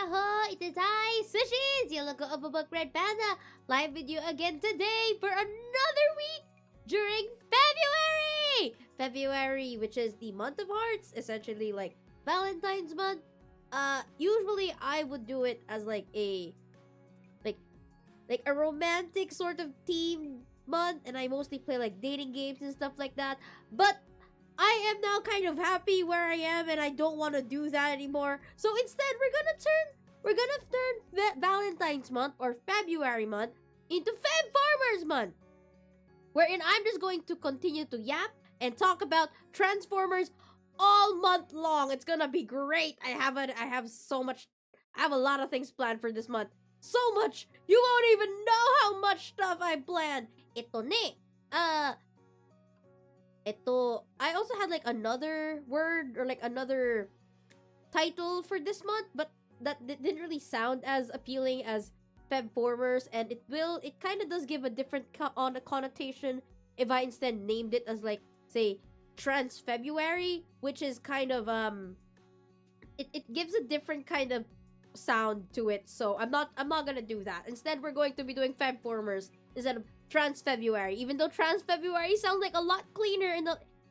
ho! It is I, Sushi's your local Overbook Red Panda, live with you again today for another week during February! February, which is the month of hearts, essentially like Valentine's month. Usually I would do it as like a romantic sort of theme month, and I mostly play like dating games and stuff like that. But I am now kind of happy where I am, and I don't want to do that anymore. So instead, we're gonna turn Valentine's month or February month into Feb Farmers month, wherein I'm just going to continue to yap and talk about Transformers all month long. It's gonna be great. I have a lot of things planned for this month. So much, you won't even know how much stuff I planned. Ito ne. I also had like another word or like another title for this month, but that didn't really sound as appealing as Feb Formers, and it kind of does give a different on a connotation if I instead named it as like, say, Trans February, which is kind of it gives a different kind of sound to it. So I'm not gonna do that. Instead, we're going to be doing Feb Formers instead of Trans February, even though Trans February sounds like a lot cleaner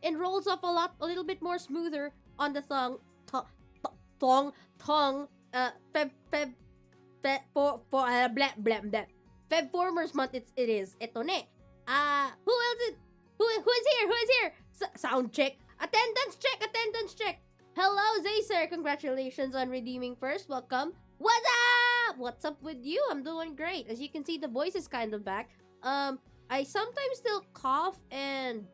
and rolls off a little bit more smoother on the tongue. Feb Formers month. It is. Ito ne. Who else is? Who is here? Who is here? Sound check. Attendance check. Attendance check. Hello, Zacer. Congratulations on redeeming first. Welcome. What's up? What's up with you? I'm doing great. As you can see, the voice is kind of back. I sometimes still cough and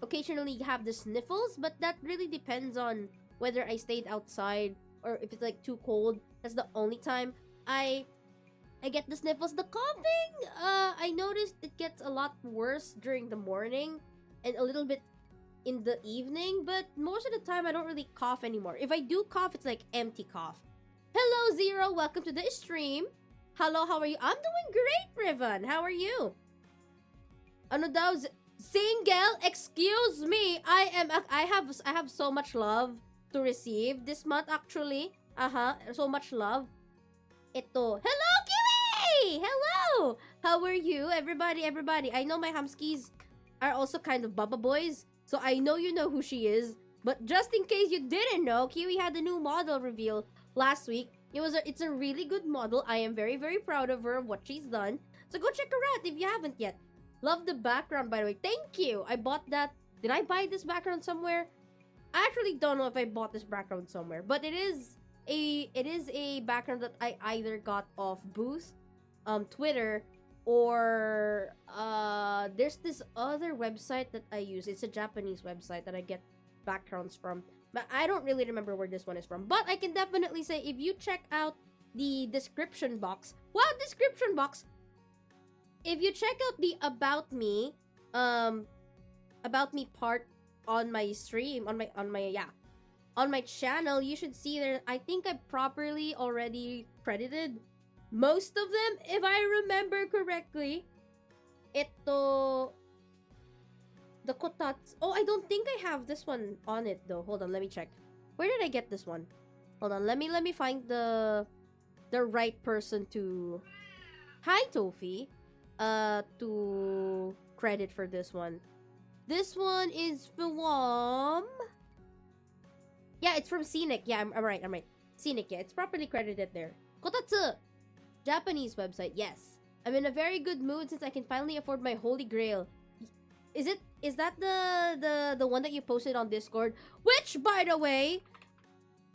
occasionally have the sniffles, but that really depends on whether I stayed outside or if it's like too cold. That's the only time I get the sniffles. The coughing, I noticed it gets a lot worse during the morning and a little bit in the evening, but most of the time I don't really cough anymore. If I do cough, it's like empty cough. Hello, Zero. Welcome to the stream. Hello, how are you? I'm doing great, Riven. How are you? Ano daw? Single? Excuse me. I have so much love to receive this month, actually. So much love. Ito. Hello, Kiwi! Hello! How are you? Everybody. I know my Hamskis are also kind of Baba Boys, so I know you know who she is. But just in case you didn't know, Kiwi had a new model reveal last week. It's a really good model. I am very, very proud of her, of what she's done. So go check her out if you haven't yet. Love the background, by the way. Thank you. I bought that. Did I buy this background somewhere? I actually don't know if I bought this background somewhere, but it is a background that I either got off Boost, Twitter, or there's this other website that I use. It's a Japanese website that I get backgrounds from. But I don't really remember where this one is from. But I can definitely say, if you check out the description box, if you check out the about me part on my stream, on my channel, you should see there. I think I properly already credited most of them, if I remember correctly. The Kotats. Oh, I don't think I have this one on it though. Hold on, let me check. Where did I get this one? Hold on, let me find the right person to. Hi, Tofi. To credit for this one. This one is from. Yeah, it's from Scenic. Yeah, I'm right. Scenic. Yeah, it's properly credited there. Kotatsu, Japanese website. Yes, I'm in a very good mood since I can finally afford my holy grail. Is that the one that you posted on Discord? Which, by the way,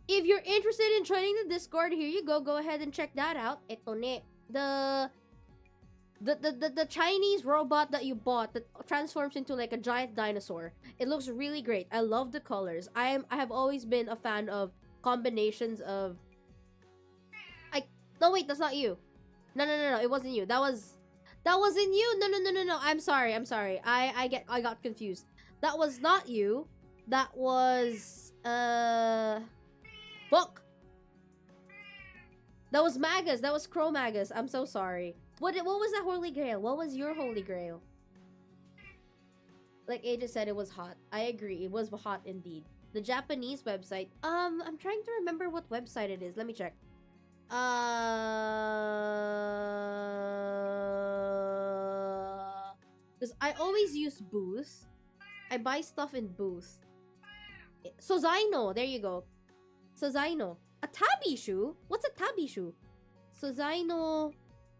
if you're interested in joining the Discord, here you go. Go ahead and check that out. Ito ne. The Chinese robot that you bought that transforms into like a giant dinosaur. It looks really great. I love the colors. I have always been a fan of combinations of. No, wait, that's not you. No, it wasn't you. That wasn't you. No. I'm sorry. I got confused. That was not you. That was fuck. That was Magus. That was Crow Magus. I'm so sorry. What was that holy grail? What was your holy grail? Like Aja said, it was hot. I agree. It was hot indeed. The Japanese website. I'm trying to remember what website it is. Let me check. Because I always use Booth. I buy stuff in Booth. Sozaino, there you go. Sozaino. A tabby shoe? What's a tabby shoe? Sozaino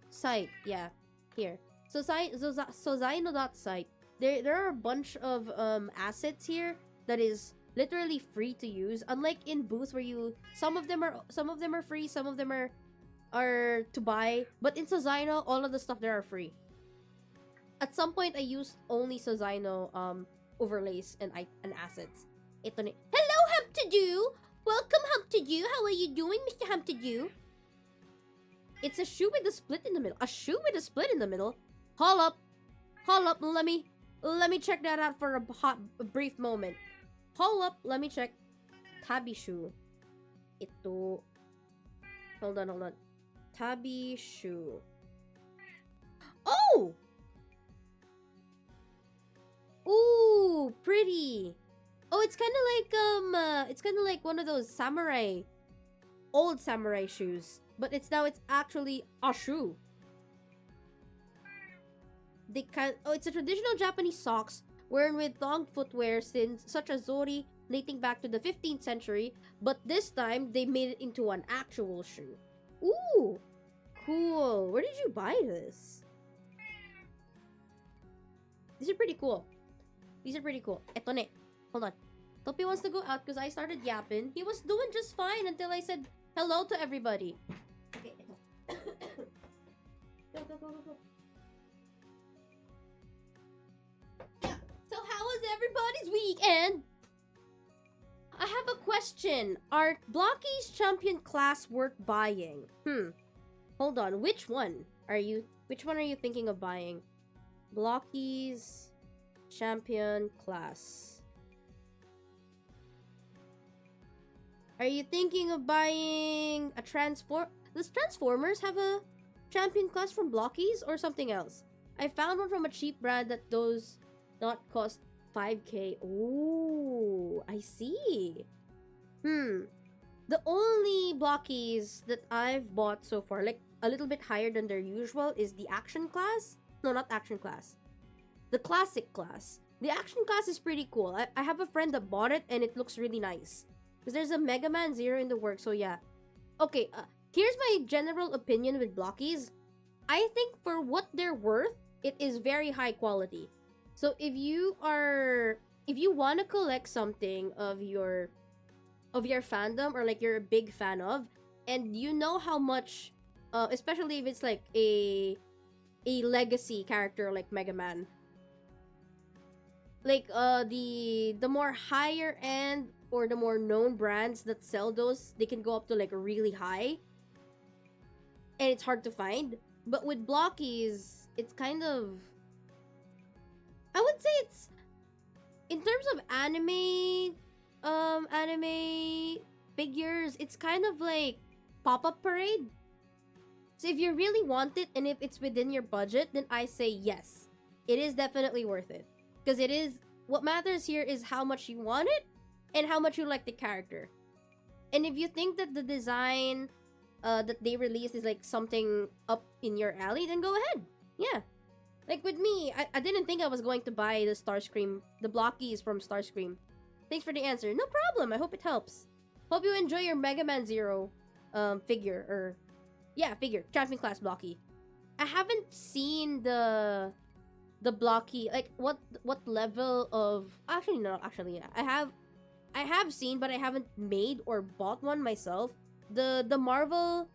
site. Yeah, here. Sozaino.site. There are a bunch of assets here that is literally free to use. Unlike in Booth where some of them are free, some of them are to buy. But in Sozaino, all of the stuff there are free. At some point, I used only Sozaino overlays and assets. Ito ni. Hello, Humptadoo! Welcome, Humptadoo! How are you doing, Mr. Humptadoo? It's a shoe with a split in the middle. A shoe with a split in the middle? Hold up. Let me check that out for a brief moment. Hold up. Let me check. Tabby shoe. Ito. Hold on. Tabby shoe. Oh! Ooh, pretty. Oh, it's kind of like one of those old samurai shoes, but it's actually a shoe. It's a traditional Japanese socks worn with thong footwear such as zori, dating back to the 15th century, but this time they made it into an actual shoe. Ooh, cool. Where did you buy this? These are pretty cool. Eto ne. Hold on. Topi wants to go out because I started yapping. He was doing just fine until I said hello to everybody. Okay. Go. Yeah. So how was everybody's weekend? I have a question. Are Blocky's champion class worth buying? Hold on. Which one are you thinking of buying? Blocky's champion class. Are you thinking of buying a Does Transformers have a champion class from Blockies or something else? I found one from a cheap brand that does not cost 5k. Ooh, I see. The only Blockies that I've bought so far, like a little bit higher than their usual, is the action class. No, not action class. The classic class. The action class is pretty cool. I have a friend that bought it and it looks really nice. Because there's a Mega Man Zero in the works, so yeah. Okay, here's my general opinion with Blockies. I think for what they're worth, it is very high quality. So if you want to collect something of your fandom, or like you're a big fan of, and you know how much, especially if it's like a legacy character like Mega Man, like the more higher end or the more known brands that sell those, they can go up to like really high, and it's hard to find. But with Blockies, it's kind of, I would say it's, in terms of anime figures, it's kind of like Pop-Up Parade. So if you really want it and if it's within your budget, then I say yes, it is definitely worth it. Because it is, what matters here is how much you want it and how much you like the character. And if you think that the design that they released is like something up in your alley, then go ahead. Yeah. Like with me, I didn't think I was going to buy the Starscream, the Blockies from Starscream. Thanks for the answer. No problem. I hope it helps. Hope you enjoy your Mega Man Zero figure, figure, champion class Blocky. I haven't seen the Blocky, like what level of, I have seen, but I haven't made or bought one myself. The Marvel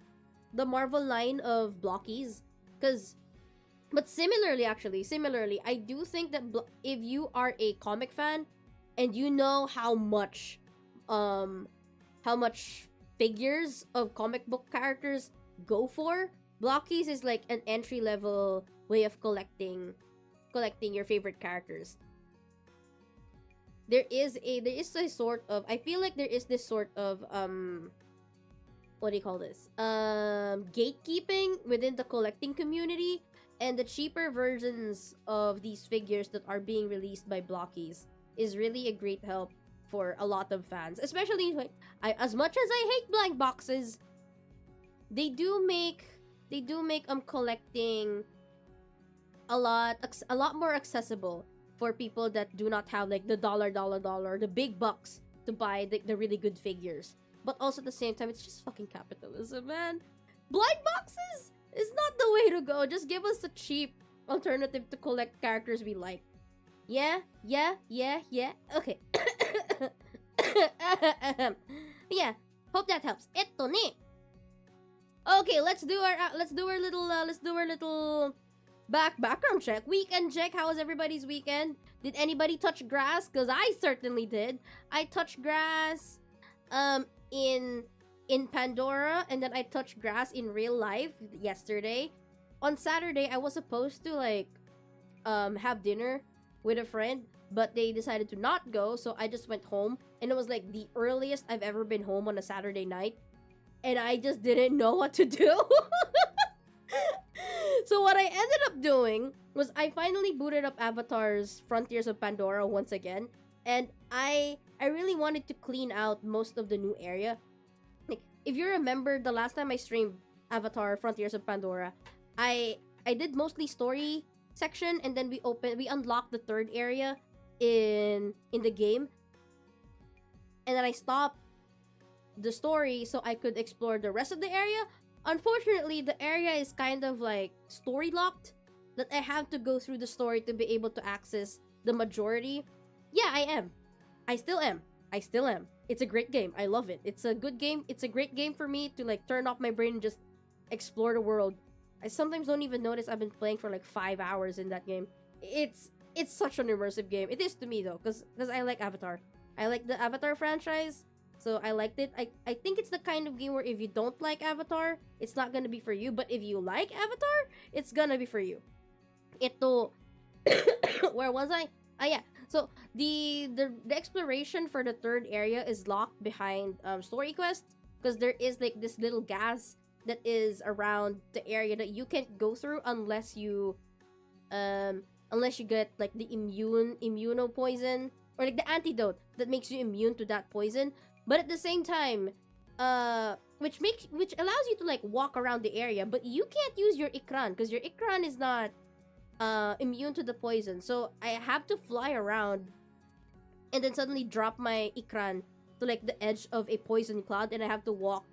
line of Blockies, but similarly, I do think that if you are a comic fan and you know how much figures of comic book characters go for, Blockies is like an entry level way of collecting your favorite characters. There is a sort of, I feel like there is this sort of what do you call this? Gatekeeping within the collecting community, and the cheaper versions of these figures that are being released by Blockies is really a great help for a lot of fans. Especially, like, as much as I hate blank boxes, they do make collecting a lot more accessible for people that do not have like the dollar, the big bucks to buy the really good figures. But also at the same time, it's just fucking capitalism, man. Blind boxes is not the way to go. Just give us a cheap alternative to collect characters we like. Yeah. Okay. Yeah. Hope that helps. Eto ni. Okay, let's do our little background check. Weekend check. How was everybody's weekend? Did anybody touch grass? Cause I certainly did. I touched grass in Pandora, and then I touched grass in real life yesterday. On Saturday, I was supposed to like have dinner with a friend, but they decided to not go, so I just went home, and it was like the earliest I've ever been home on a Saturday night, and I just didn't know what to do. So what I ended up doing was I finally booted up Avatar's Frontiers of Pandora once again, and I really wanted to clean out most of the new area. Like, if you remember the last time I streamed Avatar Frontiers of Pandora, I did mostly story section, and then we unlocked the third area in the game, and then I stopped the story so I could explore the rest of the area. Unfortunately, the area is kind of like story locked, that I have to go through the story to be able to access the majority. Yeah, I am. I still am. It's a great game. I love it. It's a good game. It's a great game for me to like turn off my brain and just explore the world. I sometimes don't even notice I've been playing for like 5 hours in that game. It's such an immersive game. It is to me though, because I like Avatar. I like the Avatar franchise, so I liked it. I think it's the kind of game where if you don't like Avatar, it's not gonna be for you. But if you like Avatar, it's gonna be for you. Ito, where was I? Yeah. So the exploration for the third area is locked behind story quest, because there is like this little gas that is around the area that you can't go through unless you get like the immuno poison, or like the antidote that makes you immune to that poison. But at the same time, which allows you to like walk around the area, but you can't use your ikran because your ikran is not immune to the poison. So I have to fly around and then suddenly drop my ikran to like the edge of a poison cloud, and I have to walk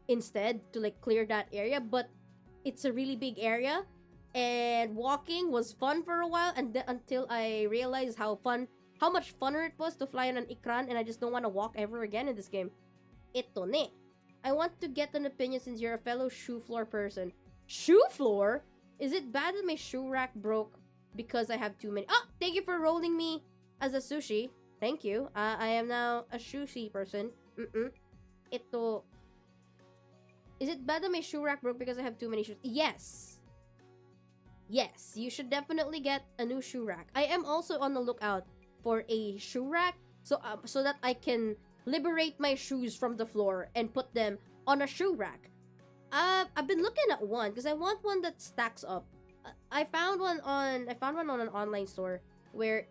instead to like clear that area. But it's a really big area, and walking was fun for a while, and until I realized how much funner it was to fly on an ikran, and I just don't want to walk ever again in this game. Ito ne. I want to get an opinion since you're a fellow shoe floor person. Shoe floor? Is it bad that my shoe rack broke because I have too many? Oh, thank you for rolling me as a sushi. Thank you. I am now a sushi person. Ito. Is it bad that my shoe rack broke because I have too many shoes? Yes. Yes, you should definitely get a new shoe rack. I am also on the lookout for a shoe rack, so that I can liberate my shoes from the floor and put them on a shoe rack. I've been looking at one because I want one that stacks up. I found one on an online store where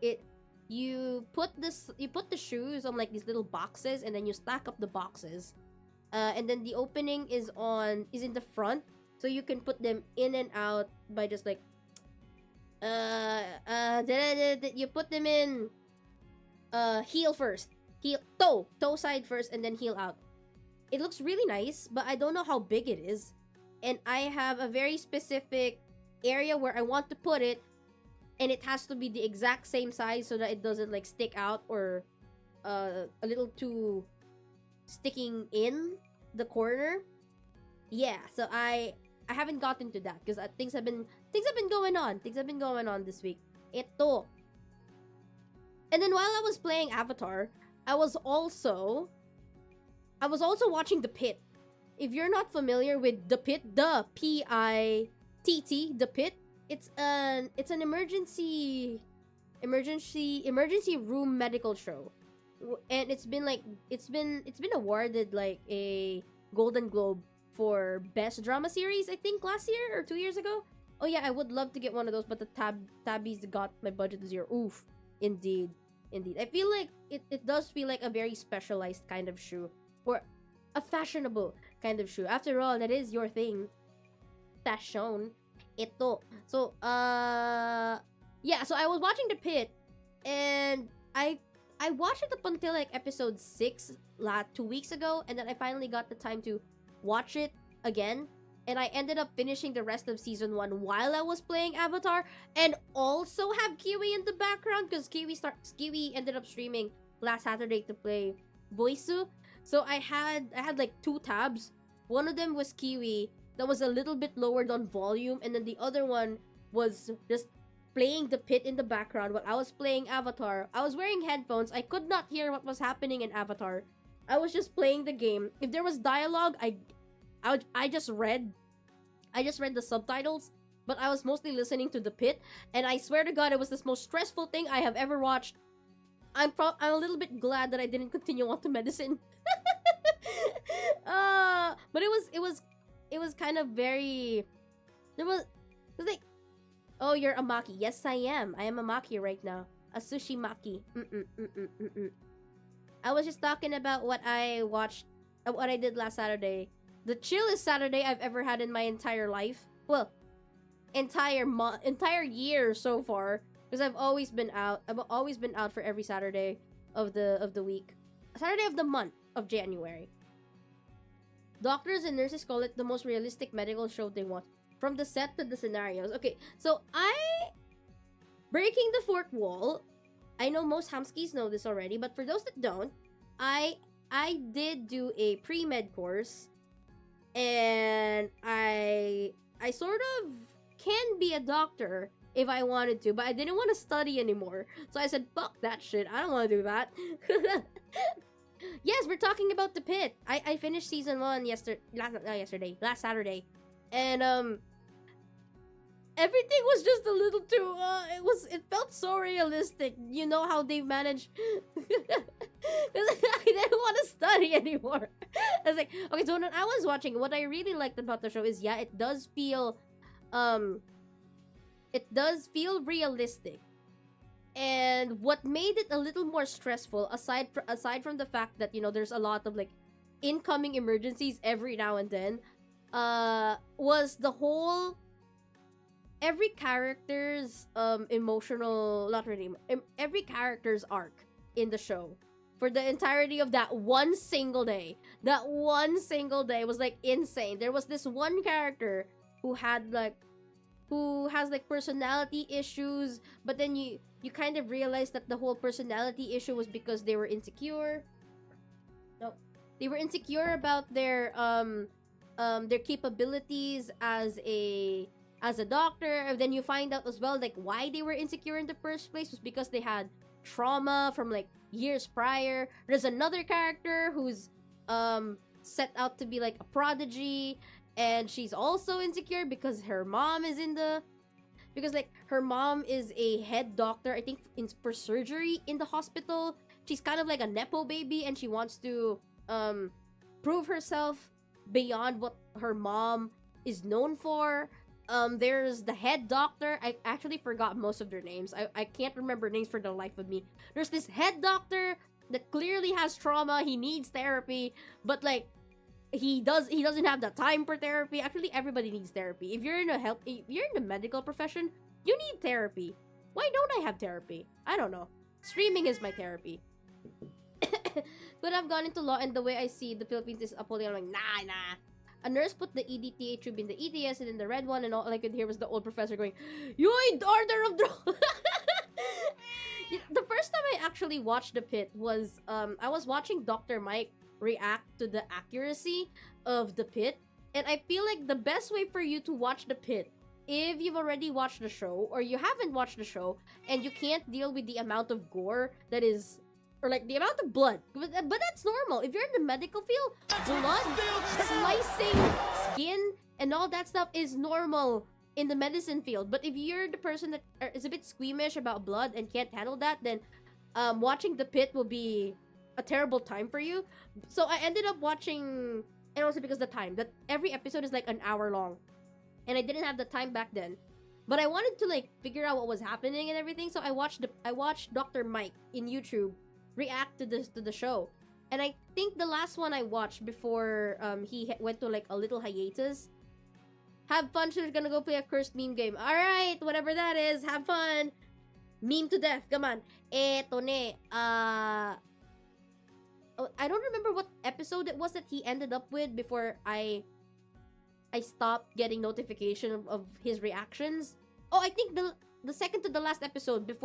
you put the shoes on like these little boxes, and then you stack up the boxes, and then the opening is in the front, so you can put them in and out by just like you put them in heel first, toe side first, and then heel out. It looks really nice, but I don't know how big it is, and I have a very specific area where I want to put it, and it has to be the exact same size so that it doesn't like stick out or a little too sticking in the corner. Yeah, so I haven't gotten to that because things have been going on. Things have been going on this week. Ito. And then while I was playing Avatar, I was also watching The Pit. If you're not familiar with The Pit, the PITT, The Pit, it's an emergency room medical show, and it's been awarded like a Golden Globe for best drama series, I think last year or 2 years ago. Oh yeah, I would love to get one of those, but the tabbies got my budget to zero. Oof, indeed. I feel like it does feel like a very specialized kind of shoe, or a fashionable kind of show. After all, that is your thing. Fashion. Ito. So, yeah, so I was watching The Pit, and I watched it up until like episode 6 2 weeks ago, and then I finally got the time to watch it again. And I ended up finishing the rest of season 1 while I was playing Avatar, and also have Kiwi in the background because Kiwi ended up streaming last Saturday to play Voisu. So I had like 2 tabs. One of them was Kiwi that was a little bit lowered on volume, and then the other one was just playing The Pit in the background while I was playing Avatar. I was wearing headphones. I could not hear what was happening in Avatar. I was just playing the game. If there was dialogue, I just read the subtitles, but I was mostly listening to The Pit, and I swear to God, it was the most stressful thing I have ever watched. I'm a little bit glad that I didn't continue on to medicine. But it was kind of very. It was like, oh, you're a maki. Yes, I am. I am a maki right now. A sushi maki. I was just talking about what I watched, what I did last Saturday. The chillest Saturday I've ever had in my entire life. Well, entire year so far, because I've always been out. I've always been out for every Saturday of the week. Saturday of the month of January. Doctors and nurses call it the most realistic medical show they want. From the set to the scenarios. Okay, so breaking the fourth wall. I know most Hamskis know this already, but for those that don't, I did do a pre-med course, and I sort of can be a doctor if I wanted to, but I didn't want to study anymore. So I said, fuck that shit. I don't want to do that. Yes, we're talking about The Pit. I finished season 1 last Saturday. And everything was just a little too it felt so realistic. You know how they managed I didn't want to study anymore. I was like, okay, so when I was watching, what I really liked about the show is, yeah, it does feel realistic. And what made it a little more stressful, aside from the fact that, you know, there's a lot of like incoming emergencies every now and then, was the whole every character's every character's arc in the show for the entirety of that one single day. That one single day was like insane. There was this one character who has like personality issues, but then you kind of realize that the whole personality issue was because they were insecure. No, they were insecure about their capabilities as a doctor. And then you find out as well like why they were insecure in the first place was because they had trauma from like years prior. There's another character who's set out to be like a prodigy, and she's also insecure because her mom is her mom is a head doctor, I think, for surgery in the hospital. She's kind of like a nepo baby, and she wants to prove herself beyond what her mom is known for. There's the head doctor. I actually forgot most of their names. I can't remember names for the life of me. There's this head doctor that clearly has trauma. He needs therapy, but like he doesn't have the time for therapy. Actually, everybody needs therapy. If you're in the medical profession, you need therapy. Why don't I have therapy? I don't know. Streaming is my therapy. But I've gone into law, and the way I see the Philippines is upholding. I'm like, nah. A nurse put the EDTA tube in the ETS and in the red one, and all I could hear was the old professor going, "Yoy, order of draw." The first time I actually watched The Pit was I was watching Dr. Mike react to the accuracy of The Pit, and I feel like the best way for you to watch The Pit, if you've already watched the show or you haven't watched the show and you can't deal with the amount of gore that is, or like the amount of blood, but that's normal. If you're in the medical field, blood, slicing, skin, and all that stuff is normal in the medicine field. But if you're the person that is a bit squeamish about blood and can't handle that, then watching The Pit will be a terrible time for you. So I ended up watching, and also because the time, that every episode is like an hour long, and I didn't have the time back then. But I wanted to like figure out what was happening and everything, so I watched Dr. Mike in YouTube react to the show. And I think the last one I watched before he went to like a little hiatus. Have fun, she's gonna go play a cursed meme game. Alright, whatever that is, have fun. Meme to death, come on. Eto ne, I don't remember what episode it was that he ended up with before I stopped getting notification of his reactions. Oh, I think the second to the last episode the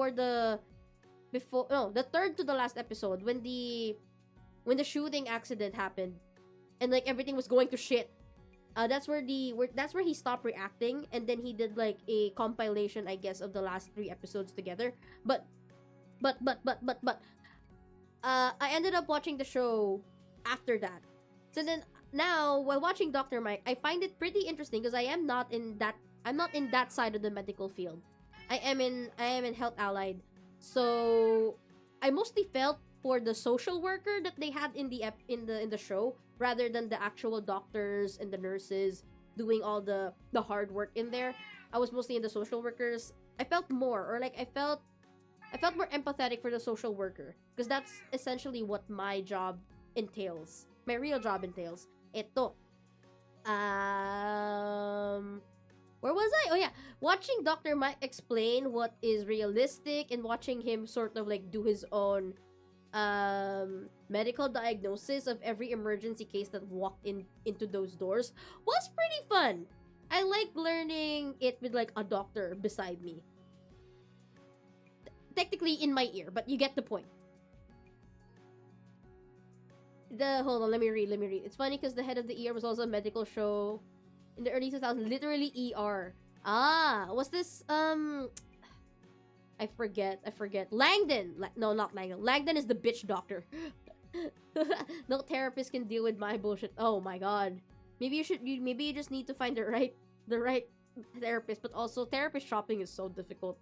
third to the last episode when the shooting accident happened and like everything was going to shit. That's where he stopped reacting, and then he did like a compilation, I guess, of the last 3 episodes together. But I ended up watching the show after that. So then now while watching Dr. Mike, I find it pretty interesting because I'm not in that side of the medical field. I am in health allied. So I mostly felt for the social worker that they had in the show rather than the actual doctors and the nurses doing all the hard work in there. I was mostly in the social workers. I felt more, or like I felt more empathetic for the social worker because that's essentially what my job entails. My real job entails. Ito. Where was I? Oh yeah, watching Dr. Mike explain what is realistic and watching him sort of like do his own medical diagnosis of every emergency case that walked into those doors was pretty fun. I like learning it with like a doctor beside me. Technically in my ear, but you get the point. Hold on, let me read. It's funny because the head of the ER was also a medical show in the early 2000s, literally ER. Was this I forget. Langdon. No, not Langdon. Langdon is the bitch doctor. No therapist can deal with my bullshit. Oh my god. Maybe you just need to find the right therapist, but also therapist shopping is so difficult.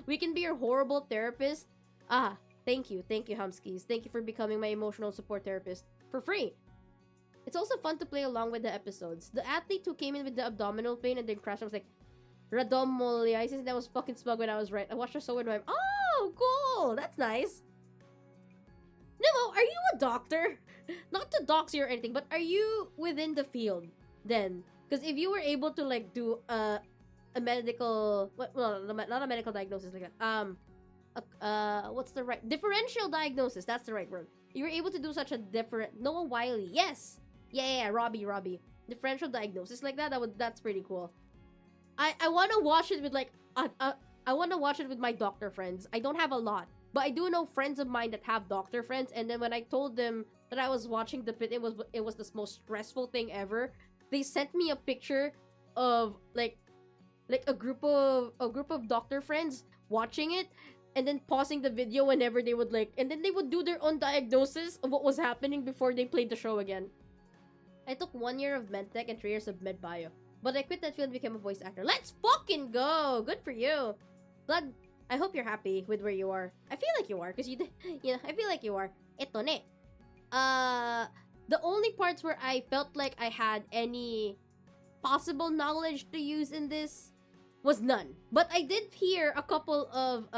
We can be your horrible therapist. Thank you, Humskies. Thank you for becoming my emotional support therapist for free. It's also fun to play along with the episodes. The athlete who came in with the abdominal pain and then crashed, I was like, rhabdomyolysis, that was fucking smug when I was right. I watched her so annoying. Oh, cool! That's nice. Nemo, are you a doctor? Not to dox you or anything, but are you within the field then? Because if you were able to like do a medical, well, not a medical diagnosis, like what's the right differential diagnosis? That's the right word. You were able to do such a different Noah Wiley, yes, yeah, Robbie, differential diagnosis like that. That's pretty cool. I want to watch it with like I want to watch it with my doctor friends. I don't have a lot, but I do know friends of mine that have doctor friends. And then when I told them that I was watching the pit, it was the most stressful thing ever. They sent me a picture of like a group of doctor friends watching it, and then pausing the video whenever they would like, and then they would do their own diagnosis of what was happening before they played the show again. I took 1 year of medtech and 3 years of medbio. But I quit that field and became a voice actor. Let's fucking go! Good for you. Blood, I hope you're happy with where you are. I feel like you are, because I feel like you are. Ito ne. The only parts where I felt like I had any possible knowledge to use in this was none. But I did hear a couple of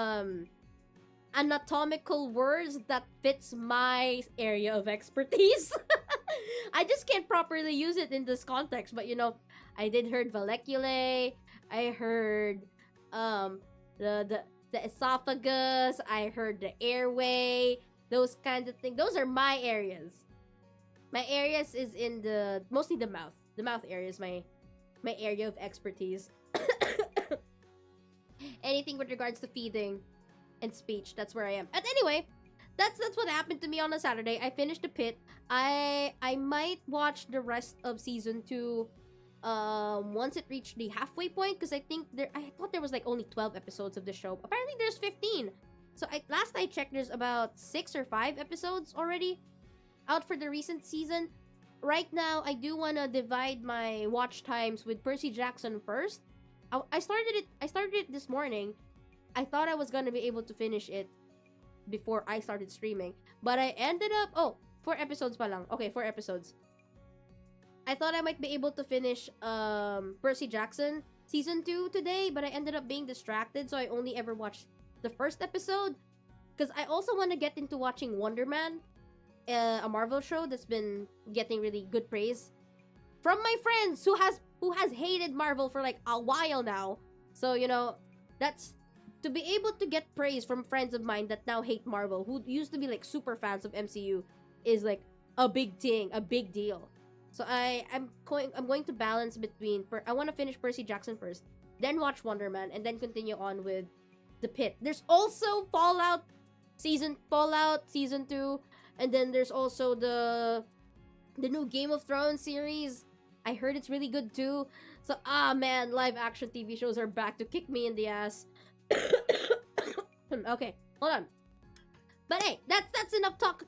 anatomical words that fits my area of expertise. I just can't properly use it in this context, but I did heard valleculae. I heard the esophagus. I heard the airway. Those kinds of things. Those are my areas. My areas is in mostly the mouth. The mouth area is my area of expertise. Anything with regards to feeding and speech, that's where I am. And anyway, that's what happened to me on a Saturday. I finished the pit. I might watch the rest of season 2 once it reached the halfway point, because I thought there was like only 12 episodes of the show. Apparently there's 15. So last I checked, there's about 6 or 5 episodes already out for the recent season. Right now, I do want to divide my watch times with Percy Jackson first. I started it this morning. I thought I was gonna be able to finish it before I started streaming, but I ended up 4 episodes pa lang. Okay, 4 episodes. I thought I might be able to finish Percy Jackson season 2 today, but I ended up being distracted, so I only ever watched the first episode, because I also want to get into watching Wonder Man. a Marvel show that's been getting really good praise from my friends who has hated Marvel for like a while now. So, that's to be able to get praise from friends of mine that now hate Marvel, who used to be like super fans of MCU, is like a big thing, a big deal. So I'm going to balance between I want to finish Percy Jackson first, then watch Wonder Man, and then continue on with The Pit. There's also Fallout season 2, and then there's also the new Game of Thrones series. I heard it's really good too. So man, live action TV shows are back to kick me in the ass. Okay, hold on. But hey, that's enough talk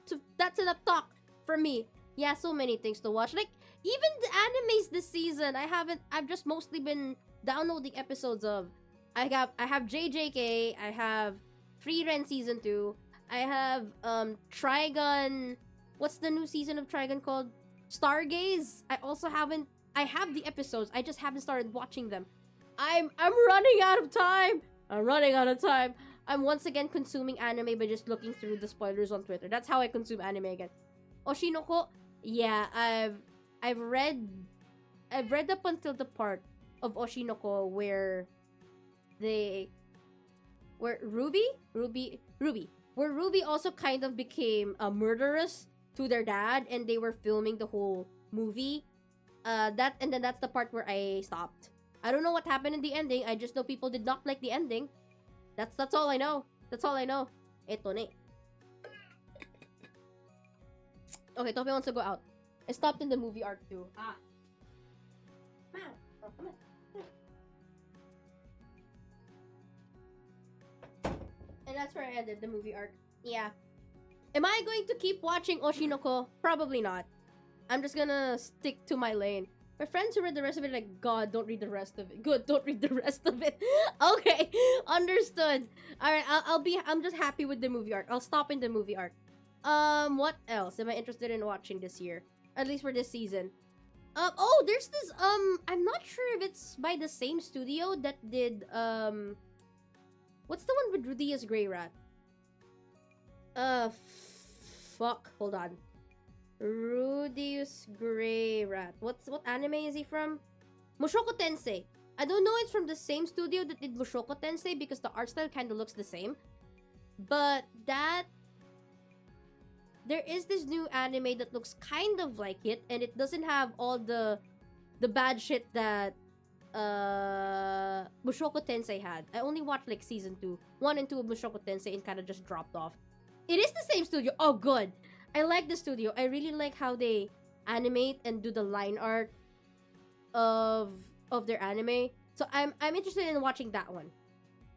for me. Yeah, so many things to watch. Like even the animes this season, I've just mostly been downloading episodes of. I have JJK, I have Frieren season 2, I have Trigun. What's the new season of Trigun called? Stargaze. I have the episodes. I just haven't started watching them. I'm running out of time. I'm once again consuming anime by just looking through the spoilers on Twitter. That's how I consume anime again. Oshinoko, yeah, I've read up until the part of Oshinoko where Ruby, where Ruby also kind of became a murderess to their dad, and they were filming the whole movie. That's the part where I stopped. I don't know what happened in the ending. I just know people did not like the ending. That's all I know. Eto ne. Okay, Topi wants to go out. I stopped in the movie arc too. Oh, come on. And that's where I ended the movie arc. Yeah. Am I going to keep watching Oshinoko? Probably not. I'm just gonna stick to my lane. My friends who read the rest of it are like, God, don't read the rest of it. Good, don't read the rest of it. Okay, understood. Alright, I'm just happy with the movie arc. I'll stop in the movie arc. What else am I interested in watching this year? At least for this season. There's this, I'm not sure if it's by the same studio that did, what's the one with Rudeus Grey Rat? Hold on. Rudeus Grey Rat. What anime is he from? Mushoku Tensei. I don't know it's from the same studio that did Mushoku Tensei because the art style kind of looks the same. But there is this new anime that looks kind of like it, and it doesn't have all the bad shit that Mushoku Tensei had. I only watched like season 1 and 2 of Mushoku Tensei and kind of just dropped off. It is the same studio. Oh, good. I like the studio. I really like how they animate and do the line art of their anime. So I'm interested in watching that one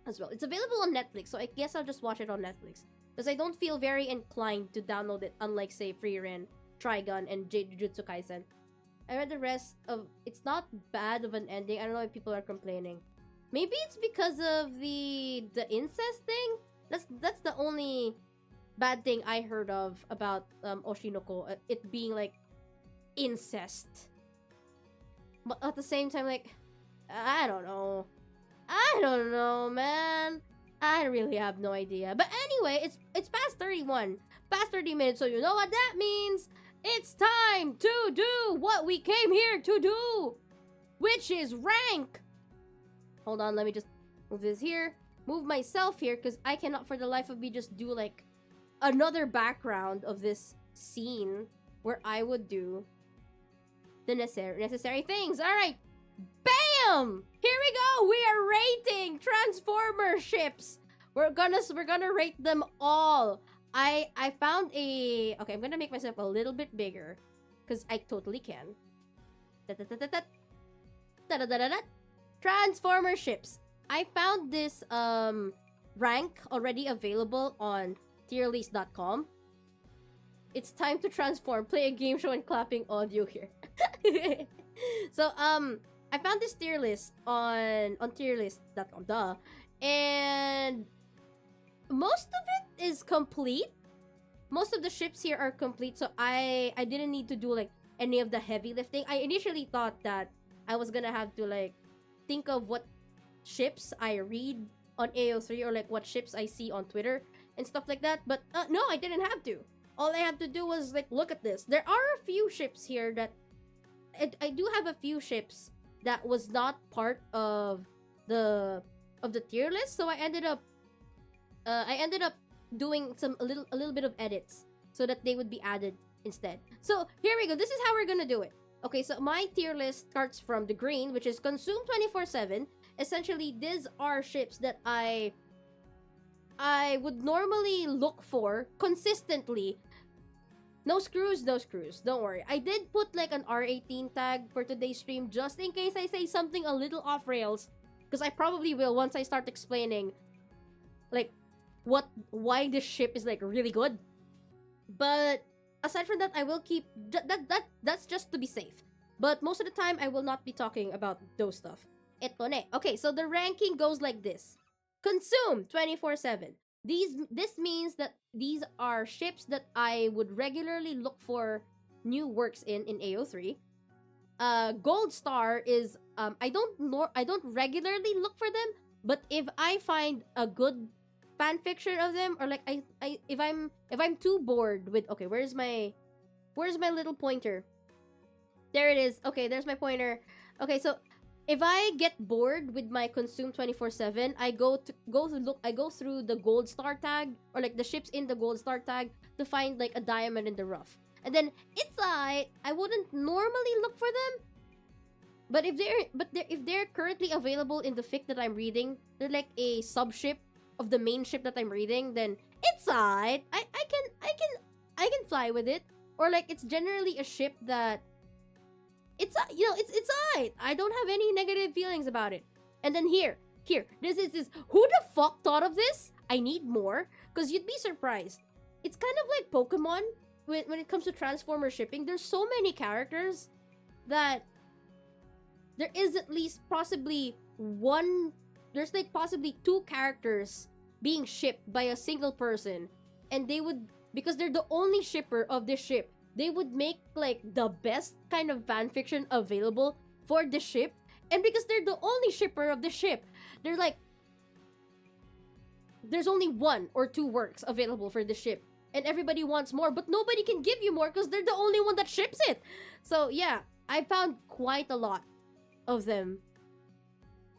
as well. It's available on Netflix, so I guess I'll just watch it on Netflix. Because I don't feel very inclined to download it, unlike, say, Frieren, Trigun, and Jujutsu Kaisen. I read the rest of... It's not bad of an ending. I don't know if people are complaining. Maybe it's because of the incest thing? That's the only bad thing I heard of about Oshinoko. It being, like, incest. But at the same time, like... I don't know, man. I really have no idea. But anyway, it's past 31. Past 30 minutes, so you know what that means. It's time to do what we came here to do, which is rank. Hold on, let me just move this here. Move myself here, because I cannot for the life of me just do, like, another background of this scene where I would do the necessary things. Alright. Bam! Here we go! We are rating Transformer ships. We're gonna rate them all. I found a... Okay, I'm gonna make myself a little bit bigger. Because I totally can. Transformer ships. I found this rank already available on tierlist.com. It's time to transform. Play a game show and clapping audio here. So, I found this tier list on tierlist.com, duh. And most of it is complete. Most of the ships here are complete, so I didn't need to do, like, any of the heavy lifting. I initially thought that I was gonna have to, like, think of what ships I read on AO3 or, like, what ships I see on Twitter and stuff like that. But, no, I didn't have to. All I have to do was like look at this. There are a few ships here that I do have a few ships that was not part the of the tier list, so I ended up doing a little bit of edits so that they would be added instead. So here we go. This is how we're gonna do it. Okay, so my tier list starts from the green, which is consume 24/7. Essentially, these are ships that I would normally look for consistently. No screws, no screws. Don't worry. I did put like an R18 tag for today's stream just in case I say something a little off rails, because I probably will once I start explaining like why this ship is like really good. But aside from that, I will keep that's just to be safe. But most of the time I will not be talking about those stuff. Eto ne. Okay, so the ranking goes like this. Consume 24/7. This means that these are ships that I would regularly look for new works in AO3. Gold Star is I don't regularly look for them, but if I find a good fan fiction of them, or like if I'm too bored with, okay, where's my little pointer? There it is. Okay, there's my pointer. Okay, so if I get bored with my consume 24/7, I go through the gold star tag, or like the ships in the gold star tag, to find like a diamond in the rough. And then it's I wouldn't normally look for them, but if they're currently available in the fic that I'm reading, they're like a sub ship of the main ship that I'm reading, then it's I can fly with it. Or like it's generally a ship that it's I don't have any negative feelings about it. And then here this is who the fuck thought of this? I need more, because you'd be surprised. It's kind of like Pokemon when it comes to Transformer shipping. There's so many characters that there is at least possibly there's like possibly two characters being shipped by a single person, and they would, because they're the only shipper of this ship, they would make like the best kind of fanfiction available for the ship. And because they're the only shipper of the ship, they're like, there's only one or two works available for the ship, and everybody wants more, but nobody can give you more because they're the only one that ships it. So yeah, I found quite a lot of them.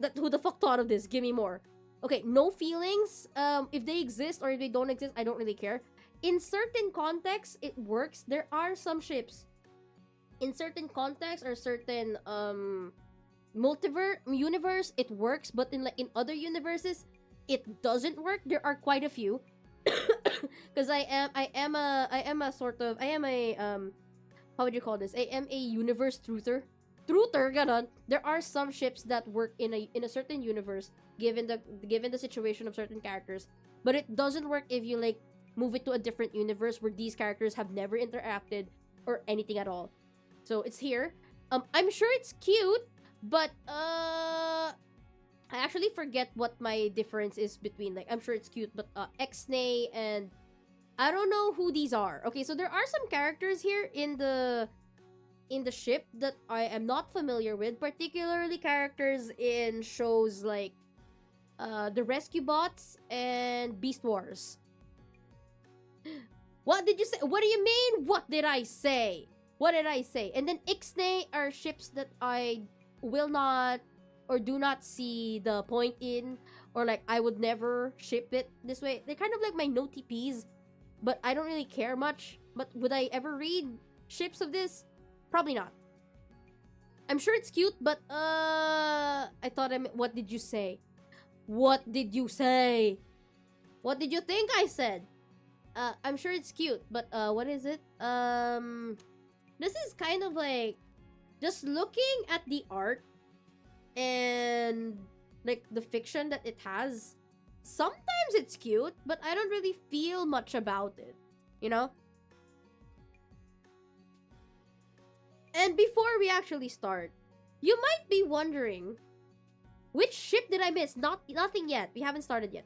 That who the fuck thought of this? Give me more. Okay, no feelings. If they exist or if they don't exist, I don't really care. In certain contexts, it works. There are some ships in certain contexts or certain universe, it works, but in other universes, it doesn't work. There are quite a few. Because I am a how would you call this? I am a universe truther. Ganon. There are some ships that work in a certain universe given the situation of certain characters, but it doesn't work if you like move it to a different universe where these characters have never interacted or anything at all. So it's here. I'm sure it's cute, but I actually forget what my difference is between, like, I'm sure it's cute, but Ixnay and I don't know who these are. Okay, so there are some characters here in the ship that I am not familiar with, particularly characters in shows like the Rescue Bots and Beast Wars. What did you say? What do you mean? What did I say? What did I say? And then Ixnay are ships that I will not or do not see the point in, or like I would never ship it this way. They're kind of like my no TPs, but I don't really care much. But would I ever read ships of this? Probably not. I'm sure it's cute, but I thought what did you say? What did you say? What did you think I said? I'm sure it's cute, but what is it? This is kind of like just looking at the art and like the fiction that it has. Sometimes it's cute, but I don't really feel much about it, you know? And before we actually start, you might be wondering, which ship did I miss? Nothing yet. We haven't started yet.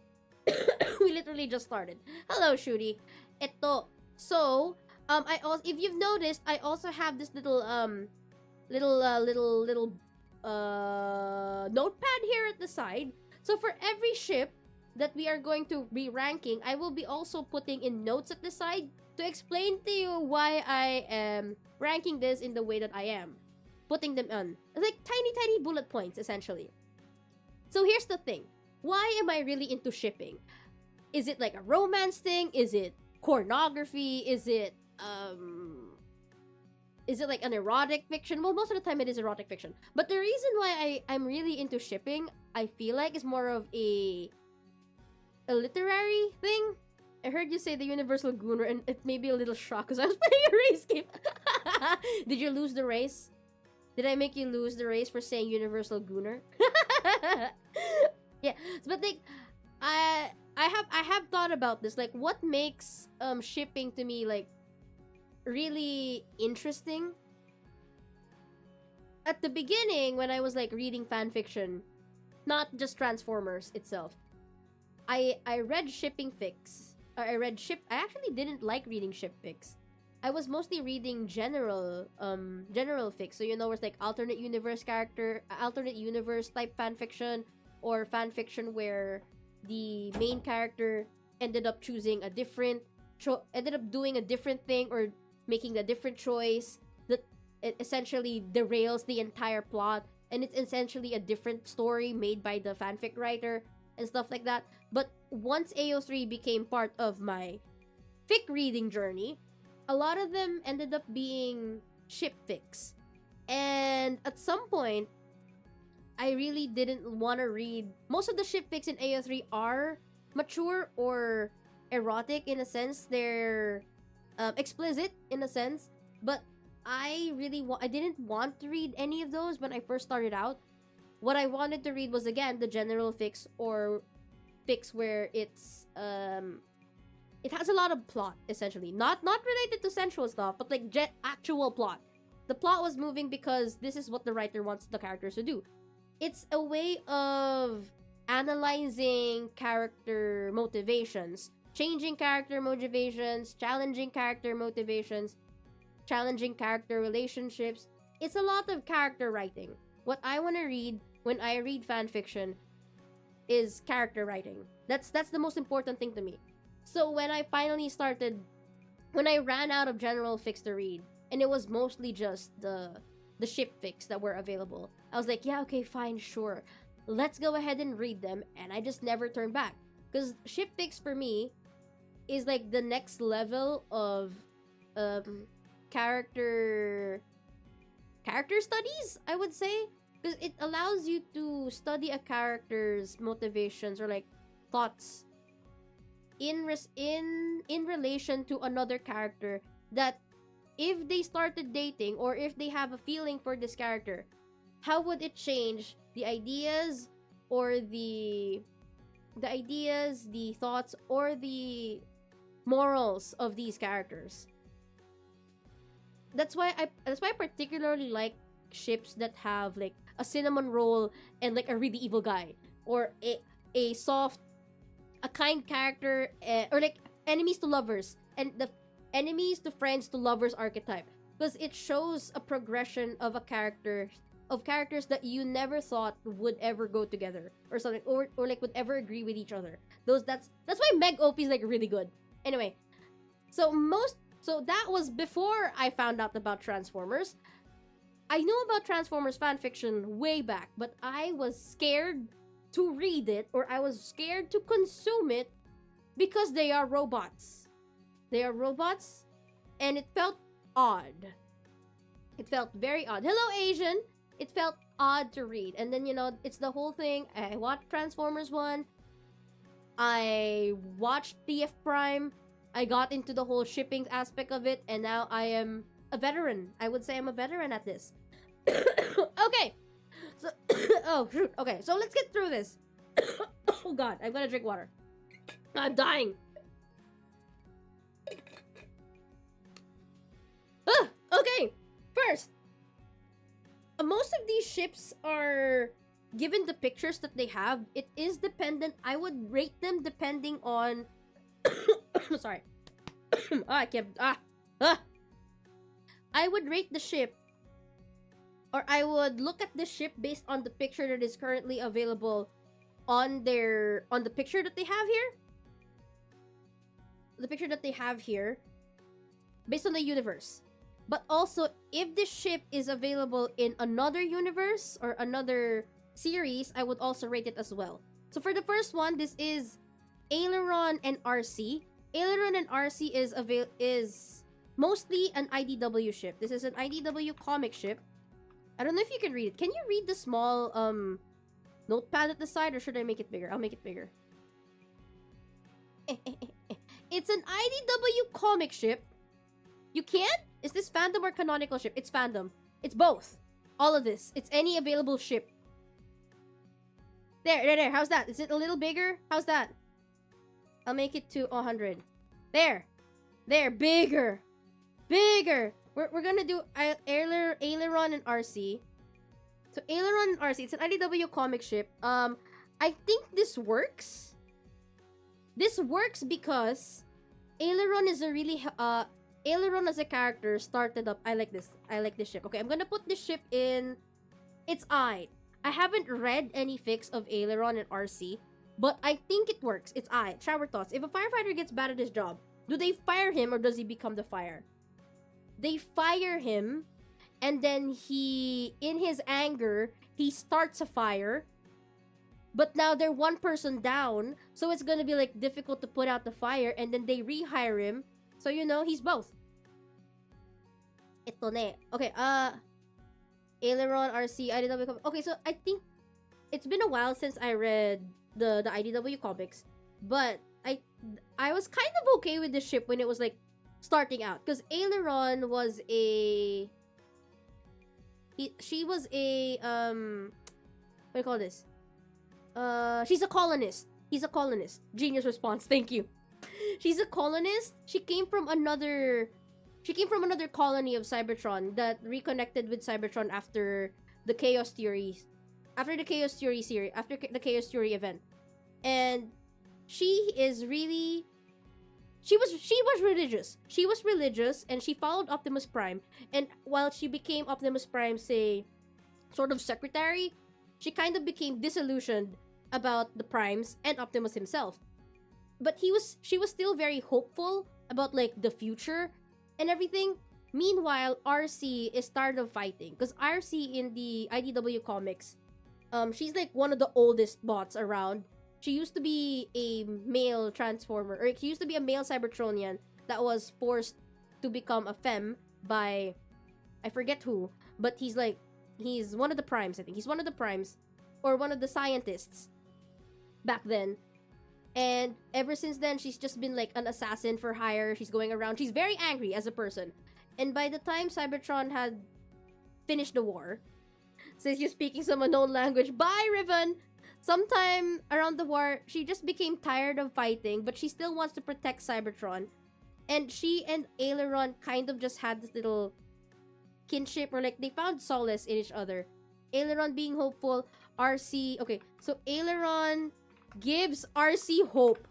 We literally just started. Hello, Shooty. Eto. So, I also, if you've noticed, I also have this little notepad here at the side. So for every ship that we are going to be ranking, I will be also putting in notes at the side to explain to you why I am ranking this in the way that I am, putting them on like tiny, tiny bullet points, essentially. So here's the thing. Why am I really into shipping? Is it like a romance thing? Is it pornography? Is it like an erotic fiction? Well, most of the time it is erotic fiction. But the reason why I'm really into shipping, I feel like, is more of a literary thing. I heard you say the Universal Gooner, and it may be a little shocked because I was playing a race game. Did you lose the race? Did I make you lose the race for saying Universal Gooner? Yeah, but like, I have thought about this. Like, what makes shipping to me like really interesting? At the beginning, when I was like reading fan fiction, not just Transformers itself, I read shipping fics. I actually didn't like reading ship fics. I was mostly reading general fics. So where it's like alternate universe type fan fiction, or fan fiction where the main character ended up doing a different thing, or making a different choice that it essentially derails the entire plot, and it's essentially a different story made by the fanfic writer and stuff like that. But once AO3 became part of my fic reading journey, a lot of them ended up being ship fics. And at some point, I really didn't want to read. Most of the ship fics in AO3 are mature or erotic in a sense. They're explicit in a sense. But I didn't want to read any of those when I first started out. What I wanted to read was, again, the general fics, or fics where it's it has a lot of plot, essentially. Not related to sensual stuff, but like actual plot. The plot was moving because this is what the writer wants the characters to do. It's a way of analyzing character motivations, changing character motivations, challenging character motivations, challenging character relationships. It's a lot of character writing. What I want to read when I read fan fiction is character writing. That's the most important thing to me. So when I ran out of general fics to read, and it was mostly just the ship fics that were available, I was like, yeah, okay, fine, sure. Let's go ahead and read them, and I just never turned back. Because ship fics for me is like the next level of character studies, I would say. Because it allows you to study a character's motivations, or like thoughts in relation to another character, that if they started dating, or if they have a feeling for this character, how would it change the ideas, or the thoughts, or the morals of these characters. That's why I particularly like ships that have like a cinnamon roll and like a really evil guy, or a soft, a kind character, or like enemies to lovers, and the enemies to friends to lovers archetype, because it shows a progression of characters that you never thought would ever go together, or something, or like would ever agree with each other. That's why Meg OP is like really good. Anyway, so that was before I found out about Transformers. I knew about Transformers fanfiction way back, but I was scared to read it, or I was scared to consume it, because they are robots. They are robots, and it felt odd. It felt very odd. Hello, Asian! It felt odd to read. And then, it's the whole thing. I watched Transformers 1. I watched TF Prime. I got into the whole shipping aspect of it, and now I am a veteran. I would say I'm a veteran at this. Okay. So, oh, shoot. Okay, so let's get through this. Oh, God. I'm gonna drink water. I'm dying. Okay. First, most of these ships are, given the pictures that they have, it is dependent. I would rate them depending on... Sorry. I would rate the ship, or I would look at the ship based on the picture that is currently available on the picture that they have here. The picture that they have here. based on the universe. But also, if this ship is available in another universe or another series, I would also rate it as well. So for the first one, this is Aileron and RC. Aileron and RC is mostly an IDW ship. This is an IDW comic ship. I don't know if you can read it. Can you read the small notepad at the side, or should I make it bigger? I'll make it bigger. It's an IDW comic ship. You can't? Is this fandom or canonical ship? It's fandom. It's both. All of this. It's any available ship. There. How's that? Is it a little bigger? How's that? I'll make it to 100. There. Bigger. We're gonna do Aileron and RC. So Aileron and RC, it's an IDW comic ship. I think this works. This works because Aileron is a really Aileron as a character started up. I like this ship. Okay, I'm gonna put this ship in. It's I haven't read any fics of Aileron and RC, but I think it works. It's Shower thoughts. If a firefighter gets bad at his job, do they fire him or does he become the fire? They fire him, and then he, in his anger, he starts a fire. But now they're one person down, so it's gonna be like difficult to put out the fire, and then they rehire him. So he's both. Ito ne. Okay, Aileron, RC, IDW. Okay, so I think it's been a while since I read the IDW comics, but I was kind of okay with the ship when it was like starting out, because Aileron was she was a what do you call this? She's a colonist. He's a colonist. Genius response. Thank you. She's a colonist. She came from another colony of Cybertron that reconnected with Cybertron after the Chaos Theory event. And she was religious. She was religious, and she followed Optimus Prime. And while she became Optimus Prime's sort of secretary, she kind of became disillusioned about the Primes and Optimus himself. But she was still very hopeful about like the future and everything. Meanwhile, RC is tired of fighting, because RC in the IDW comics, she's like one of the oldest bots around. She used to be a male transformer, or she used to be a male Cybertronian that was forced to become a femme by, I forget who, but he's one of the Primes, I think. He's one of the Primes, or one of the scientists back then. And ever since then, she's just been like an assassin for hire. She's going around. She's very angry as a person. And by the time Cybertron had finished the war, since you're speaking some unknown language, bye, Riven! Sometime around the war, she just became tired of fighting, but she still wants to protect Cybertron. And she and Aileron kind of just had this little kinship, or like they found solace in each other. Aileron being hopeful, RC... Okay, so Aileron gives RC hope.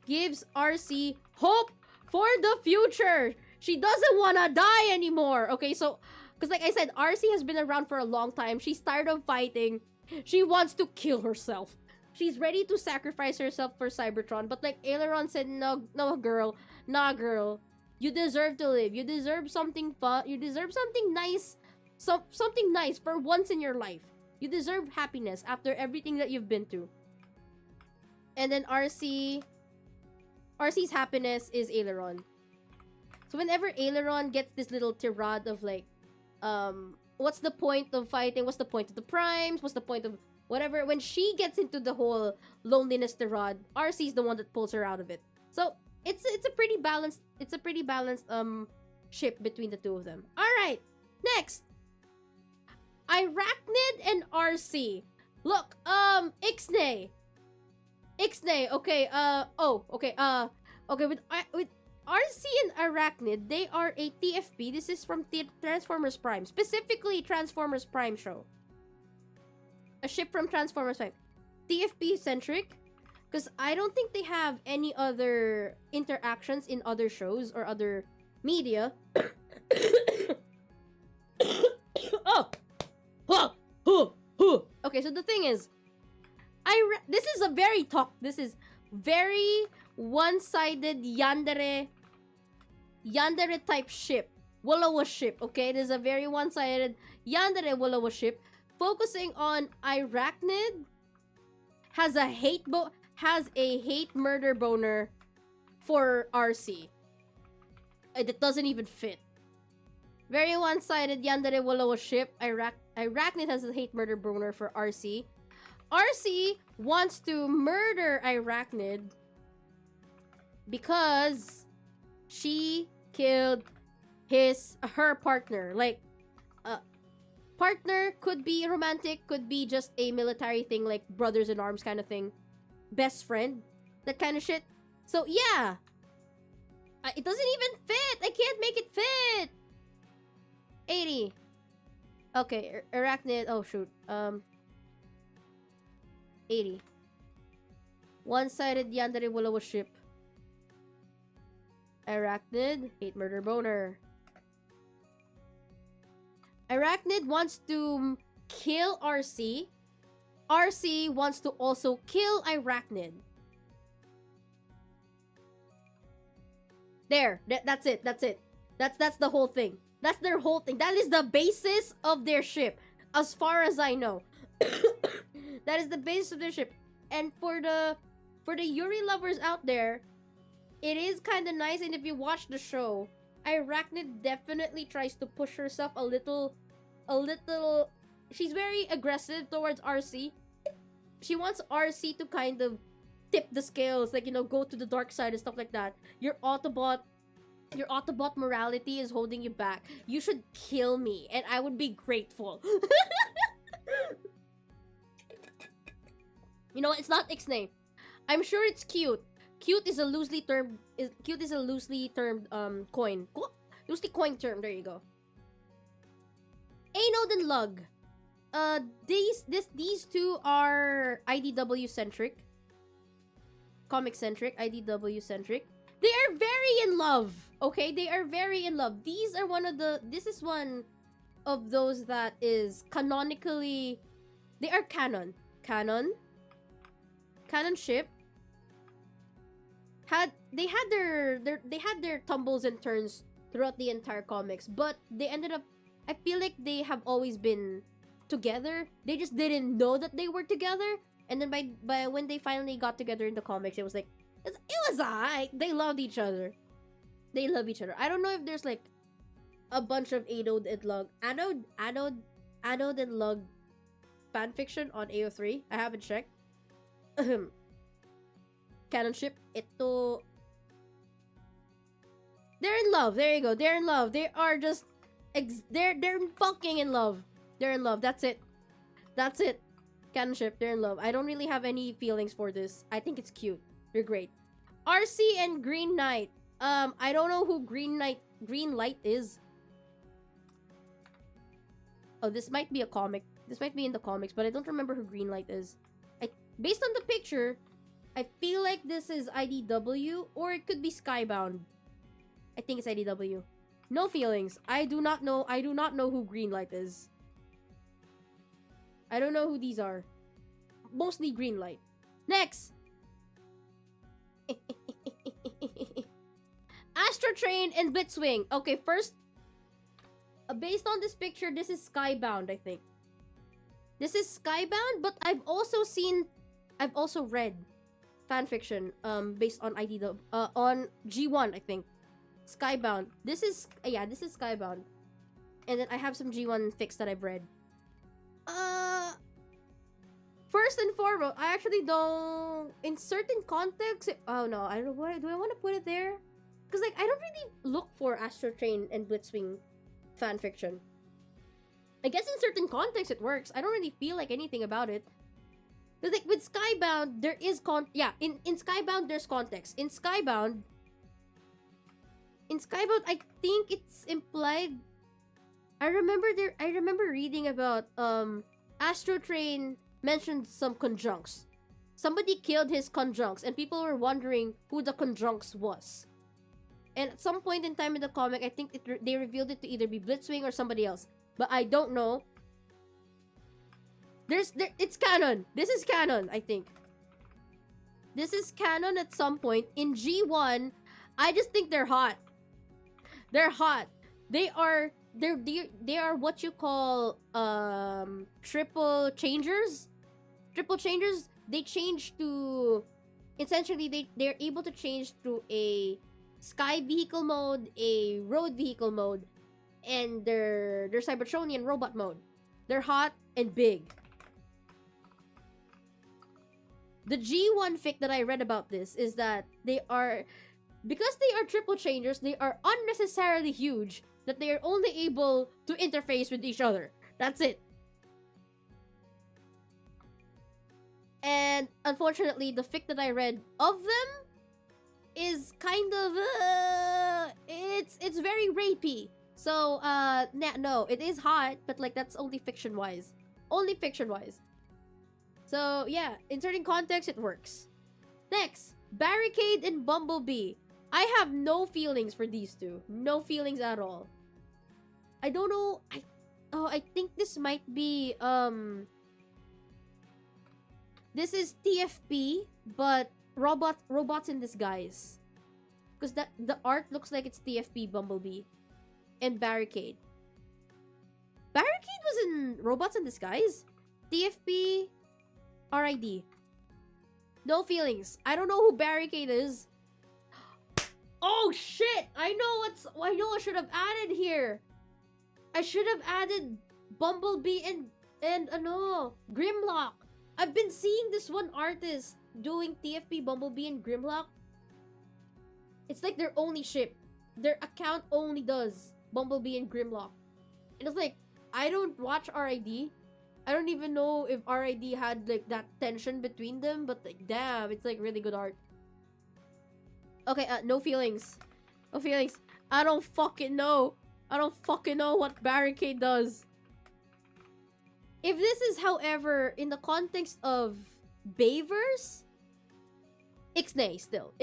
Gives RC hope for the future. She doesn't want to die anymore. Okay, so... Because like I said, RC has been around for a long time. She's tired of fighting. She wants to kill herself. She's ready to sacrifice herself for Cybertron. But like Aileron said, no girl. Nah, girl. You deserve to live. You deserve something fun. You deserve something nice. Something nice for once in your life. You deserve happiness after everything that you've been through. And then RC's happiness is Aileron. So whenever Aileron gets this little tirade of like, what's the point of fighting? What's the point of the Primes? What's the point of whatever? When she gets into the whole loneliness tirade, RC's the one that pulls her out of it. So it's a pretty balanced ship between the two of them. All right, next, Arachnid and RC. Look, Ixnay. Okay. Okay. With RC and Arachnid, they are a TFP. This is from Transformers Prime, specifically Transformers Prime show. A ship from Transformers Prime, TFP centric, because I don't think they have any other interactions in other shows or other media. Okay, so the thing is, this is very one-sided yandere type ship. Wollowa ship, okay? It is a very one-sided yandere Wollowa ship focusing on Arachnid has a hate murder boner for RC. It doesn't even fit. Very one-sided yandere Wollowa ship. Arachnid has a hate murder boner for RC. RC wants to murder Arachnid because she killed her partner. Like, partner could be romantic, could be just a military thing, like brothers in arms kind of thing. Best friend, that kind of shit. So yeah, it doesn't even fit. I can't make it fit. 80. Okay, Arachnid. Oh shoot. 80. One-sided yandere Wollowa ship. Arachnid, hate murder boner. Arachnid wants to kill RC. RC wants to also kill Arachnid. There. That's it. That's it. That's the whole thing. That's their whole thing. That is the basis of their ship, as far as I know. That is the basis of their ship. And for the Yuri lovers out there, it is kind of nice. And if you watch the show, Arachnid definitely tries to push herself a little. She's very aggressive towards RC. She wants RC to kind of tip the scales, like, you know, go to the dark side and stuff like that. Your Autobot morality is holding you back. You should kill me, and I would be grateful. You know, it's not Ixnay. I'm sure it's cute. Cute is a loosely termed coin. Loosely coined term. There you go. Anode and Lug. These two are IDW centric. Comic centric, IDW centric. They are very in love. Okay, they are very in love. This is one of those that is canonically, they are canon ship. They had their tumbles and turns throughout the entire comics, but they ended up, I feel like they have always been together. They just didn't know that they were together, and then by when they finally got together in the comics, it was like it was alright. They loved each other. They love each other. I don't know if there's like a bunch of Anode and Lug and Lug fanfiction on AO3. I haven't checked. Canon ship. Ito. They're in love. There you go. They're in love. They are just they're fucking in love. They're in love. That's it. That's it. Canon ship. They're in love. I don't really have any feelings for this. I think it's cute. They're great. RC and Green Knight. I don't know who Green Light is. Oh, this might be a comic. This might be in the comics, but I don't remember who Green Light is. Based on the picture, I feel like this is IDW, or it could be Skybound. I think it's IDW. No feelings. I do not know who Green Light is. I don't know who these are. Mostly Green Light. Next! Astro Train and Blitzwing. Okay, first, based on this picture, this is Skybound, I think. This is Skybound, but I've also read fanfiction based on IDW on G1, I think. Skybound. This is Skybound. And then I have some G1 fics that I've read. First and foremost, I actually don't, in certain contexts, oh no, I don't know, do I want to put it there? Because like, I don't really look for Astro Train and Blitzwing fanfiction. I guess in certain contexts it works. I don't really feel like anything about it. Because like with Skybound, there is in Skybound there's context. In Skybound, I think it's implied. I remember reading about Astro Train mentioned some conjuncts. Somebody killed his conjuncts, and people were wondering who the conjuncts was. And at some point in time in the comic, I think they revealed it to either be Blitzwing or somebody else, but I don't know. It's canon. This is canon, I think. This is canon at some point in G1. I just think they're hot. They're hot. They are what you call triple changers. Triple changers. They change to essentially they're able to change to a sky vehicle mode, a road vehicle mode, and their Cybertronian robot mode. They're hot and big. The G1 fic that I read about this is that because they are triple changers, they are unnecessarily huge that they are only able to interface with each other. That's it. And unfortunately, the fic that I read of them is kind of it's very rapey. So no, it is hot, but like that's only fiction wise. Only fiction wise. So yeah, inserting context, it works. Next, Barricade and Bumblebee. I have no feelings for these two. No feelings at all. I don't know. I think this might be this is TFP, but robots in disguise. Because the art looks like it's TFP Bumblebee and Barricade. Barricade was in Robots in Disguise? TFP RID. No feelings. I don't know who Barricade is. Oh shit! I know I should have added here. I should have added Bumblebee and Grimlock. I've been seeing this one artist doing TFP Bumblebee and Grimlock. It's like their only ship. Their account only does Bumblebee and Grimlock. And it's like, I don't watch RID. I don't even know if RID had like that tension between them, but like damn, it's like really good art. Okay, no feelings. No feelings. I don't fucking know. I don't fucking know what Barricade does. If this is, however, in the context of Bayverse, Ixnay still.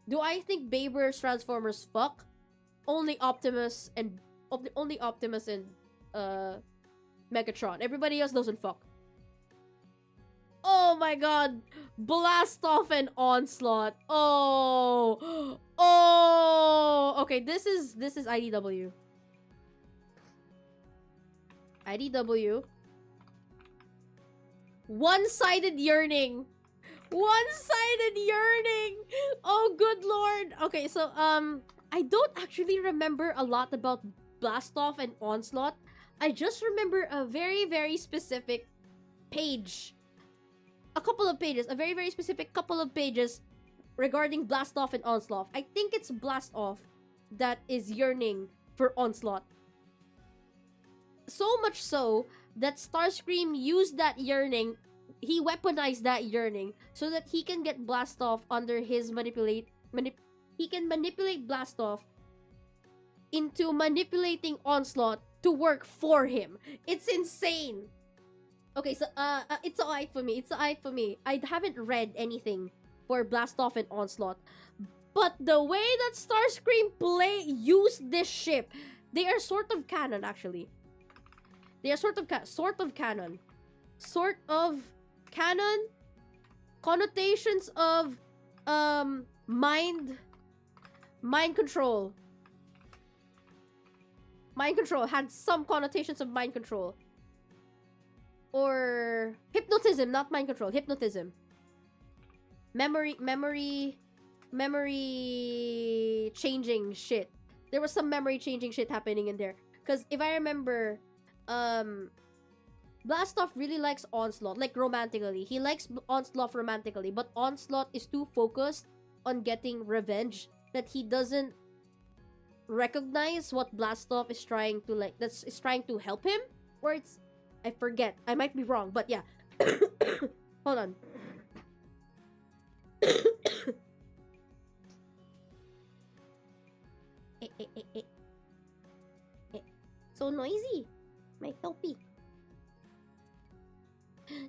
Do I think Bayverse Transformers fuck? Only Optimus and Megatron. Everybody else doesn't fuck. Oh my god. Blastoff and Onslaught. Oh. Oh. Okay, this is IDW. IDW. One-sided yearning. One-sided yearning. Oh, good lord. Okay, so I don't actually remember a lot about Blastoff and Onslaught. I just remember a very, very specific page. A couple of pages. A very, very specific couple of pages regarding Blastoff and Onslaught. I think it's Blastoff that is yearning for Onslaught. So much so that Starscream used that yearning. He weaponized that yearning so that he can get Blastoff under his he can manipulate Blastoff into manipulating Onslaught to work for him. It's insane. Okay, so it's alright for me. I haven't read anything for Blastoff and Onslaught, but the way that Starscream used this ship, they are sort of canon actually. They are sort of canon. Sort of canon. Connotations of mind control. Mind control had some connotations of mind control. Or hypnotism, not mind control, hypnotism. Memory changing shit. There was some memory changing shit happening in there. Because if I remember, Blastoff really likes Onslaught, like romantically. He likes Onslaught romantically, but Onslaught is too focused on getting revenge that he doesn't recognize what Blastoff is trying to is trying to help him. Or it's, I forget. I might be wrong, but yeah. Hold on. So noisy. My topi.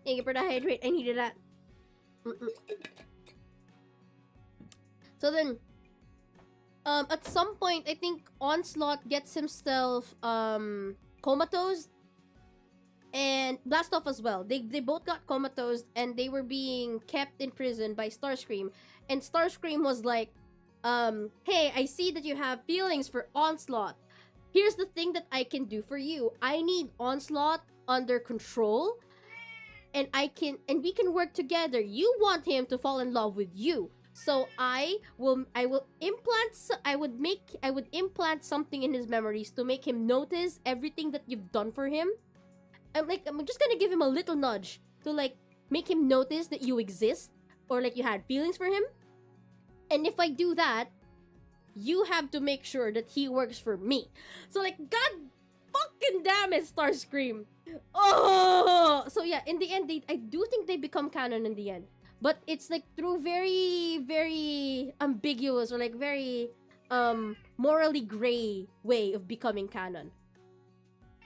Thank you for the hydrate. I needed that. So then, at some point, I think Onslaught gets himself comatose, and Blastoff as well. They both got comatose, and they were being kept in prison by Starscream. And Starscream was like, Hey, I see that you have feelings for Onslaught. Here's the thing that I can do for you. I need Onslaught under control, and we can work together. You want him to fall in love with you. So I will I would implant something in his memories to make him notice everything that you've done for him. I'm just gonna give him a little nudge to like make him notice that you exist, or like you had feelings for him. And if I do that, you have to make sure that he works for me. So like, god fucking damn it, Starscream. Oh, so yeah, in the end, I do think they become canon in the end, but it's like through very, very ambiguous, or like very morally gray way of becoming canon.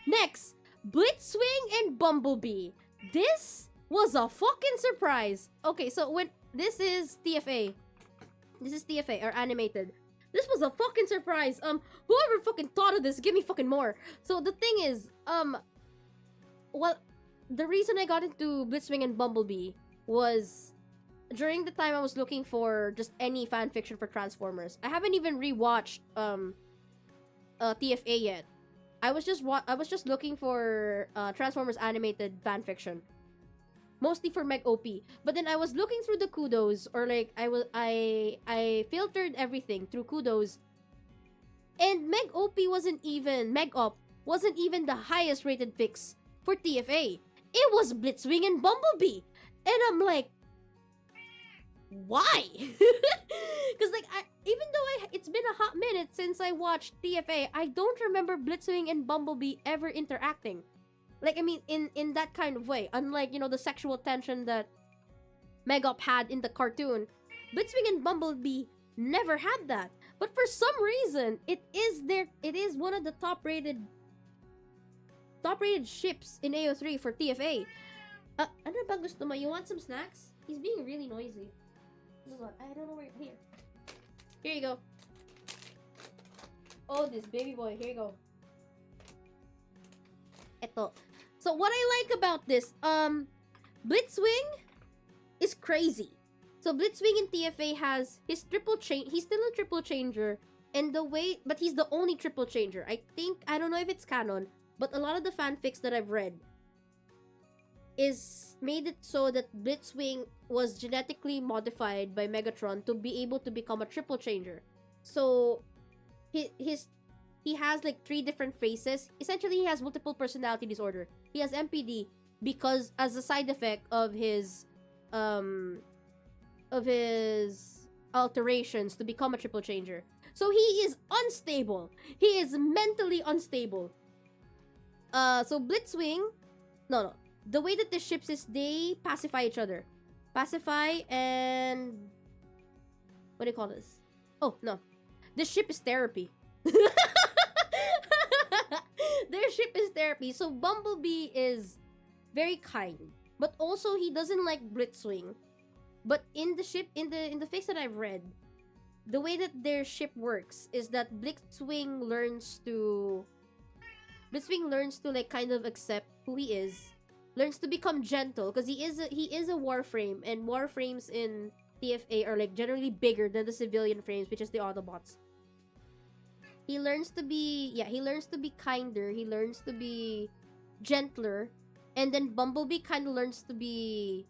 Next, Blitzwing and Bumblebee. This was a fucking surprise. Okay, so when this is TFA, or animated. This was a fucking surprise. Whoever fucking thought of this, give me fucking more. So the thing is, well, the reason I got into Blitzwing and Bumblebee was during the time I was looking for just any fan fiction for Transformers. I haven't even rewatched TFA yet. I was just looking for Transformers animated fan fiction, mostly for Meg OP. But then I was looking through the kudos, or like I filtered everything through kudos, and Meg OP wasn't even the highest rated fix for TFA. It was Blitzwing and Bumblebee, and I'm like, why? Because like even though it's been a hot minute since I watched TFA, I don't remember Blitzwing and Bumblebee ever interacting. Like, I mean, in that kind of way. Unlike, the sexual tension that Megop had in the cartoon, Blitzwing and Bumblebee never had that. But for some reason, it is one of the top rated ships in AO3 for TFA. Ano ba gusto mo? You want some snacks? He's being really noisy. Hold on, I don't know where. Here you go. Oh, this baby boy. Here you go. Eto. So what I like about this, Blitzwing is crazy. So Blitzwing in TFA has his triple chain. He's still a triple changer, but he's the only triple changer. I don't know if it's canon, but a lot of the fanfics that I've read is made it so that Blitzwing was genetically modified by Megatron to be able to become a triple changer. So he has like 3 different faces. Essentially, he has multiple personality disorder. He has MPD because as a side effect of his alterations to become a triple changer. So he is unstable. He is mentally unstable. So Blitzwing, no. The way that the ships is, they pacify each other. Pacify and what do you call this? Oh no, this ship is therapy. Their ship is therapy. So Bumblebee is very kind, but also he doesn't like Blitzwing. But in the ship, in the face that I've read, the way that their ship works is that Blitzwing learns to like kind of accept who he is, learns to become gentle because he is a warframe, and warframes in TFA are like generally bigger than the civilian frames, which is the Autobots. He learns to be kinder, he learns to be gentler, and then Bumblebee kind of learns to be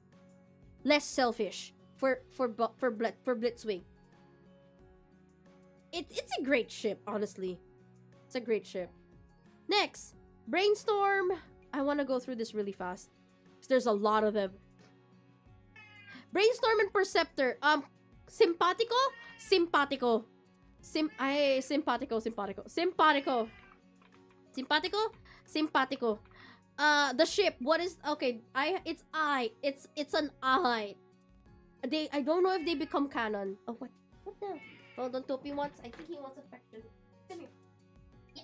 less selfish for Blitzwing. It's a great ship, honestly. It's a great ship. Next, Brainstorm. I want to go through this really fast because there's a lot of them. Brainstorm and Perceptor. Simpatico. Simpatico. The ship. What is okay? It's an I. I don't know if they become canon. Oh what the? Hold on, Topi wants. I think he wants affection. Come here. Yeah.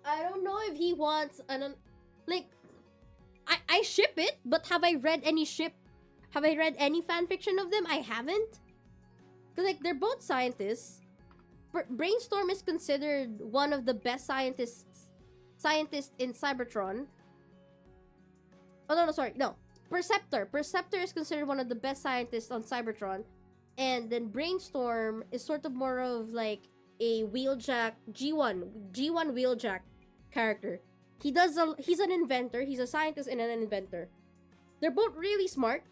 I don't know if he wants like. I ship it, but have I read any fan fiction of them? I haven't. Cause like they're both scientists. Brainstorm is considered one of the best scientists in Cybertron. Oh no, sorry, no. Perceptor is considered one of the best scientists on Cybertron. And then Brainstorm is sort of more of like a wheeljack G1 wheeljack character. He's an inventor, he's a scientist and an inventor. They're both really smart.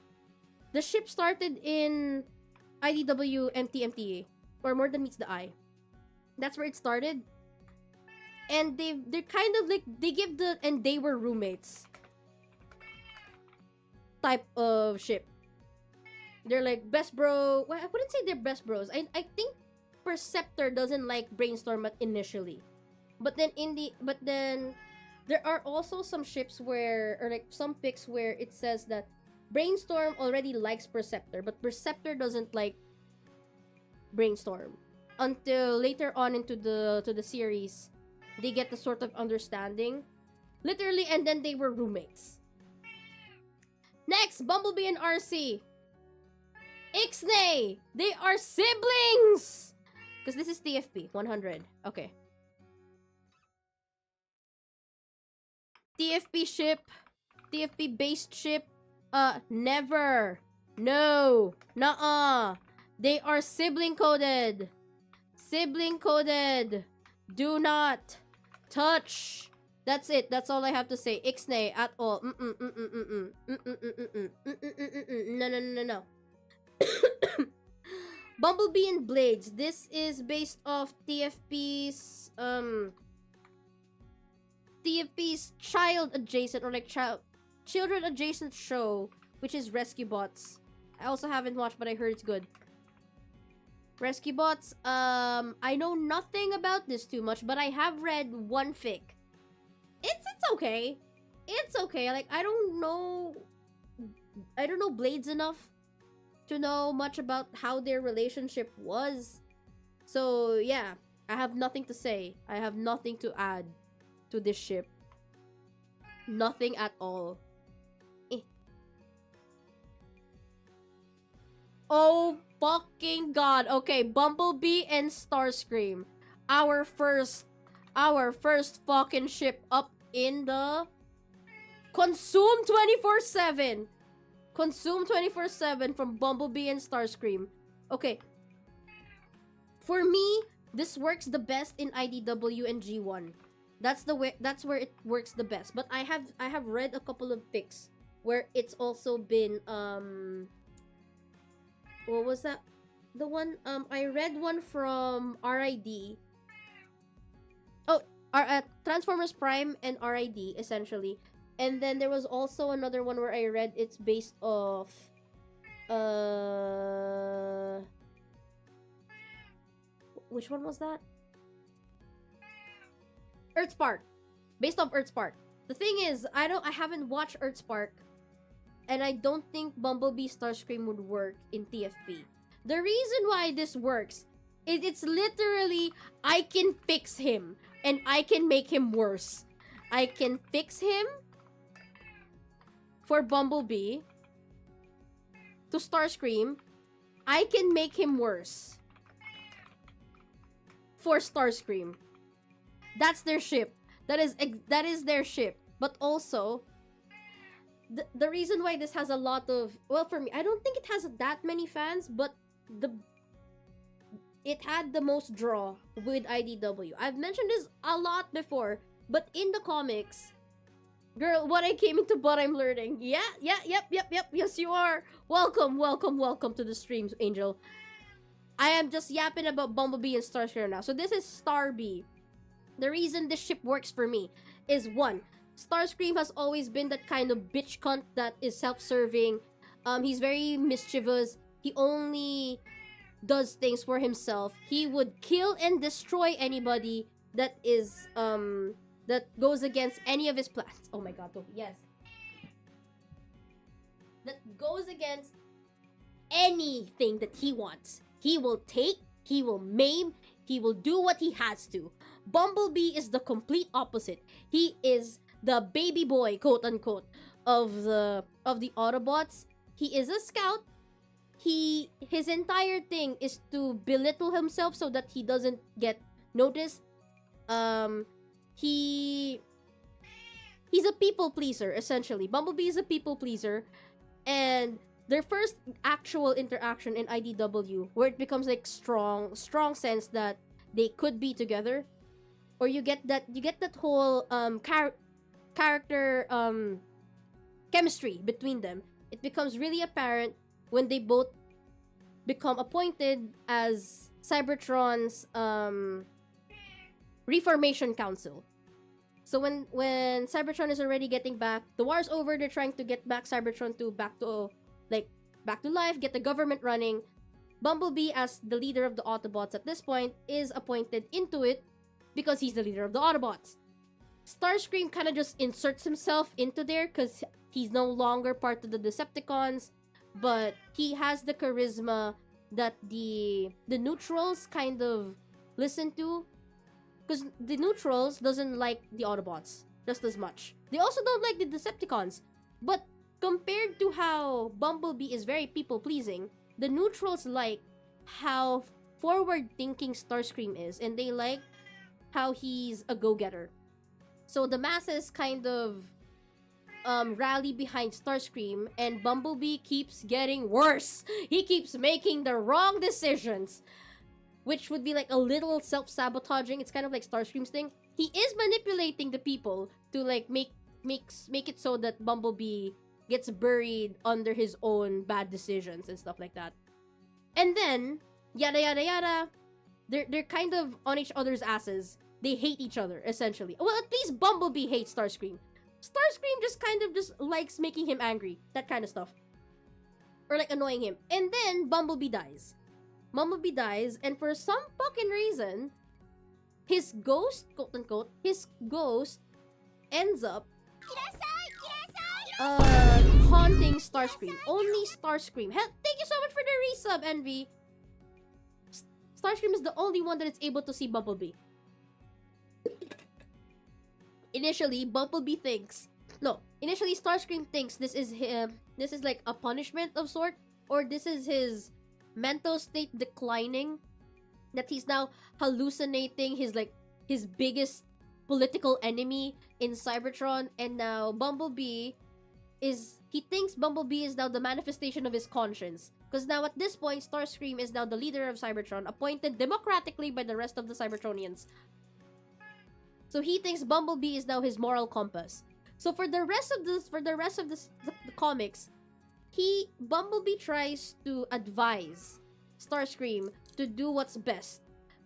The ship started in IDW MTMTA, or More Than Meets the Eye. That's where it started. And they're kind of like, they were roommates type of ship. They're like best bro. Well, I wouldn't say they're best bros. I think Perceptor doesn't like Brainstorm initially, but then there are also some ships where, or like some pics where it says that Brainstorm already likes Perceptor, but Perceptor doesn't like Brainstorm until later on into the series. They get the sort of understanding, literally, and then they were roommates. Next, Bumblebee and RC. Ixnay! They are siblings! Because this is TFP 100. Okay. TFP ship. TFP based ship. Never. No. Nuh-uh. They are sibling coded. Sibling coded. Do not touch. That's it. That's all I have to say. Ixnay at all. No. Bumblebee and Blades. This is based off TFP's child adjacent, or like children adjacent show, which is Rescue Bots. I also haven't watched, but I heard it's good. Rescue Bots. I know nothing about this too much, but I have read one fic. It's okay. It's okay. Like, I don't know Blades enough to know much about how their relationship was. So yeah, I have nothing to say. I have nothing to add to this ship. Nothing at all. Oh fucking god. Okay, Bumblebee and Starscream. Our first fucking ship up in the Consume 24/7. Consume 24/7 from Bumblebee and Starscream. Okay. For me, this works the best in IDW and G1. That's where it works the best. But I have read a couple of fics where it's also been what was that? The one I read one from RID. Oh, Transformers Prime and RID essentially. And then there was also another one where I read it's based off which one was that? Earthspark. Based off Earthspark. The thing is, I haven't watched Earthspark, and I don't think Bumblebee Starscream would work in TFP. The reason why this works is it's literally, I can fix him and I can make him worse. I can fix him for Bumblebee to Starscream. I can make him worse for Starscream. That's their ship. That is their ship. But also, the reason why this has a lot of, well, for me, I don't think it has that many fans, but it had the most draw with IDW. I've mentioned this a lot before, but in the comics, girl, what I came into, but I'm learning. Yep. Yes, you are. Welcome to the streams, Angel. I am just yapping about Bumblebee and Starscream now. So this is Starby. The reason this ship works for me is, one, Starscream has always been that kind of bitch cunt that is self-serving. He's very mischievous. He only does things for himself. He would kill and destroy anybody that is that goes against any of his plans. Oh my god, yes. That goes against anything that he wants. He will take, he will maim, he will do what he has to. Bumblebee is the complete opposite. He is the baby boy, quote unquote, of the Autobots. He is a scout. His entire thing is to belittle himself so that he doesn't get noticed. He's a people pleaser, essentially. Bumblebee is a people pleaser, and their first actual interaction in IDW, where it becomes like strong sense that they could be together, or you get that whole character chemistry between them. It becomes really apparent when they both become appointed as Cybertron's Reformation Council. So when Cybertron is already getting back, the war's over. They're trying to get back Cybertron to back to life, get the government running. Bumblebee, as the leader of the Autobots at this point, is appointed into it because he's the leader of the Autobots. Starscream kind of just inserts himself into there because he's no longer part of the Decepticons, but he has the charisma that the neutrals kind of listen to, because the neutrals doesn't like the Autobots just as much. They also don't like the Decepticons, but compared to how Bumblebee is very people-pleasing, the neutrals like how forward-thinking Starscream is, and they like how he's a go-getter. So the masses kind of rally behind Starscream, and Bumblebee keeps getting worse. He keeps making the wrong decisions, which would be like a little self-sabotaging. It's kind of like Starscream's thing. He is manipulating the people to like make it so that Bumblebee gets buried under his own bad decisions and stuff like that. And then, yada yada yada, they're kind of on each other's asses. They hate each other, essentially. Well, at least Bumblebee hates Starscream. Starscream just kind of just likes making him angry. That kind of stuff. Or like annoying him. And then Bumblebee dies. Bumblebee dies, and for some fucking reason, his ghost, quote unquote, his ghost ends up haunting Starscream. Only Starscream. Hell, thank you so much for the resub, Envy. Starscream is the only one that is able to see Bumblebee. Initially, Starscream thinks this is him. This is like a punishment of sort, or this is his mental state declining. That he's now hallucinating his biggest political enemy in Cybertron, and now he thinks Bumblebee is now the manifestation of his conscience. Because now at this point, Starscream is now the leader of Cybertron, appointed democratically by the rest of the Cybertronians. So he thinks Bumblebee is now his moral compass. So for the rest of the comics, Bumblebee tries to advise Starscream to do what's best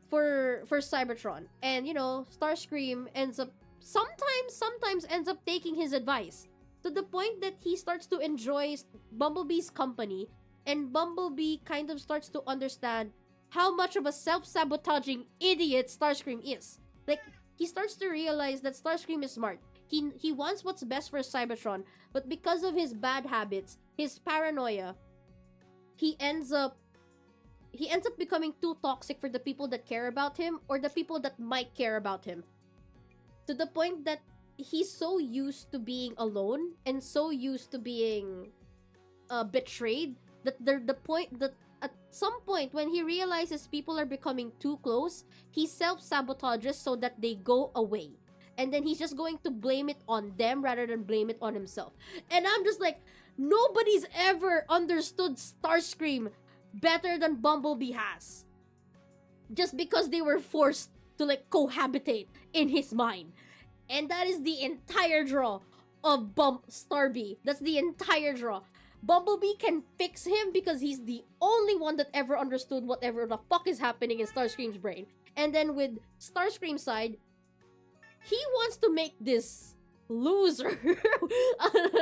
for Cybertron. And Starscream sometimes ends up taking his advice, to the point that he starts to enjoy Bumblebee's company, and Bumblebee kind of starts to understand how much of a self-sabotaging idiot Starscream is. Like, he starts to realize that Starscream is smart. He wants what's best for Cybertron, but because of his bad habits, his paranoia, he ends up becoming too toxic for the people that care about him, or the people that might care about him. To the point that he's so used to being alone and so used to being betrayed that at some point when he realizes people are becoming too close, he self-sabotages so that they go away. And then he's just going to blame it on them rather than blame it on himself. And I'm just like, nobody's ever understood Starscream better than Bumblebee has. Just because they were forced to like cohabitate in his mind. And that is the entire draw of Starbee. That's the entire draw. Bumblebee can fix him because he's the only one that ever understood whatever the fuck is happening in Starscream's brain. And then with Starscream's side, he wants to make this loser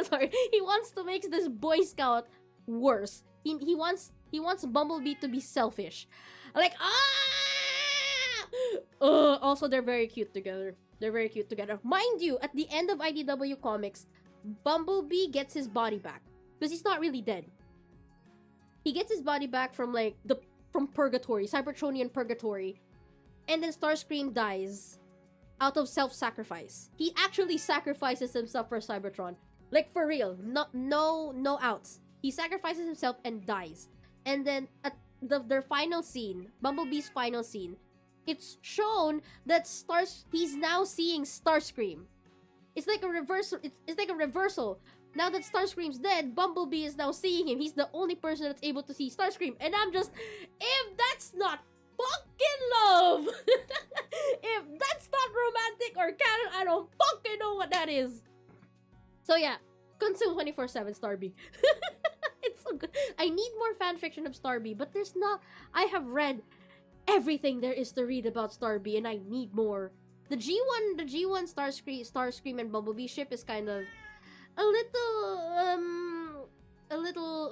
sorry, he wants to make this Boy Scout worse. He wants Bumblebee to be selfish. Like, also they're very cute together. Mind you, at the end of IDW Comics, Bumblebee gets his body back. Because he's not really dead. He gets his body back from from purgatory, Cybertronian purgatory. And then Starscream dies out of self-sacrifice. He actually sacrifices himself for Cybertron. Like, for real. No outs. He sacrifices himself and dies. And then at their final scene, Bumblebee's final scene, it's shown that he's now seeing Starscream. It's like a reversal. It's like a reversal. Now that Starscream's dead, Bumblebee is now seeing him. He's the only person that's able to see Starscream. And I'm just, if that's not fucking love, if that's not romantic or canon, I don't fucking know what that is. So yeah, consume 24/7 Starby. It's so good. I need more fanfiction of Starby, but there's not. I have read everything there is to read about Starby, and I need more. The G1 Starscream and Bumblebee ship is kind of a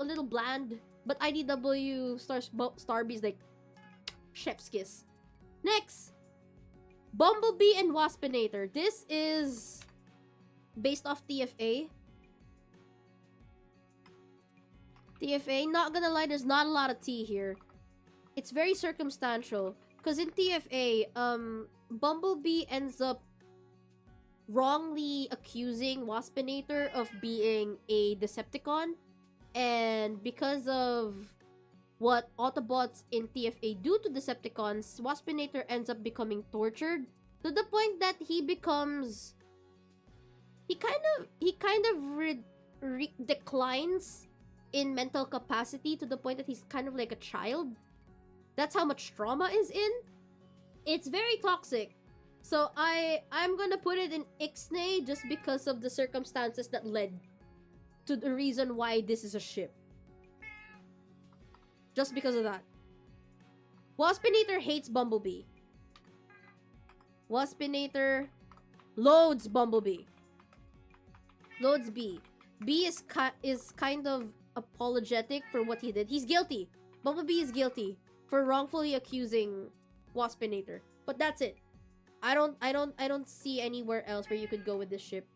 little bland, but IDW Starby is like chef's kiss. Next, Bumblebee and Waspinator. This is based off TFA. TFA, not gonna lie, there's not a lot of tea here. It's very circumstantial. Because in TFA, Bumblebee ends up wrongly accusing Waspinator of being a Decepticon. And because of what Autobots in TFA do to Decepticons, Waspinator ends up becoming tortured to the point that he becomes... He kind of declines in mental capacity to the point that he's kind of like a child. That's how much trauma is in. It's very toxic. So I'm gonna put it in Ixnay just because of the circumstances that led to the reason why this is a ship. Just because of that. Waspinator hates Bumblebee. Waspinator loads Bumblebee. Loads B. B is kind of apologetic for what he did. He's guilty. Bumblebee is guilty for wrongfully accusing Waspinator. But that's it. I don't see anywhere else where you could go with this ship.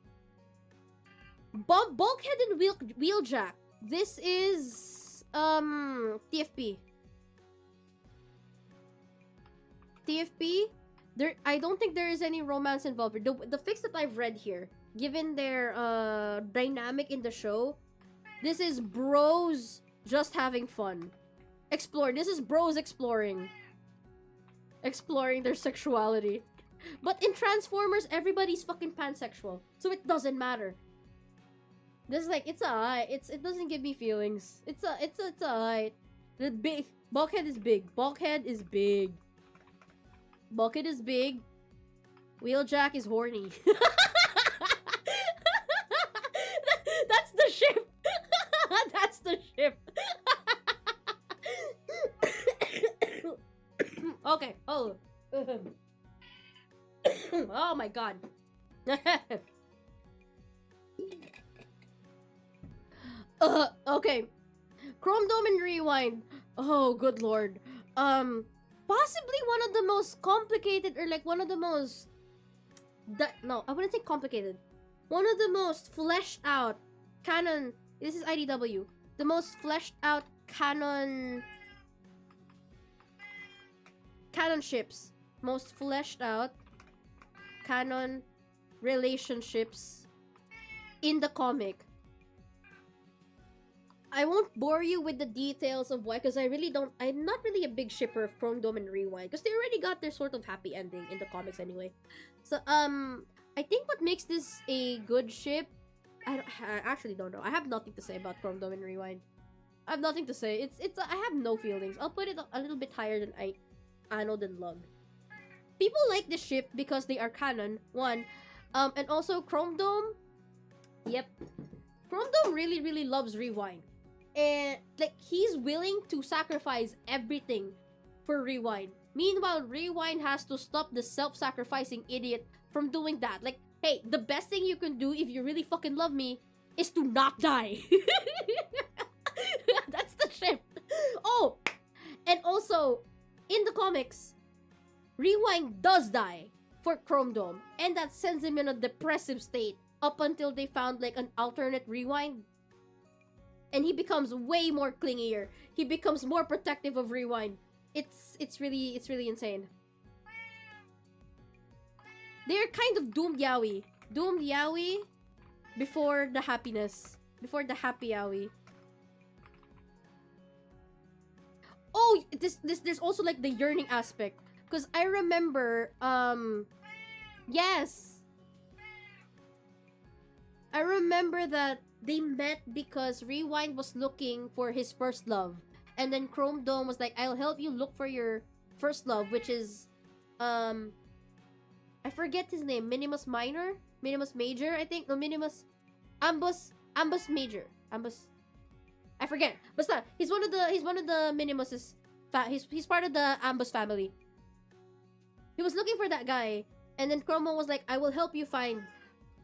Bulkhead and Wheeljack. This is TFP. TFP. I don't think there is any romance involved. The fics that I've read here, given their dynamic in the show, this is bros just having fun. This is bros exploring their sexuality. But in Transformers, everybody's fucking pansexual, so it doesn't matter. This is like, it doesn't give me feelings. It's alright. The big Bulkhead is big. Bulkhead is big. Bulkhead is big. Wheeljack is horny. That's the ship. That's the ship. Okay. Oh. Oh my god. Okay. Chrome Dome and Rewind. Oh, good lord. Possibly one of the most complicated, or like one of the most... No, I wouldn't say complicated. One of the most fleshed out canon... This is IDW. The most fleshed out canon ships. Most fleshed out canon relationships in the comic. I won't bore you with the details of why, because I'm not really a big shipper of Chrome Dome and Rewind, because they already got their sort of happy ending in the comics anyway. So, I think what makes this a good ship, I actually don't know. I have nothing to say about Chrome Dome and Rewind. I have nothing to say. I have no feelings. I'll put it a little bit higher than Anode and Lug. People like this ship because they are canon, one. And also Chrome Dome. Yep. Chrome Dome really, really loves Rewind. And, like, he's willing to sacrifice everything for Rewind. Meanwhile, Rewind has to stop the self-sacrificing idiot from doing that. Like, hey, the best thing you can do if you really fucking love me is to not die. That's the ship. Oh, and also, in the comics, Rewind does die for Chrome Dome. And that sends him in a depressive state up until they found, like, an alternate Rewind. And he becomes way more clingier. He becomes more protective of Rewind. It's really insane. They're kind of doomed Yaoi. Doomed Yaoi before the happiness. Before the happy Yaoi. Oh, there's also like the yearning aspect. Because I remember, yes. I remember that they met because Rewind was looking for his first love. And then Chrome Dome was like, I'll help you look for your first love, which is I forget his name. Minimus Minor? Minimus Major, I think. No, Minimus Ambus Major. Ambus I forget. But he's one of the Minimuses. He's part of the Ambus family. He was looking for that guy, and then Chromo was like, I will help you find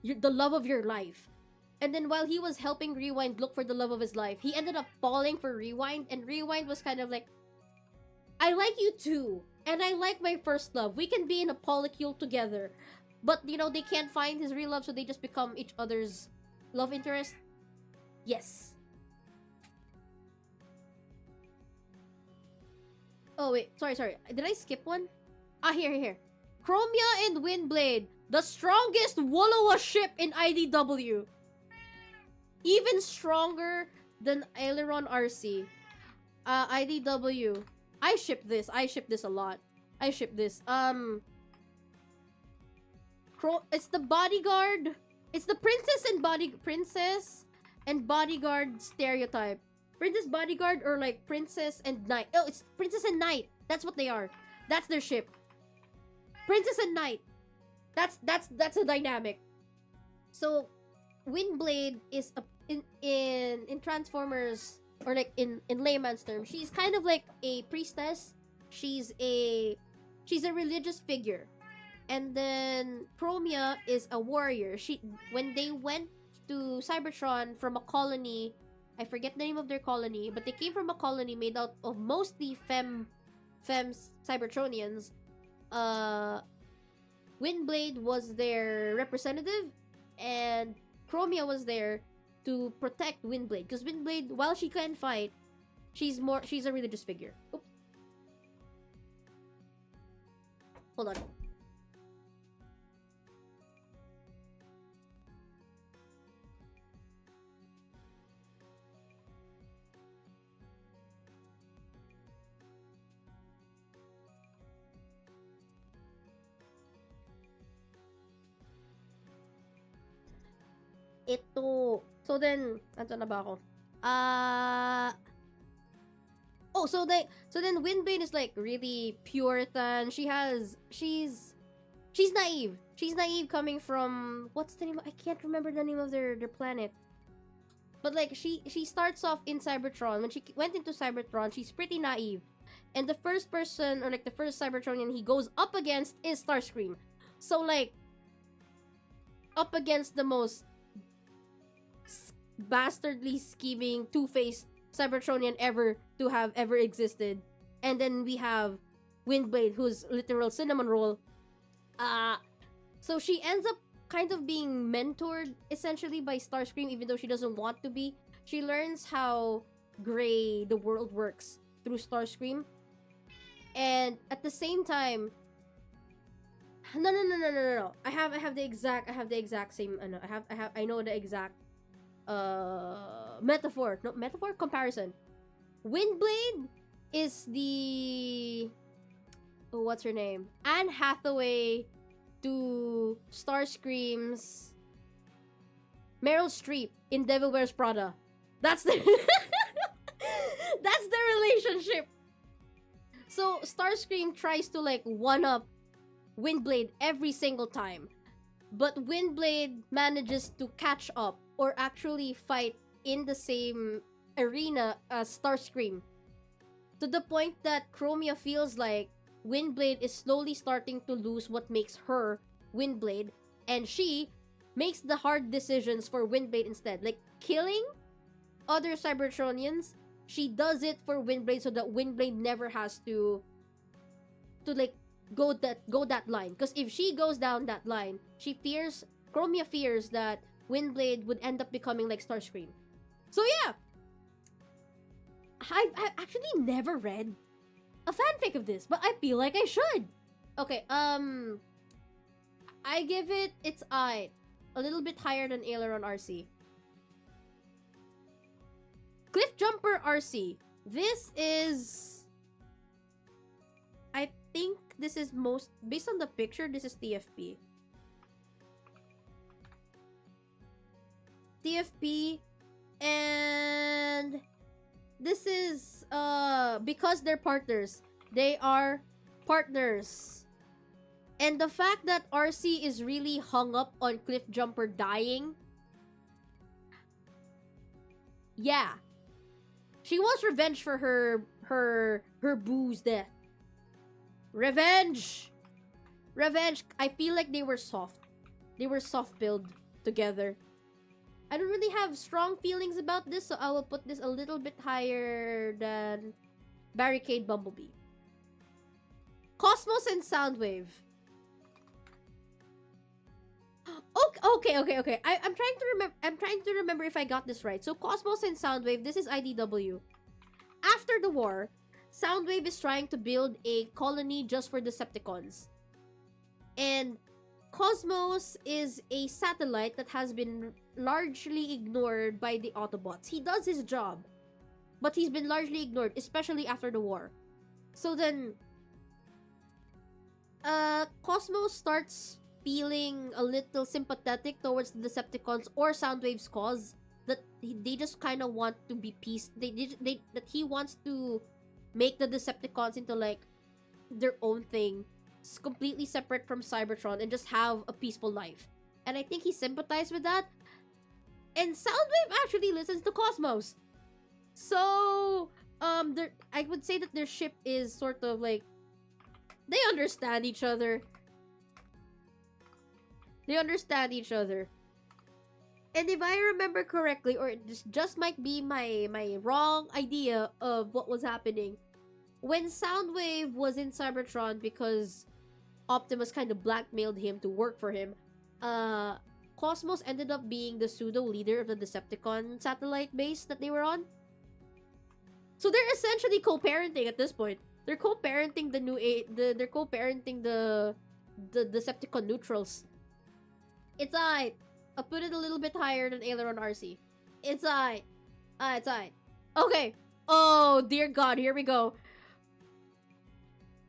the love of your life. And then while he was helping Rewind look for the love of his life, he ended up falling for Rewind, and Rewind was kind of like, I like you too, and I like my first love. We can be in a polycule together. But, you know, they can't find his real love, so they just become each other's love interest. Yes. Oh, wait. Sorry. Did I skip one? Here. Chromia and Windblade, the strongest Wollowa ship in IDW. Even stronger than Aileron RC. IDW. I ship this a lot. I ship this. It's the bodyguard. It's the princess and bodyguard stereotype. Princess bodyguard or like princess and knight. Oh, it's princess and knight. That's what they are. That's their ship. Princess and knight. That's a dynamic. So, Windblade is in Transformers, or like in layman's terms, she's kind of like a priestess. She's a religious figure. And then Chromia is a warrior. When they went to Cybertron from a colony, I forget the name of their colony, but they came from a colony made out of mostly femme Cybertronians. Windblade was their representative, and Chromia was there to protect Windblade, because Windblade, while she can fight, she's a religious figure. Oops. Hold on. Ito. So then, ano na ba ako? So then Windbane is like really Puritan. She's naive. She's naive coming from, what's the name? I can't remember the name of their planet. But like she starts off in Cybertron. When she went into Cybertron, she's pretty naive. And the first person, or like the first Cybertronian he goes up against is Starscream. So like up against the most bastardly scheming, two-faced Cybertronian to have ever existed. And then we have Windblade, who's literal cinnamon roll. So she ends up kind of being mentored essentially by Starscream, even though she doesn't want to be. She learns how gray the world works through Starscream. And at the same time, no. I have the exact same. I know the exact comparison. Windblade is the, what's her name? Anne Hathaway to Starscream's Meryl Streep in Devil Wears Prada. That's the that's the relationship. So Starscream tries to like one up Windblade every single time, but Windblade manages to catch up, or actually fight in the same arena as Starscream, to the point that Chromia feels like Windblade is slowly starting to lose what makes her Windblade, and she makes the hard decisions for Windblade instead, like killing other Cybertronians. She does it for Windblade so that Windblade never has to like go that line, because if she goes down that line, Chromia fears that Windblade would end up becoming like Starscream. So yeah, I've actually never read a fanfic of this, but I feel like I should. Okay, I give it its eye a little bit higher than Aileron RC. Cliff Jumper RC. This is, I think this is most, based on the picture, this is TFP. TFP, and this is because they're partners. They are partners. And the fact that RC is really hung up on Cliffjumper dying. Yeah. She wants revenge for her boo's death. Revenge! Revenge! I feel like they were soft. They were soft-built together. I don't really have strong feelings about this, so I will put this a little bit higher than Barricade Bumblebee. Cosmos and Soundwave. Okay. I'm trying to remember. I'm trying to remember if I got this right. So Cosmos and Soundwave. This is IDW. After the war, Soundwave is trying to build a colony just for Decepticons, and Cosmos is a satellite that has been largely ignored by the Autobots. He does his job, but he's been largely ignored, especially after the war. So then, Cosmos starts feeling a little sympathetic towards the Decepticons or Soundwave's cause, that they just kind of want to be peace. That he wants to make the Decepticons into like their own thing, completely separate from Cybertron, and just have a peaceful life. And I think he sympathized with that. And Soundwave actually listens to Cosmos. So, I would say that their ship is sort of like, they understand each other. They understand each other. And if I remember correctly, or it just might be my wrong idea of what was happening, when Soundwave was in Cybertron because Optimus kind of blackmailed him to work for him, Cosmos ended up being the pseudo-leader of the Decepticon satellite base that they were on. So they're essentially co-parenting at this point. They're co-parenting they're co-parenting the Decepticon neutrals. It's alright. I'll put it a little bit higher than Aileron RC. It's alright. It's alright. Okay. Oh, dear God. Here we go.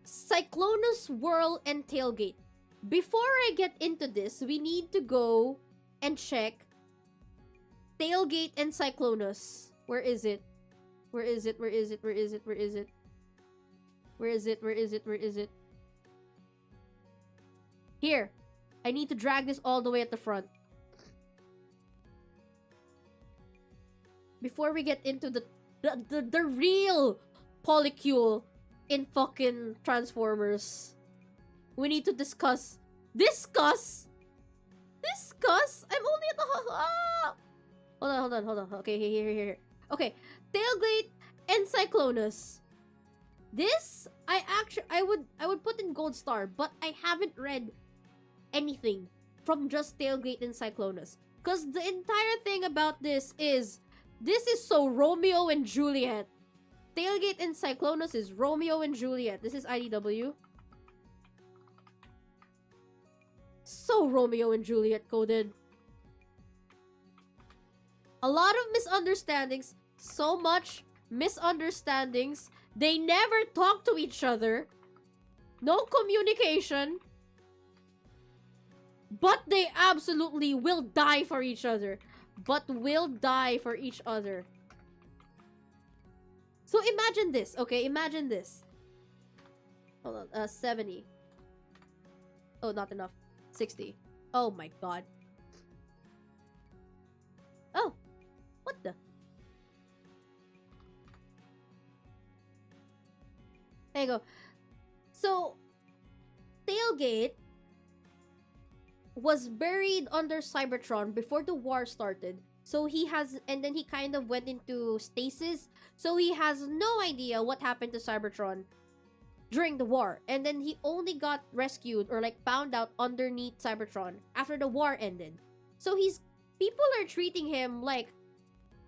Cyclonus, Whirl, and Tailgate. Before I get into this, we need to go and check Tailgate and Cyclonus. Where is it? Where is it? Where is it? Where is it? Where is it? Where is it? Where is it? Where is it? Here. I need to drag this all the way at the front. Before we get into the real polycule in fucking Transformers, we need to discuss. I'm only at the Hold on. Okay, here. Okay, Tailgate and Cyclonus. This I would put in gold star, but I haven't read anything from just Tailgate and Cyclonus, because the entire thing about this is so Romeo and Juliet. Tailgate and Cyclonus is Romeo and Juliet. This is IDW. So Romeo and Juliet coded. A lot of misunderstandings. So much misunderstandings. They never talk to each other. No communication. But they absolutely will die for each other. So imagine this, okay? Imagine this. Hold on, 70. Oh, not enough. 60. Oh my God. Oh, what the? There you go. So, Tailgate was buried under Cybertron before the war started. So and then he kind of went into stasis. So he has no idea what happened to Cybertron during the war. And then he only got rescued or like found out underneath Cybertron after the war ended. So people are treating him like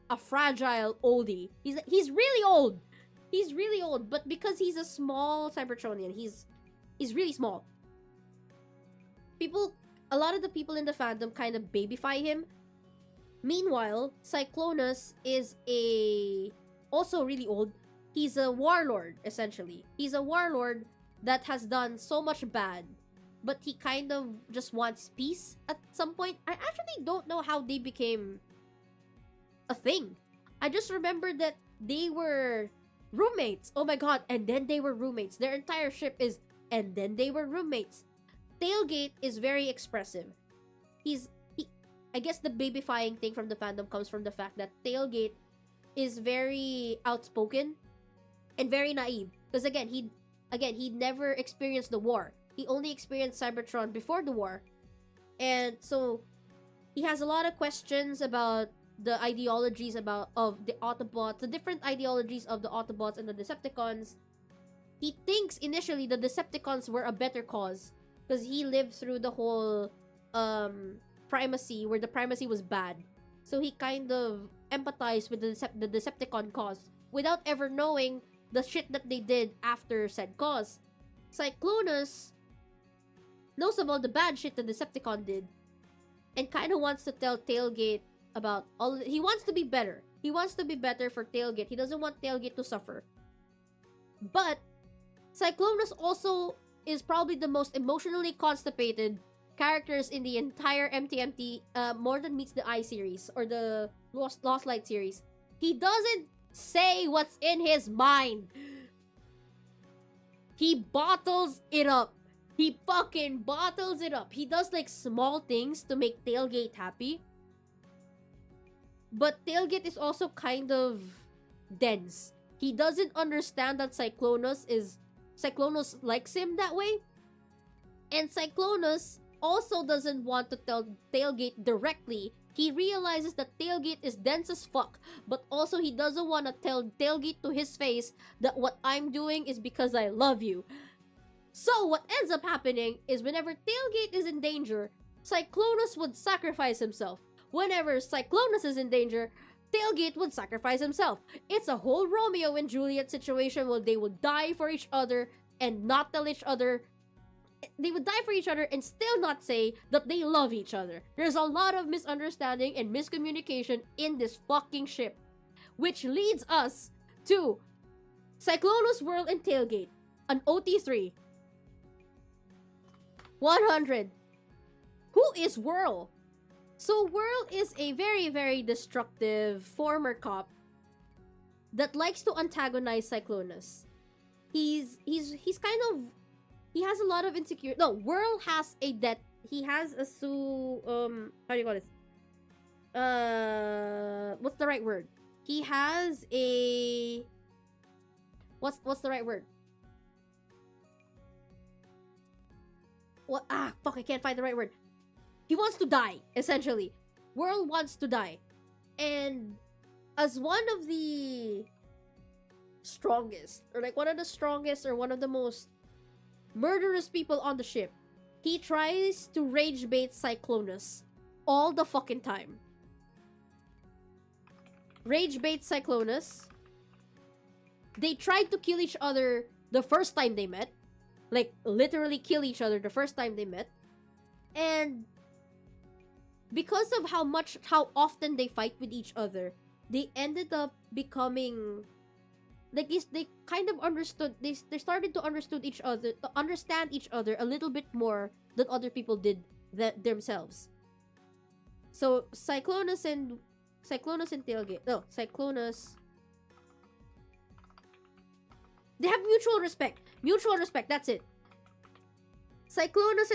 a fragile oldie. He's really old. He's really old, but because he's a small Cybertronian, he's really small. A lot of the people in the fandom kind of babyfy him. Meanwhile, Cyclonus is also really old. He's a warlord, essentially. He's a warlord that has done so much bad, but he kind of just wants peace at some point. I actually don't know how they became a thing. I just remember that they were roommates. Oh my god, and then they were roommates. Their entire ship is, and then they were roommates. Tailgate is very expressive. I guess the babyfying thing from the fandom comes from the fact that Tailgate is very outspoken and very naive. Because again, he never experienced the war. He only experienced Cybertron before the war. And so he has a lot of questions about the ideologies of the Autobots, the different ideologies of the Autobots and the Decepticons. He thinks initially the Decepticons were a better cause because he lived through the whole primacy, where the primacy was bad. So he kind of empathized with the Decepticon cause without ever knowing the shit that they did after said cause. Cyclonus knows about the bad shit the Decepticon did and kind of wants to tell Tailgate about all. He wants to be better. He wants to be better for Tailgate. He doesn't want Tailgate to suffer. But Cyclonus also is probably the most emotionally constipated characters in the entire MTMT, more than meets the eye series or the Lost Light series. He doesn't say what's in his mind. He bottles it up. He fucking bottles it up. He does like small things to make Tailgate happy. But Tailgate is also kind of dense. He doesn't understand that Cyclonus likes him that way. And Cyclonus also doesn't want to tell Tailgate directly. He realizes that Tailgate is dense as fuck, but also he doesn't want to tell Tailgate to his face that what I'm doing is because I love you. So what ends up happening is whenever Tailgate is in danger, Cyclonus would sacrifice himself. Whenever Cyclonus is in danger, Tailgate would sacrifice himself. It's a whole Romeo and Juliet situation where they would die for each other and not tell each other. They would die for each other and still not say that they love each other. There's a lot of misunderstanding and miscommunication in this fucking ship. Which leads us to Cyclonus, Whirl, and Tailgate. An OT3. 100. Who is Whirl? So Whirl is a very, very destructive former cop that likes to antagonize Cyclonus. He's kind of, he has a lot of insecurity. No, Whirl has a debt. He has a how do you call this? What's the right word? He has a, what's the right word? What? Ah, fuck! I can't find the right word. He wants to die, essentially. Whirl wants to die. And as one of the strongest, or like one of the strongest, or one of the most murderous people on the ship, he tries to rage bait Cyclonus all the fucking time. Rage bait Cyclonus. They tried to kill each other the first time they met. Like, literally kill each other the first time they met. And because of how often they fight with each other, they ended up becoming like they kind of understood, they started to understand each other a little bit more than other people did themselves. So Cyclonus and Tailgate, no, Cyclonus, they have mutual respect, that's it. Cyclonus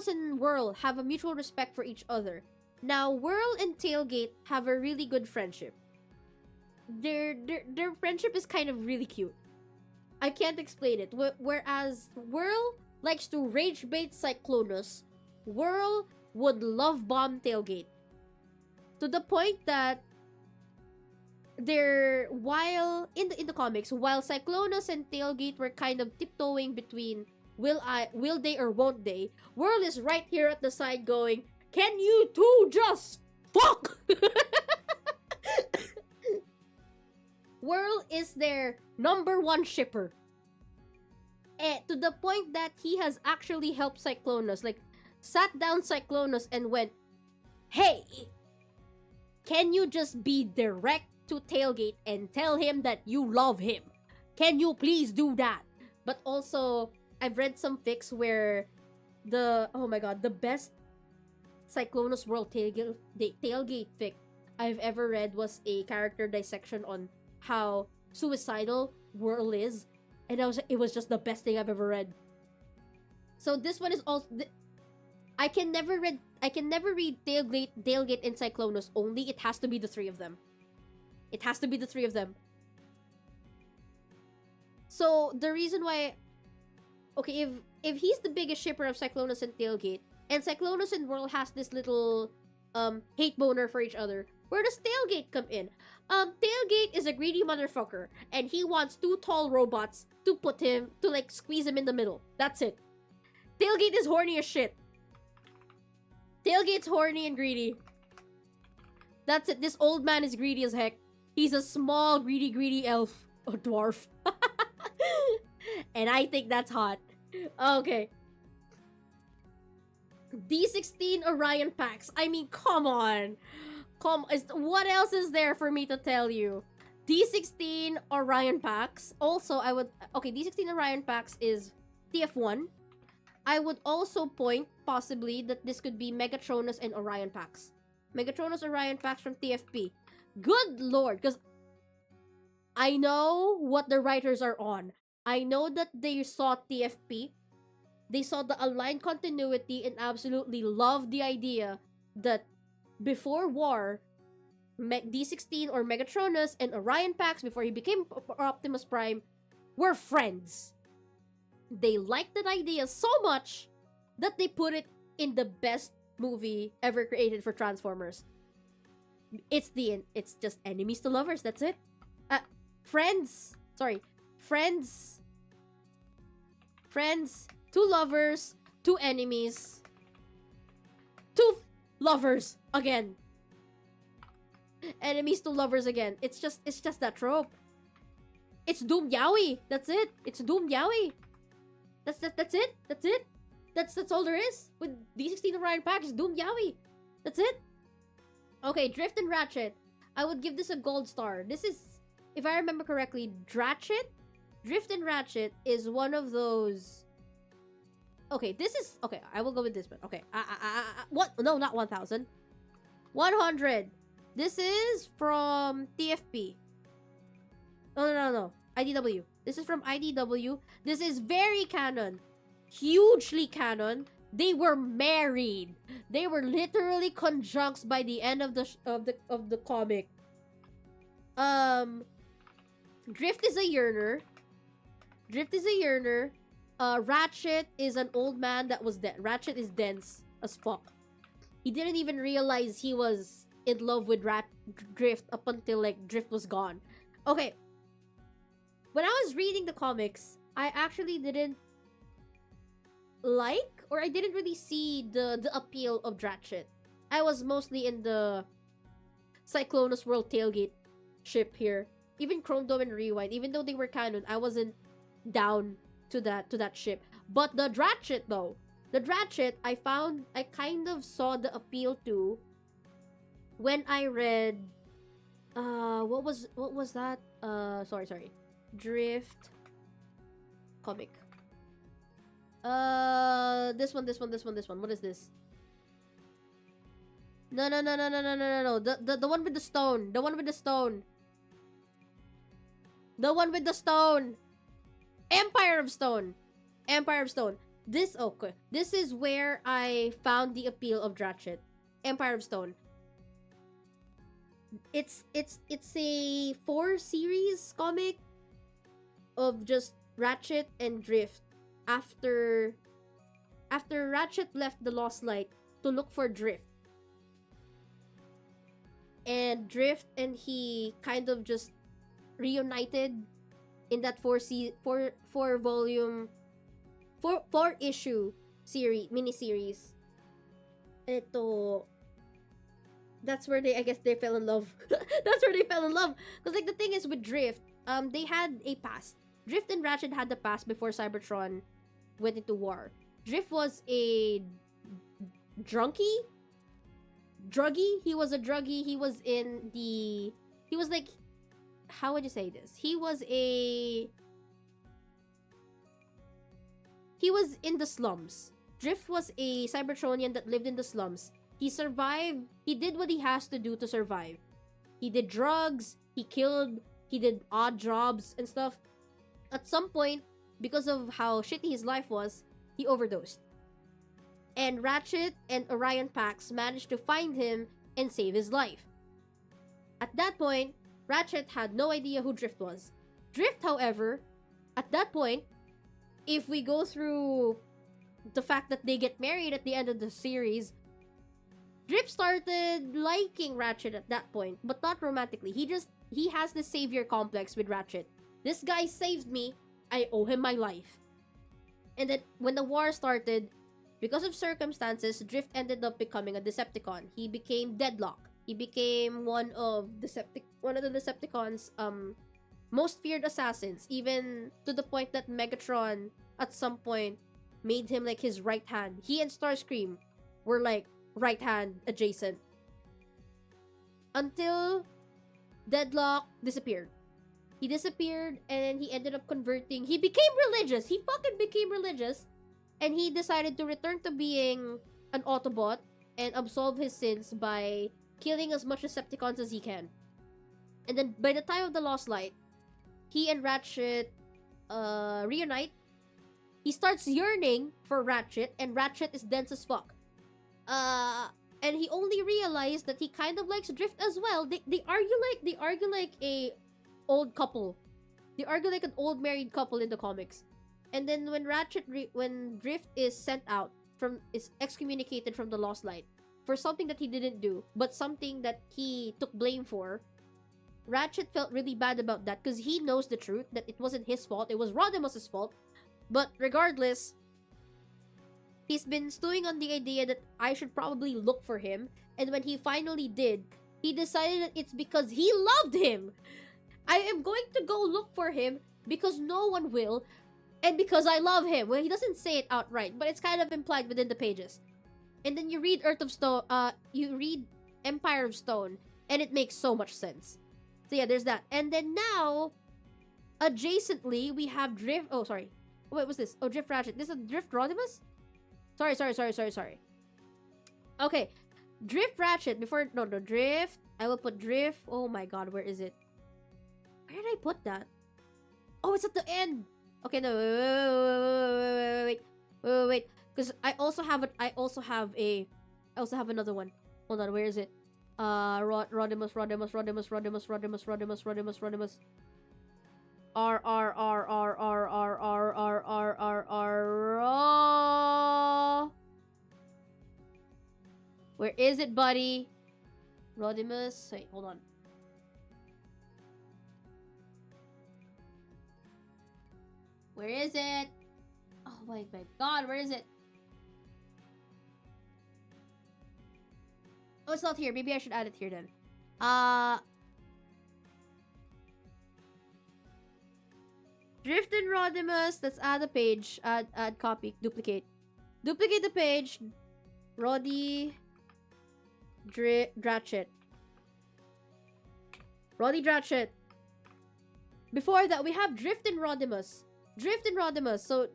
and Whirl have a mutual respect for each other. Now, Whirl and Tailgate have a really good friendship. Their friendship is kind of really cute. I can't explain it. Whereas Whirl likes to rage bait Cyclonus, Whirl would love bomb Tailgate. To the point that while in the comics, while Cyclonus and Tailgate were kind of tiptoeing between will they or won't they, Whirl is right here at the side going, can you two just fuck? Whirl is their number one shipper. To the point that he has actually helped Cyclonus, like sat down Cyclonus and went, hey, can you just be direct to Tailgate and tell him that you love him? Can you please do that? But also, I've read some fics where the best Cyclonus Whirl Tailgate fic I've ever read was a character dissection on how suicidal Whirl is, and it was just the best thing I've ever read. So this one is also I can never read Tailgate and Cyclonus only. It has to be the three of them. It has to be the three of them. So the reason why, okay, if he's the biggest shipper of Cyclonus and Tailgate, and Cyclonus and Whirl has this little hate boner for each other, where does Tailgate come in? Tailgate is a greedy motherfucker, and he wants two tall robots to like squeeze him in the middle. That's it. Tailgate is horny as shit. Tailgate's horny and greedy. That's it. This old man is greedy as heck. He's a small, greedy elf. A dwarf. And I think that's hot. Okay. D16 Orion Pax. I mean, come on. What else is there for me to tell you? D16 Orion Pax. Also, D16 Orion Pax is TF1. I would also point, possibly, that this could be Megatronus and Orion Pax. Megatronus Orion Pax from TFP. Good lord, because I know what the writers are on. I know that they saw TFP. They saw the aligned continuity and absolutely loved the idea that before war, D16 or Megatronus and Orion Pax, before he became Optimus Prime, were friends. They liked that idea so much that they put it in the best movie ever created for Transformers. It's just enemies to lovers, that's it. Friends. Two lovers, two enemies, two lovers again. Enemies to lovers again. It's just that trope. It's Doom Yowie. That's it. It's Doom Yowie. That's it. That's all there is with D16 Orion Pax. Doom Yowie. That's it. Okay, Drift and Ratchet. I would give this a gold star. This is, if I remember correctly, Drift and Ratchet is one of those. Okay, I will go with this one. Okay, what? No, not 1,000. 100. This is from TFP. No. IDW. This is from IDW. This is very canon. Hugely canon. They were married. They were literally conjuncts by the end of the comic. Drift is a yearner. Ratchet is an old man that was dead. Ratchet is dense as fuck. He didn't even realize he was in love with Drift up until like Drift was gone. Okay. When I was reading the comics, I actually didn't like, or I didn't really see the appeal of Ratchet. I was mostly in the Cyclonus World Tailgate ship here. Even Chrome Dome and Rewind, even though they were canon, I wasn't down to that ship. But the Ratchet though, I kind of saw the appeal to when I read what was that? Sorry. Drift comic. This one. What is this? No. The one with the stone. The one with the stone. Empire of Stone. This is where I found the appeal of Ratchet. Empire of Stone. It's a 4-series comic of just Ratchet and Drift after Ratchet left the Lost Light to look for Drift. And Drift and he kind of just reunited in that 4-issue mini-series. That's where they fell in love. That's where they fell in love. Because like the thing is with Drift, they had a past. Drift and Ratchet had the past before Cybertron went into war. Drift was a druggie. He was a druggie. He was like, how would you say this? He was in the slums. Drift was a Cybertronian that lived in the slums. He survived. He did what he has to do to survive. He did drugs, he killed, he did odd jobs and stuff. At some point, because of how shitty his life was, he overdosed. And Ratchet and Orion Pax managed to find him and save his life. At that point, Ratchet had no idea who Drift was. Drift, however, at that point, if we go through the fact that they get married at the end of the series, Drift started liking Ratchet at that point, but not romantically. He has the savior complex with Ratchet. This guy saved me, I owe him my life. And then when the war started, because of circumstances, Drift ended up becoming a Decepticon. He became Deadlock. He became one of the Decepticons' most feared assassins, even to the point that Megatron at some point made him like his right hand. He and Starscream were like right hand adjacent. Until Deadlock disappeared. He disappeared and he ended up converting. He became religious. He fucking became religious. And he decided to return to being an Autobot and absolve his sins by killing as much Decepticons as he can. And then by the time of the Lost Light, he and Ratchet reunite. He starts yearning for Ratchet, and Ratchet is dense as fuck. And he only realized that he kind of likes Drift as well. They argue like a old couple. They argue like an old married couple in the comics. And then when when Drift is sent out is excommunicated from the Lost Light for something that he didn't do, but something that he took blame for, Ratchet felt really bad about that because he knows the truth that it wasn't his fault, it was Rodimus's fault. But regardless, he's been stewing on the idea that I should probably look for him, and when he finally did, he decided that it's because he loved him. I am going to go look for him because no one will, and because I love him. Well, he doesn't say it outright, but it's kind of implied within the pages. And then you read you read Empire of Stone, and it makes so much sense. So yeah, there's that. And then now, adjacently, we have Drift. Oh, sorry. Wait, what's this? Oh, Drift Ratchet. This is Drift Rodimus? Sorry. Okay. Drift Ratchet. Drift. I will put Drift. Oh my god, where is it? Where did I put that? Oh, it's at the end. Okay, no, wait. Because I also have another one. Hold on, where is it? Rodimus. Where is it, buddy? Rodimus. Wait, hold on. Where is it? Oh my god, where is it? Oh, it's not here. Maybe I should add it here then. Drift and Rodimus. Let's add a page. Add copy. Duplicate. Duplicate the page. Roddy. Dratchet. Roddy Dratchet. Before that, we have Drift and Rodimus. So,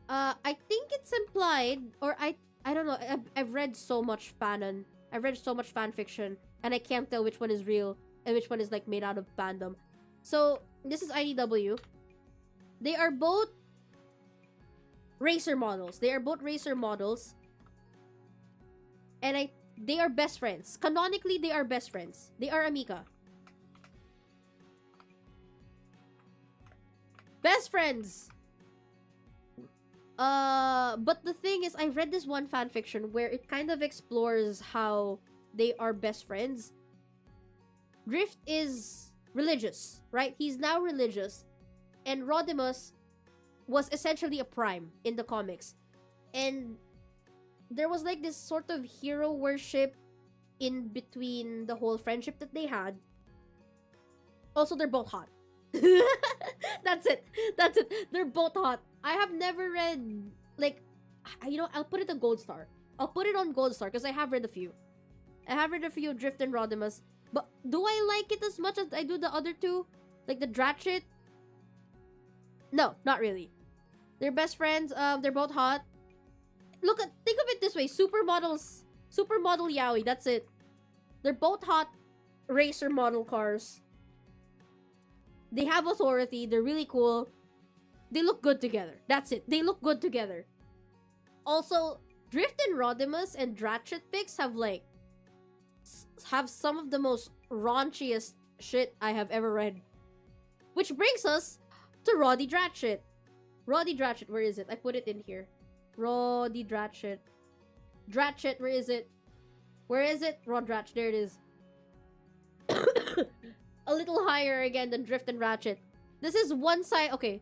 I think it's implied, or I don't know. I've read so much fanon. I've read so much fan fiction, and I can't tell which one is real and which one is like made out of fandom. So this is IDW. They are both racer models. And they are best friends. Canonically, they are best friends. They are amica. Best friends! But the thing is, I read this one fanfiction where it kind of explores how they are best friends. Drift is religious, right? He's now religious. And Rodimus was essentially a prime in the comics. And there was like this sort of hero worship in between the whole friendship that they had. Also, they're both hot. That's it. They're both hot. I have never read, like, I'll put it on Gold Star. I'll put it on Gold Star because I have read a few. Drift and Rodimus. But do I like it as much as I do the other two? Like the Dratchet? No, not really. They're best friends. They're both hot. Think of it this way. Supermodels Supermodel Yaoi, that's it. They're both hot racer model cars. They have authority. They're really cool. They look good together. That's it. They look good together. Also, Drift and Rodimus and Dratchet pics have like have some of the most raunchiest shit I have ever read. Which brings us to Roddy Dratchet. Roddy Dratchet, where is it? I put it in here. Roddy Dratchet. Dratchet, where is it? Where is it? Rod Dratchet, there it is. A little higher again than Drift and Ratchet. This is one side. Okay,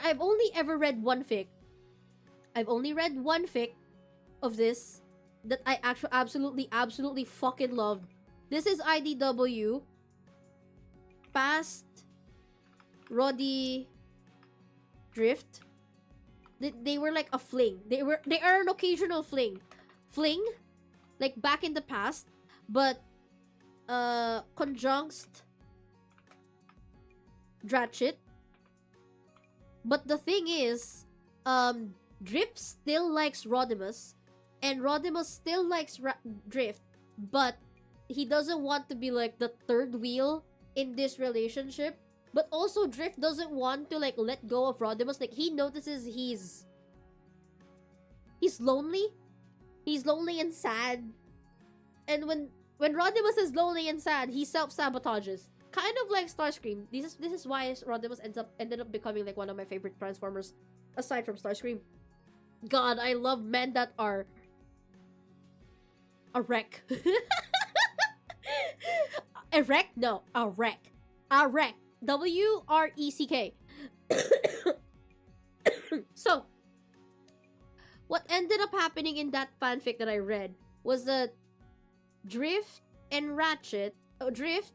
I've only ever read one fic. I've only read one fic of this that I actually absolutely fucking loved. This is IDW past Roddy Drift. They were like a fling. They are an occasional fling, like back in the past, but conjuncts Dratchet. But the thing is, Drift still likes Rodimus, and Rodimus still likes Drift, but he doesn't want to be like the third wheel in this relationship. But also Drift doesn't want to like let go of Rodimus. Like he notices he's lonely. He's lonely and sad. And when Rodimus is lonely and sad, he self-sabotages. Kind of like Starscream. This is why Rodimus ended up becoming like one of my favorite Transformers aside from Starscream. God, I love men that are a wreck. A wreck? No, a wreck. A wreck. WRECK. So, what ended up happening in that fanfic that I read was that Drift and Ratchet, Drift,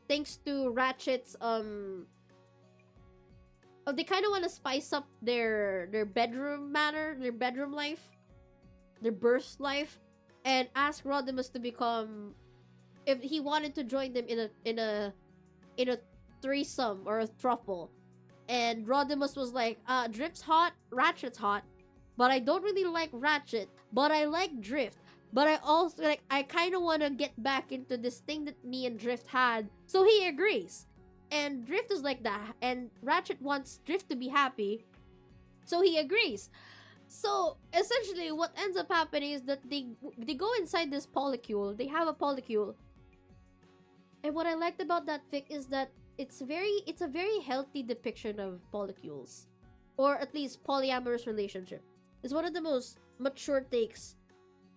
thanks to Ratchet's they kind of want to spice up their bedroom manner, their bedroom life, their birth life, and ask Rodimus to become, if he wanted to join them in a threesome or a throuple. And Rodimus was like, Drift's hot, Ratchet's hot, but I don't really like Ratchet, but I like Drift. But I also, like, I kind of want to get back into this thing that me and Drift had. So he agrees. And Drift is like that. And Ratchet wants Drift to be happy. So he agrees. So, essentially, what ends up happening is that they go inside this polycule. They have a polycule. And what I liked about that fic is that it's a very healthy depiction of polycules. Or at least polyamorous relationship. It's one of the most mature takes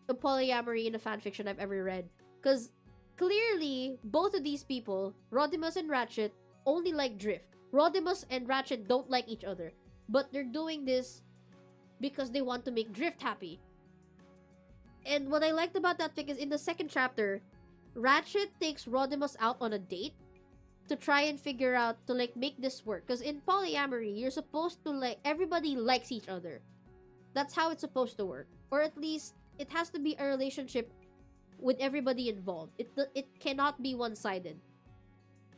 of polyamory in a fanfiction I've ever read. Because clearly, both of these people, Rodimus and Ratchet, only like Drift. Rodimus and Ratchet don't like each other. But they're doing this because they want to make Drift happy. And what I liked about that fic is in the second chapter, Ratchet takes Rodimus out on a date to try and figure out to like make this work. Because in polyamory, you're supposed to like, everybody likes each other. That's how it's supposed to work. Or at least, it has to be a relationship with everybody involved. It cannot be one-sided.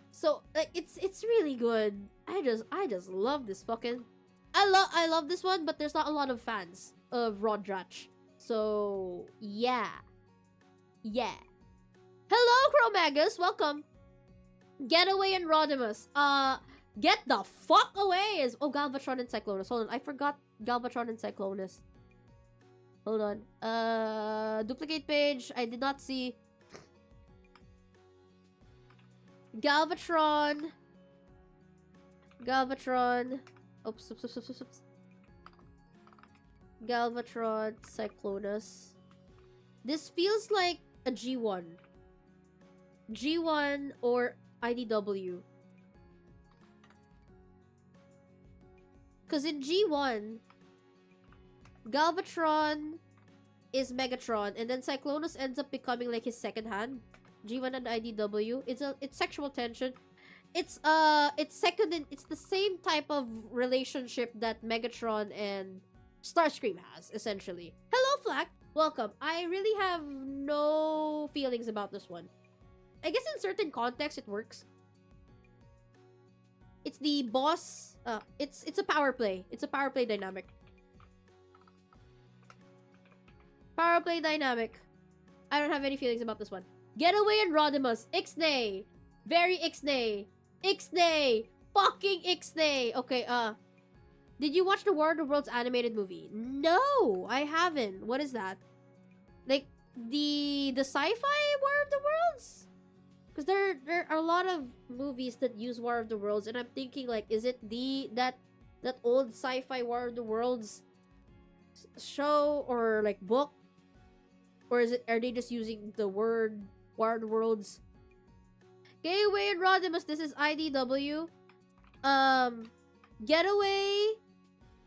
So like it's really good. I just love this fucking. I love this one, but there's not a lot of fans of Rod Dratch. So yeah. Hello, Chromagus, welcome. Getaway and Rodimus. Get the fuck away is Galvatron and Cyclonus. Hold on, I forgot Galvatron and Cyclonus. Hold on. Duplicate page. I did not see. Galvatron. Oops. Galvatron, Cyclonus. This feels like a G1. G1 or IDW. Because in G1, Galvatron is Megatron, and then Cyclonus ends up becoming like his second hand. G1 and IDW. It's sexual tension. It's the same type of relationship that Megatron and Starscream has, essentially. Hello, Flack. Welcome. I really have no feelings about this one. I guess in certain contexts it works. It's the boss. It's a power play. It's a power play dynamic. Power play dynamic. I don't have any feelings about this one. Getaway and Rodimus. Ixnay. Very Ixnay. Ixnay. Fucking Ixnay. Okay, did you watch the War of the Worlds animated movie? No, I haven't. What is that? Like, the sci-fi War of the Worlds? Because there are a lot of movies that use War of the Worlds, and I'm thinking, like, is it that old sci-fi War of the Worlds show or like book, or are they just using the word War of the Worlds? Getaway and Rodimus. This is IDW. Getaway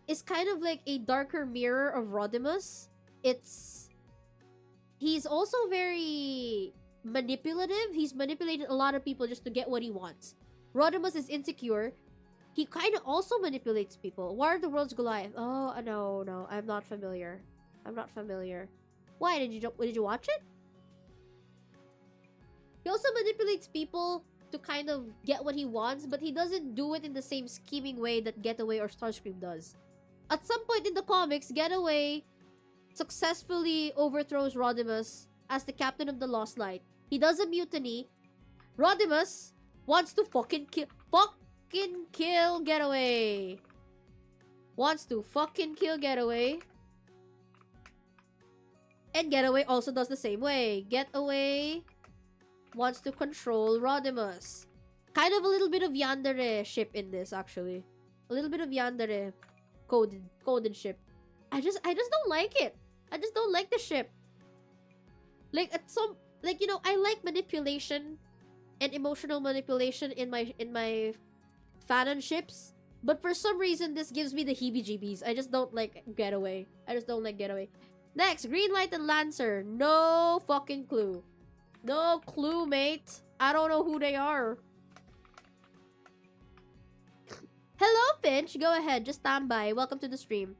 is kind of like a darker mirror of Rodimus. He's also very manipulative. He's manipulated a lot of people just to get what he wants. Rodimus is insecure. He kind of also manipulates people. War of the Worlds Goliath. Oh, no. I'm not familiar. Why? Did you watch it? He also manipulates people to kind of get what he wants, but he doesn't do it in the same scheming way that Getaway or Starscream does. At some point in the comics, Getaway successfully overthrows Rodimus as the captain of the Lost Light. He does a mutiny. Rodimus wants to fucking kill Getaway. And Getaway also does the same way. Getaway wants to control Rodimus. Kind of a little bit of Yandere ship in this, actually. A little bit of Yandere coded ship. I just don't like it. I just don't like the ship. Like, I like manipulation and emotional manipulation in my fanon ships, but for some reason this gives me the heebie-jeebies. I just don't like Getaway. Next, Green Light and Lancer. No fucking clue. No clue, mate. I don't know who they are. Hello, Finch. Go ahead. Just stand by. Welcome to the stream.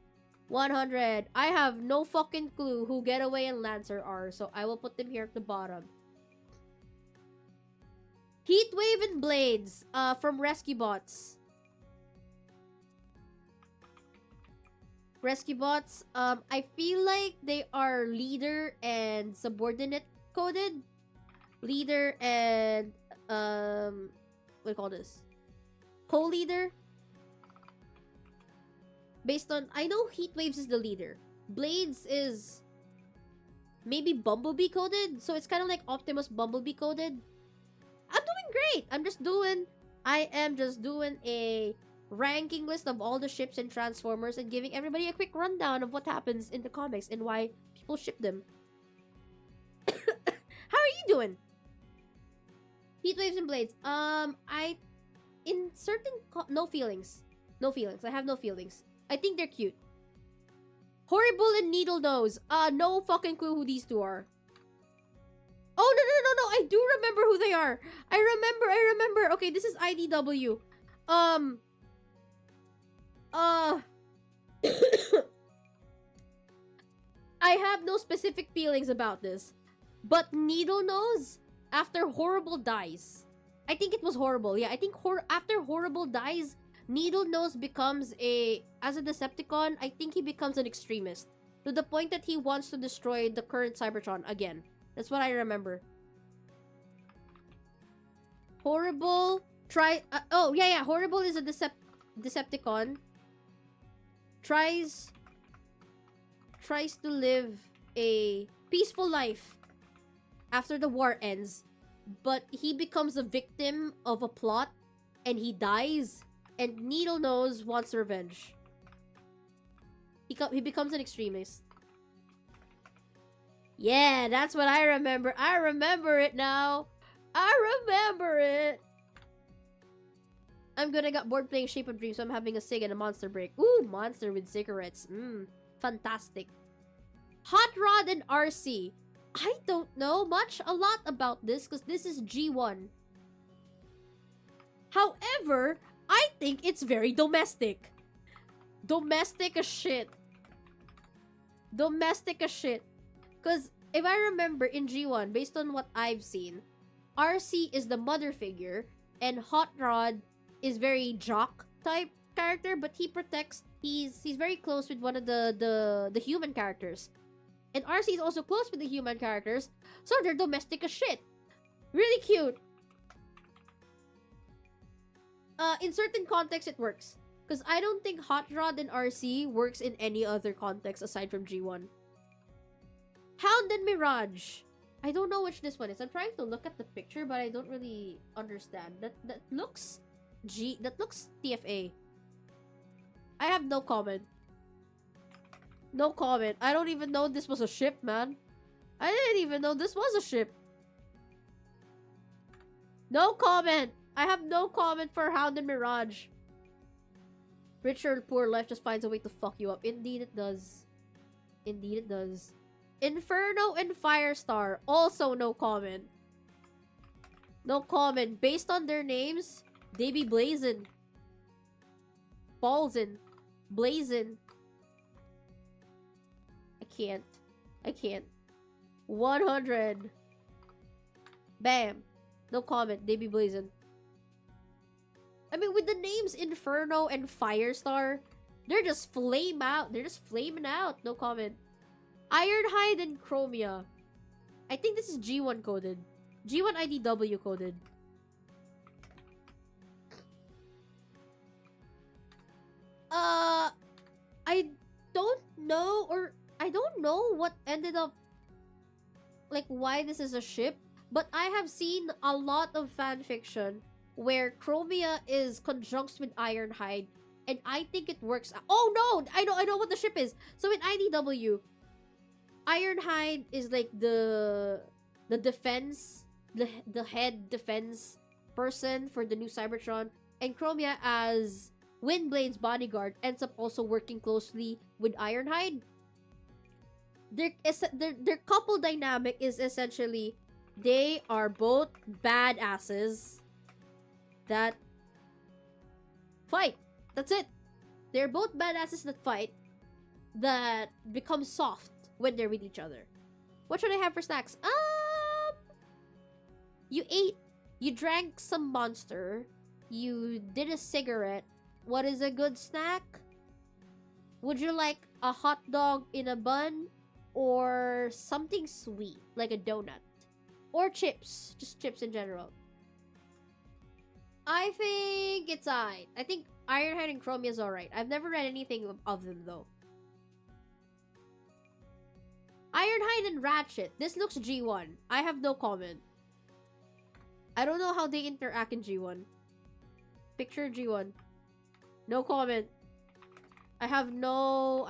100. I have no fucking clue who Getaway and Lancer are, so I will put them here at the bottom. Heatwave and Blades, from Rescue Bots. I feel like they are leader and subordinate coded. Leader and, what do you call this? Co-leader? Based on, I know Heatwaves is the leader. Blades is maybe Bumblebee coded, so it's kind of like Optimus Bumblebee coded. I'm doing great. I am just doing a ranking list of all the ships and Transformers and giving everybody a quick rundown of what happens in the comics and why people ship them. How are you doing? Heatwaves and Blades. No feelings. I have no feelings. I think they're cute. Horrible and Needle Nose. No fucking clue who these two are. Oh, no. I do remember who they are. I remember. Okay, this is IDW. I have no specific feelings about this. But Needle Nose, after Horrible dies. I think it was Horrible. Yeah, I think after Horrible dies, Needle Nose becomes as a Decepticon, I think he becomes an extremist. To the point that he wants to destroy the current Cybertron again. That's what I remember. Horrible Horrible is a Decepticon. Tries to live a peaceful life after the war ends, but he becomes a victim of a plot and he dies, and Needle Nose wants revenge. He becomes an extremist. Yeah, that's what I remember. I remember it now. I remember it. I'm good. I got bored playing Shape of Dreams, so I'm having a cig and a monster break. Ooh, monster with cigarettes. Fantastic. Hot Rod and RC. I don't know a lot about this because this is G1. However, I think it's very domestic. Domestic as shit. Because if I remember in G1, based on what I've seen, RC is the mother figure and Hot Rod is very jock type character, but he protects. He's very close with one of the human characters, And RC is also close with the human characters, so they're domestic as shit. Really cute. In certain contexts, it works. Because I don't think Hot Rod and RC works in any other context aside from G1. Hound and Mirage. I don't know which this one is. I'm trying to look at the picture, but I don't really understand. That looks that looks TFA. I have no comment. No comment. I don't even know this was a ship, man. I didn't even know this was a ship. No comment. I have no comment for Hound and Mirage. Rich or poor, life just finds a way to fuck you up. Indeed it does. Indeed it does. Inferno and Firestar. Also no comment. No comment. Based on their names, they be blazing. Ballsin'. Blazing. I can't. 100. Bam. No comment. They be blazing. I mean, with the names Inferno and Firestar, they're just flame out. They're just flaming out. No comment. Ironhide and Chromia. I think this is G1 coded. G1 IDW coded. I don't know, or I don't know what ended up, like, why this is a ship, but I have seen a lot of fanfiction where Chromia is conjunct with Ironhide, and I think it works. Oh no! I know what the ship is. So in IDW, Ironhide is like the defense, the head defense person for the new Cybertron, and Chromia as Windblade's bodyguard ends up also working closely with Ironhide. Their couple dynamic is essentially they are both badasses that fight. That's it. They're both badasses that fight, that become soft when they're with each other. What should I have for snacks? You drank some Monster, you did a cigarette. What is a good snack? Would you like a hot dog in a bun, or something sweet like a donut, or chips? Just chips in general. I think it's alright. I think Ironhide and Chromia is alright. I've never read anything of them though. Ironhide and Ratchet. This looks G1. I have no comment. I don't know how they interact in G1. Picture G1. No comment. I have no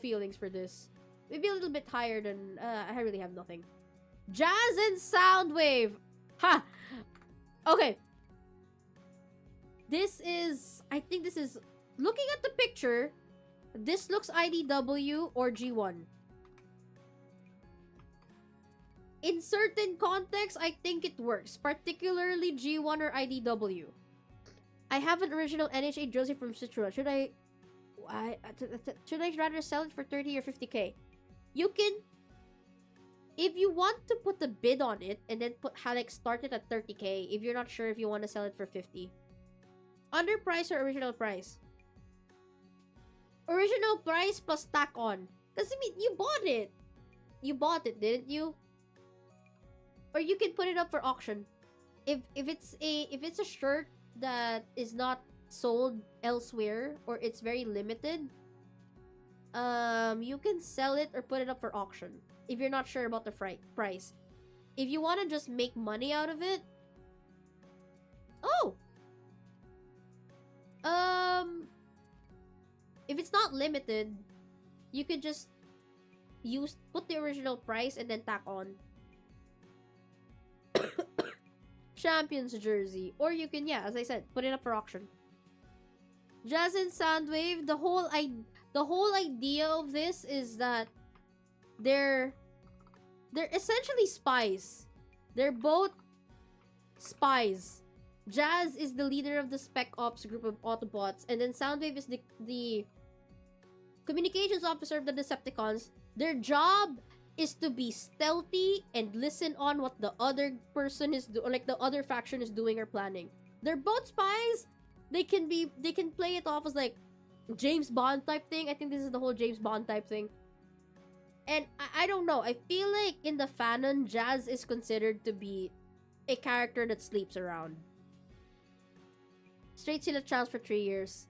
feelings for this. Maybe a little bit higher than I really have nothing. Jazz and Soundwave. Ha. Okay. I think this is, looking at the picture, this looks IDW or G1. In certain contexts, I think it works, particularly G1 or IDW. I have an original NHA jersey from Citra. Should I rather sell it for 30 or 50k? You can, if you want to put the bid on it and then start it at 30k if you're not sure if you want to sell it for 50. Underprice or original price? Original price plus tack on. Because I mean, you bought it. You bought it, didn't you? Or you can put it up for auction. If it's a shirt that is not sold elsewhere, or it's very limited, you can sell it or put it up for auction if you're not sure about the price. If you want to just make money out of it, if it's not limited, you could just put the original price and then tack on Champions jersey, or you can, yeah, as I said, put it up for auction. Jazz and Soundwave, the whole idea of this is that they're essentially spies. They're both spies. Jazz is the leader of the Spec Ops group of Autobots, and then Soundwave is the communications officer of the Decepticons. Their job is to be stealthy and listen on what the other person is doing, like the other faction is doing or planning. They're both spies. They can play it off as like James Bond type thing. I think this is the whole James Bond type thing. And I don't know. I feel like in the fanon, Jazz is considered to be a character that sleeps around. Straight sila chance for 3 years.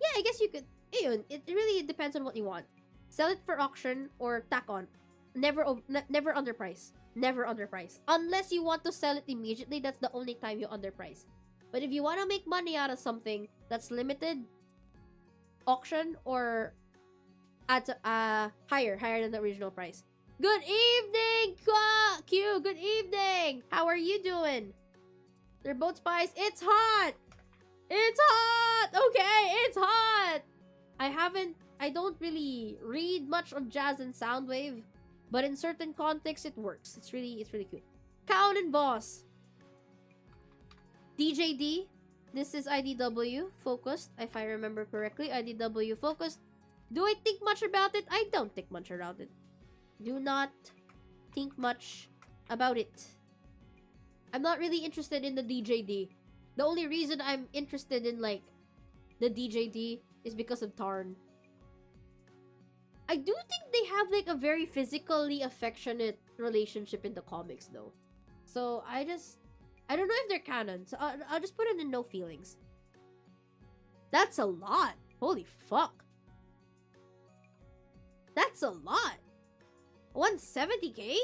Yeah, I guess you could. Ayun, it really depends on what you want. Sell it for auction or tack on. Never underprice. Never underprice. Unless you want to sell it immediately, that's the only time you underprice. But if you want to make money out of something that's limited, auction or at higher than the original price. Good evening, Q. Good evening. How are you doing? They're both spies. It's hot. It's hot. Okay, it's hot. I don't really read much of Jazz and Soundwave, but in certain contexts it works. It's really cute. Count and Boss. DJD. This is IDW focused, if I remember correctly. IDW focused. Do I think much about it? I don't think much about it. Do not think much about it. I'm not really interested in the DJD. The only reason I'm interested in, like, the DJD is because of Tarn. I do think they have, like, a very physically affectionate relationship in the comics, though. So, I don't know if they're canon. So, I'll just put it in no feelings. That's a lot. Holy fuck. That's a lot. 170k?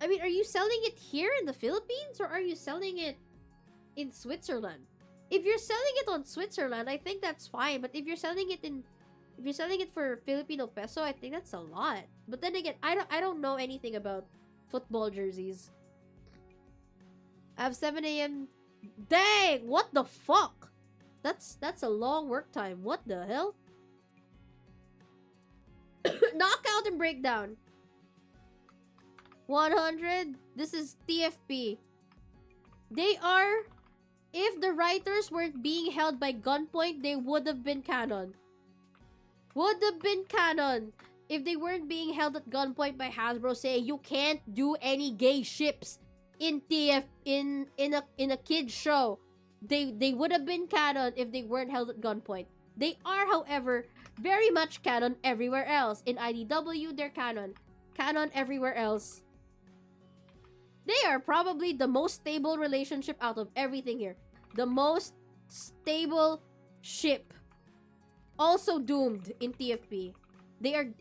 I mean, are you selling it here in the Philippines or are you selling it in Switzerland? If you're selling it on Switzerland, I think that's fine. But if you're selling it for Filipino peso, I think that's a lot. But then again, I don't know anything about football jerseys. I have 7 a.m. Dang, what the fuck? That's a long work time. What the hell? Knockout and breakdown. 100. This is TFP. They are... If the writers weren't being held by gunpoint, they would have been canon. Would have been canon. If they weren't being held at gunpoint by Hasbro saying you can't do any gay ships in a kid's show. They would have been canon if they weren't held at gunpoint. They are, however, very much canon everywhere else. In IDW, they're canon. Canon everywhere else. They are probably the most stable relationship out of everything here. The most stable ship. Also doomed in TFP. They're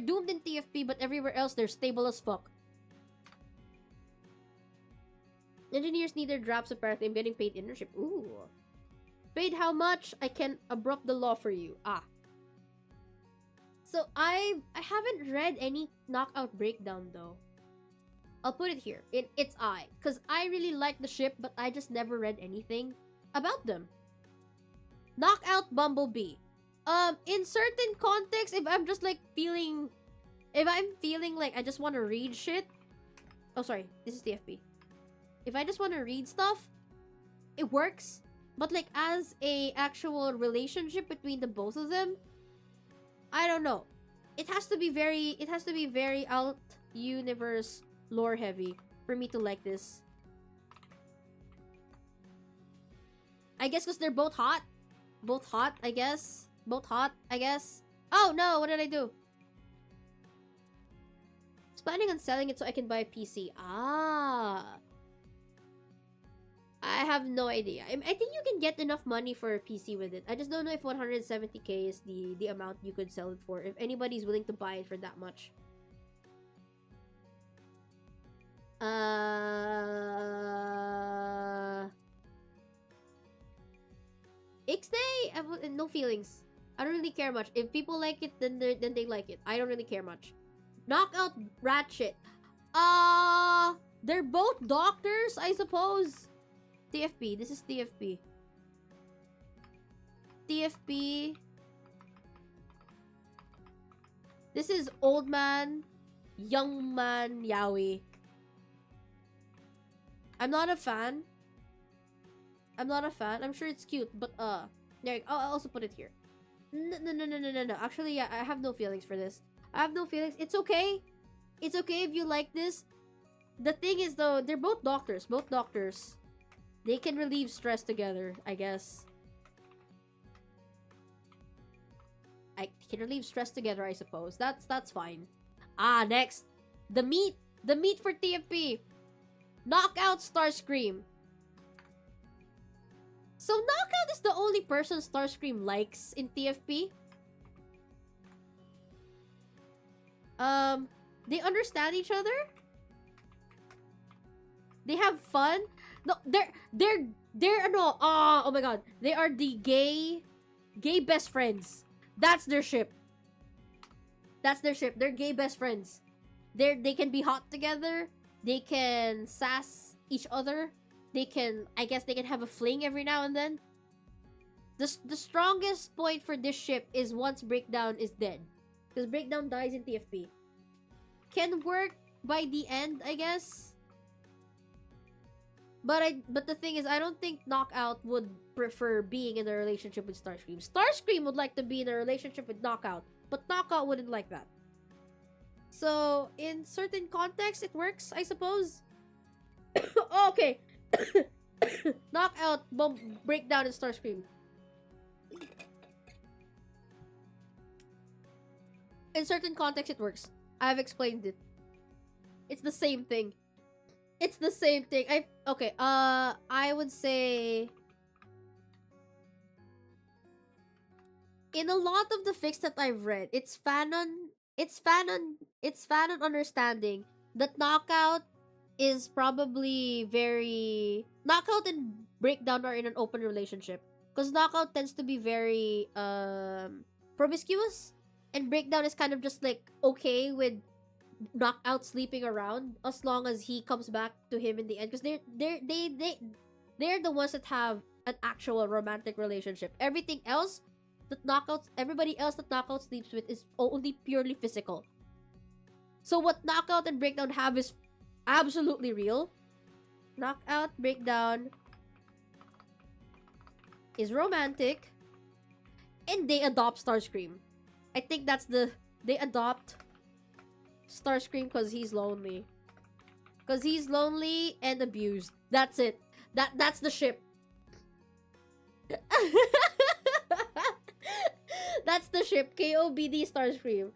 doomed in TFP, but everywhere else they're stable as fuck. Engineers need their drafts apparently. I'm getting paid internship. Ooh. Paid how much? I can abrupt the law for you. Ah. So I haven't read any knockout breakdown though. I'll put it here in its eye, because I really like the ship, but I just never read anything about them. Knockout Bumblebee. In certain contexts, if I'm just like feeling like I just want to read shit. Oh, sorry, this is TFP. If I just want to read stuff, it works. But like as a actual relationship between the both of them, I don't know. It has to be very alt universe lore heavy for me to like this. I guess because they're both hot. Both hot, I guess. Both hot, I guess. Oh no, what did I do? I was planning on selling it so I can buy a PC. Ah. I have no idea. I think you can get enough money for a PC with it. I just don't know if 170k is the amount you could sell it for. If anybody's willing to buy it for that much. X-Day? I have no feelings. I don't really care much. If people like it, then they like it. I don't really care much. Knockout Ratchet. They're both doctors, I suppose. TFP. This is TFP. TFP. This is old man, young man, yaoi. I'm not a fan. I'm sure it's cute, but there. I'll also put it here. No. Actually, yeah, I have no feelings for this. I have no feelings. It's okay. It's okay if you like this. The thing is, though, they're both doctors. Both doctors. They can relieve stress together, I guess. I can relieve stress together, I suppose. That's fine. Next. The meat for TFP. Knockout Starscream. So Knockout is the only person Starscream likes in TFP. They understand each other. They have fun. No, they're no. Oh my god, they are the gay best friends. That's their ship. That's their ship. They're gay best friends. They can be hot together. They can sass each other. I guess they can have a fling every now and then. The strongest point for this ship is once Breakdown is dead. Because Breakdown dies in TFP. Can work by the end, I guess. But the thing is, I don't think Knockout would prefer being in a relationship with Starscream. Starscream would like to be in a relationship with Knockout, but Knockout wouldn't like that. So, in certain contexts, it works, I suppose. Okay. Knockout, Breakdown, and Starscream. In certain contexts, it works. I've explained it. It's the same thing. It's the same thing. I would say in a lot of the fics that I've read, it's fanon understanding that Knockout is probably very Knockout and Breakdown are in an open relationship. Because Knockout tends to be very promiscuous, and Breakdown is kind of just like okay with Knockout sleeping around as long as he comes back to him in the end, because they're the ones that have an actual romantic relationship. Everybody else that Knockout sleeps with is only purely physical. So what Knockout and Breakdown have is absolutely real. Knockout, Breakdown is romantic, and they adopt Starscream. I think they adopt Starscream because he's lonely. Because he's lonely and abused. That's it. That's the ship. That's the ship. KOBD Starscream.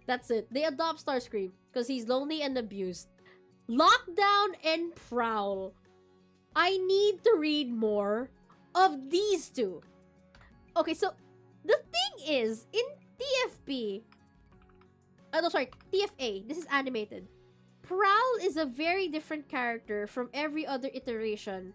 That's it. They adopt Starscream because he's lonely and abused. Lockdown and Prowl. I need to read more of these two. Okay, so the thing is, in TFP, TFA. This is animated. Prowl is a very different character from every other iteration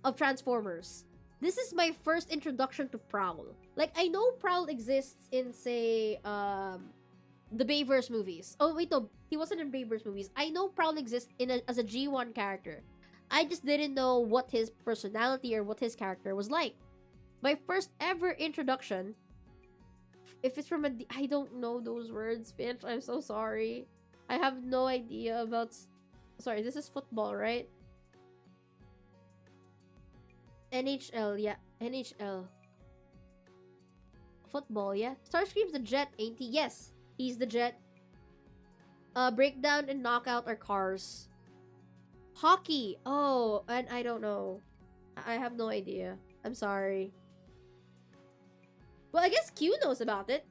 of Transformers. This is my first introduction to Prowl. Like, I know Prowl exists in, say, the Bayverse movies. Oh, wait, no. He wasn't in Bayverse movies. I know Prowl exists as a G1 character. I just didn't know what his personality or what his character was like. My first ever introduction, if it's from I don't know those words, Finch. I'm so sorry. I have no idea about... Sorry, this is football, right? NHL, yeah. NHL. Football, yeah. Starscream's the Jet, ain't he? Yes, he's the Jet. Breakdown and Knockout are cars. Hockey. Oh, and I don't know. I have no idea. I'm sorry. Well, I guess Q knows about it.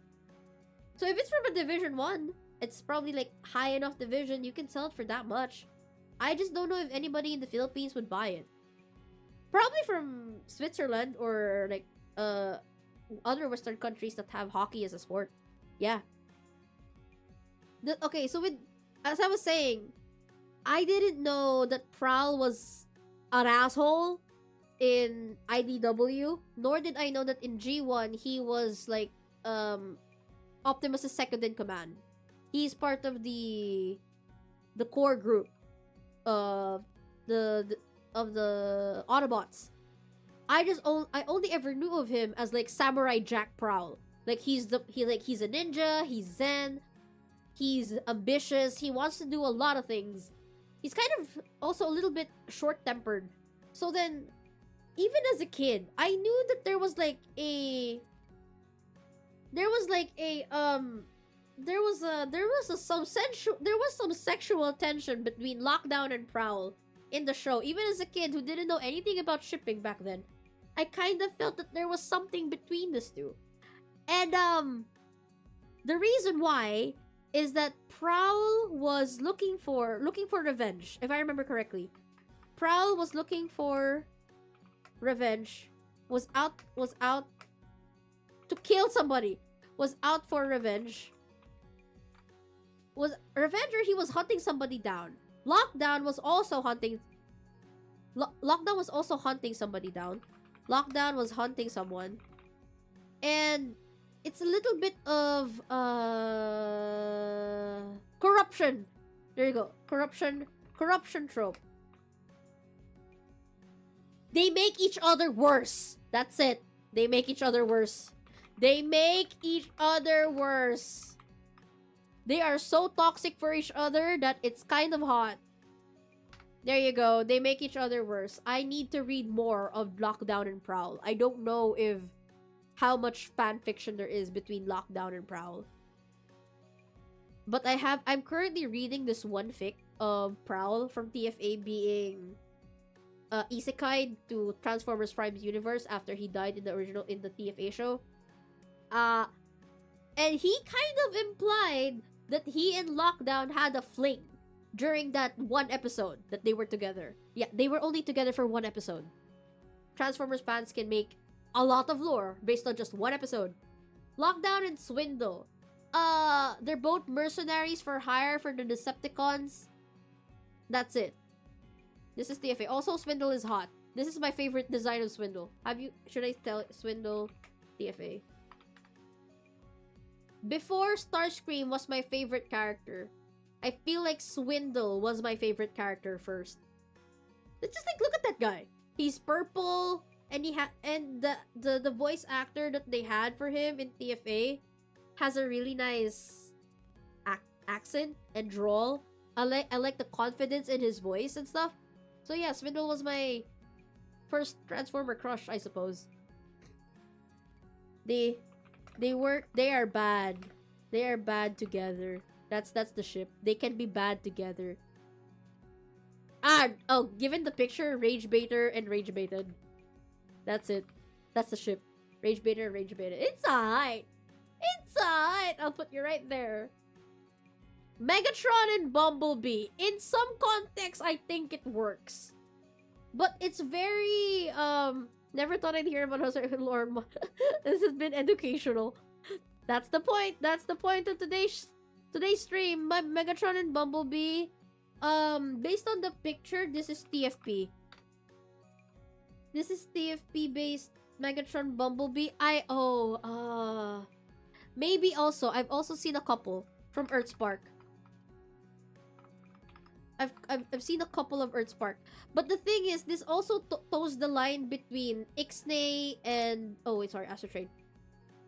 So if it's from a Division 1, it's probably like high enough division, you can sell it for that much. I just don't know if anybody in the Philippines would buy it. Probably from Switzerland or like other Western countries that have hockey as a sport. Yeah. Okay, so as I was saying, I didn't know that Prowl was an asshole in IDW, nor did I know that in G1 he was like Optimus' second in command. He's part of the core group of the Autobots. I only ever knew of him as like Samurai Jack Prowl. Like he's a ninja, he's zen, he's ambitious, he wants to do a lot of things. He's kind of also a little bit short-tempered. So then, even as a kid, I knew that there was some sexual tension between Lockdown and Prowl in the show. Even as a kid who didn't know anything about shipping back then, I kind of felt that there was something between these two. And the reason why is that Prowl was looking for revenge, if I remember correctly. Prowl was looking for revenge, was out to kill somebody, was out for revenge. Was revenge, or he was hunting somebody down. Lockdown was also hunting somebody down. Lockdown was hunting someone. And it's a little bit of corruption. There you go. Corruption trope. They make each other worse. That's it. They make each other worse. They make each other worse. They are so toxic for each other that it's kind of hot. There you go. They make each other worse. I need to read more of Lockdown and Prowl. I don't know how much fan fiction there is between Lockdown and Prowl. But I'm currently reading this one fic of Prowl from TFA being isekai to Transformers Prime's universe after he died in the TFA show. And he kind of implied that he and Lockdown had a fling during that one episode that they were together. Yeah, they were only together for one episode. Transformers fans can make a lot of lore based on just one episode. Lockdown and Swindle. They're both mercenaries for hire for the Decepticons. That's it. This is TFA. Also, Swindle is hot. This is my favorite design of Swindle. Should I tell Swindle TFA? Before Starscream was my favorite character, I feel like Swindle was my favorite character first. It's just like, look at that guy. He's purple, and the voice actor that they had for him in TFA has a really nice accent and drawl. I like the confidence in his voice and stuff. So yeah, Swindle was my first Transformer crush, I suppose. They are bad. They are bad together. That's the ship. They can be bad together. Given the picture, Rage Baiter and Rage Baited. That's it. That's the ship. Rage Baiter and Rage Baited. It's alright. It's alright. I'll put you right there. Megatron and Bumblebee. In some context, I think it works. But it's very, never thought I'd hear about Jose Lord. This has been educational. That's the point. That's the point of today's stream. Megatron and Bumblebee. Based on the picture, this is TFP. This is TFP based Megatron Bumblebee. Maybe also I've also seen a couple from Earthspark. I've seen a couple of Earthspark. But the thing is, this also toes the line between Ixnay and Astro Train.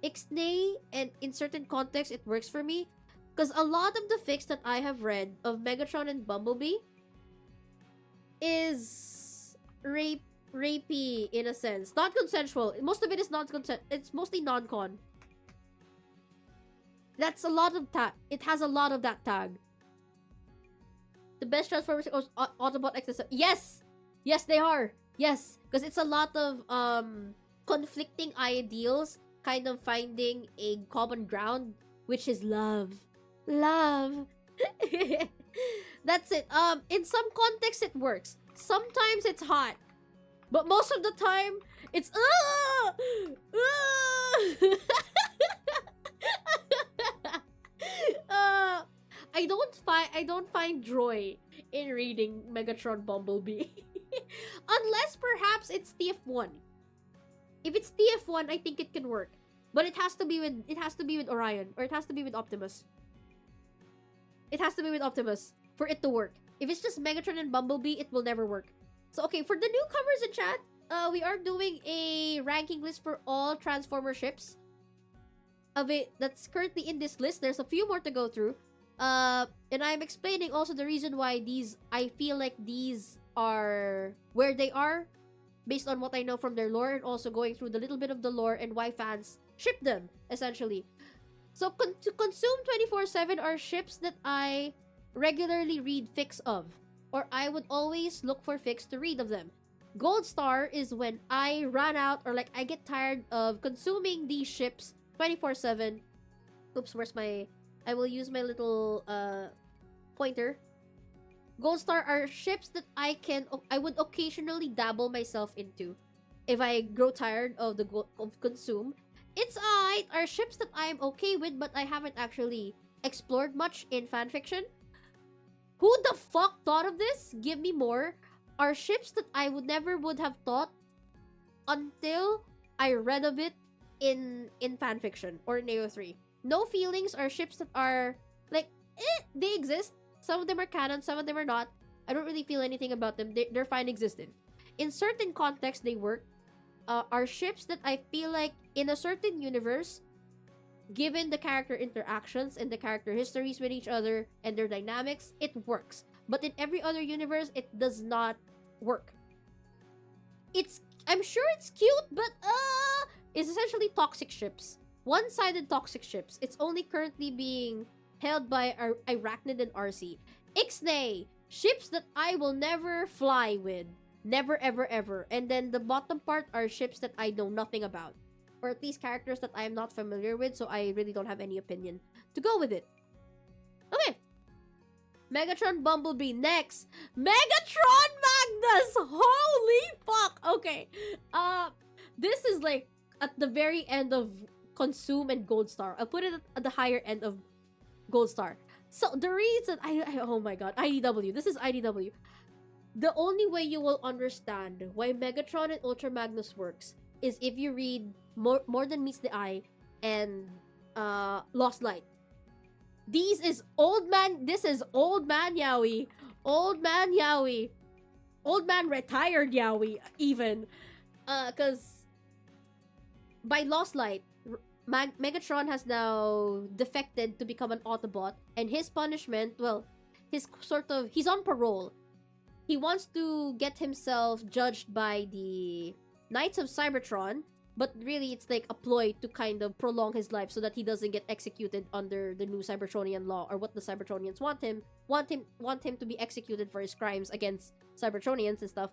Ixnay, and in certain contexts it works for me. Because a lot of the fics that I have read of Megatron and Bumblebee is rapey in a sense. Not consensual. Most of it is non-consent. It's mostly non-con. That's a lot of tag. It has a lot of that tag. The best Transformers Autobot XS. Yes! Yes, they are. Yes. Because it's a lot of conflicting ideals kind of finding a common ground, which is love. Love. That's it. In some contexts it works. Sometimes it's hot. But most of the time, it's I don't find joy in reading Megatron Bumblebee. Unless perhaps it's TF1. If it's TF1, I think it can work. But it has to be with Orion, or it has to be with Optimus. It has to be with Optimus for it to work. If it's just Megatron and Bumblebee, it will never work. So okay, for the newcomers in chat, we are doing a ranking list for all Transformer ships of it that's currently in this list. There's a few more to go through. And I'm explaining also the reason why I feel like these are where they are based on what I know from their lore, and also going through the little bit of the lore and why fans ship them, essentially. So to consume 24/7 are ships that I regularly read fics of, or I would always look for fics to read of them. Gold Star is when I run out, or like I get tired of consuming these ships 24/7. Oops, where's my... I will use my little pointer. Gold Star are ships that I would occasionally dabble myself into if I grow tired of of consume. It's are ships that I'm okay with, but I haven't actually explored much in fanfiction. Who the fuck thought of this? Give me more. Are ships that I never would have thought until I read of it in fanfiction or Neo 3. No Feelings are ships that are like, they exist. Some of them are canon, some of them are not. I don't really feel anything about them. They're fine existing. In certain contexts, they work. Are ships that I feel like in a certain universe, given the character interactions and the character histories with each other and their dynamics, it works. But in every other universe, it does not work. I'm sure it's cute, but it's essentially toxic ships. One-sided toxic ships. It's only currently being held by Arachnid and Arcee. Ixnay! Ships that I will never fly with. Never, ever, ever. And then the bottom part are ships that I know nothing about. Or at least characters that I am not familiar with, so I really don't have any opinion to go with it. Okay. Megatron Bumblebee next. Megatron Magnus! Holy fuck! Okay. This is like at the very end of Consume and Gold Star. I'll put it at the higher end of Gold Star. So the reason oh my god, IDW. This is IDW. The only way you will understand why Megatron and Ultra Magnus works is if you read More Than Meets the Eye and Lost Light. This is old man Yaoi. Old man Yaoi. Old man retired Yaoi, even. Because by Lost Light, Megatron has now defected to become an Autobot, and his punishment, well, he's on parole. He wants to get himself judged by the Knights of Cybertron, but really it's like a ploy to kind of prolong his life so that he doesn't get executed under the new Cybertronian law, or what the Cybertronians want him to be executed for his crimes against Cybertronians and stuff.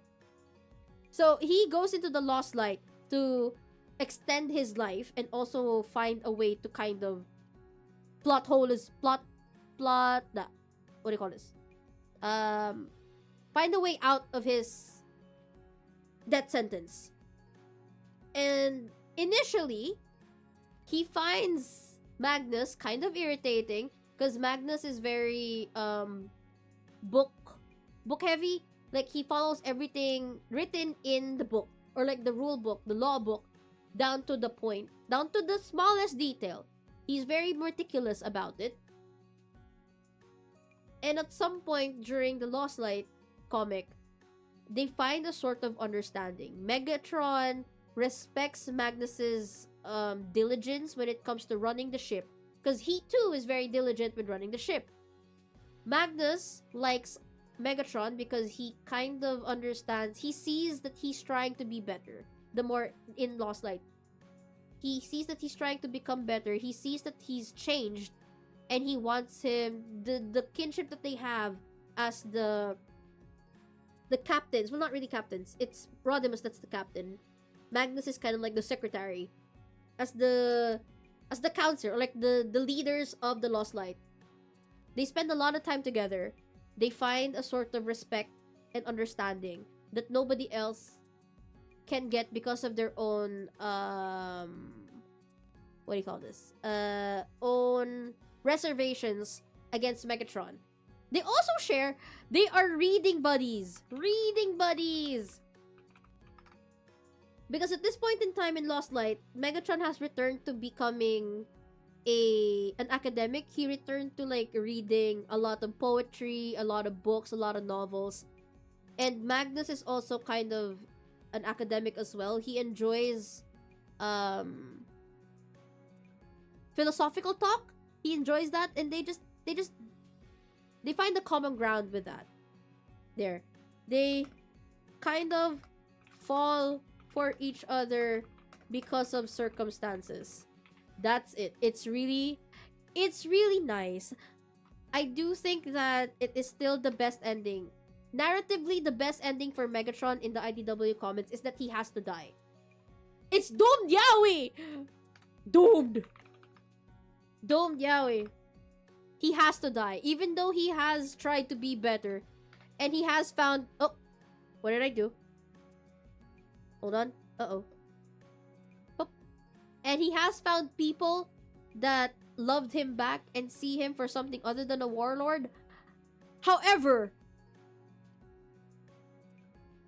So he goes into the Lost Light to extend his life and also find a way to kind of what do you call this? Find a way out of his death sentence. And initially, he finds Magnus kind of irritating because Magnus is very book heavy. Like, he follows everything written in the book, or like the rule book, the law book, down to the point, down to the smallest detail. He's very meticulous about it. And at some point during the Lost Light comic, they find a sort of understanding. Megatron respects Magnus's diligence when it comes to running the ship, because he too is very diligent with running the ship. Magnus likes Megatron because he kind of understands, he sees that he's trying to be better. The more in Lost Light, he sees that he's trying to become better. He sees that he's changed, and he wants him, the kinship that they have as the captains. Well, not really captains. It's Rodimus that's the captain. Magnus is kind of like the secretary, as the counselor, or like the leaders of the Lost Light. They spend a lot of time together. They find a sort of respect and understanding that nobody else can get because of their own what do you call this? Own reservations against Megatron. They also share, they are reading buddies. Because at this point in time in Lost Light, Megatron has returned to becoming an academic. He returned to like reading a lot of poetry, a lot of books, a lot of novels. And Magnus is also kind of an academic as well. He enjoys philosophical talk. He enjoys that, and they find the common ground with that. They kind of fall for each other because of circumstances. That's it. It's really nice. I do think that it is still the best ending. Narratively, the best ending for Megatron in the IDW comics is that he has to die. It's doomed, Yaoi! Doomed! Dome Yaoi, he has to die. Even though he has tried to be better. And he has found... Oh, what did I do? Hold on. Uh-oh. Oh. And he has found people that loved him back and see him for something other than a warlord. However,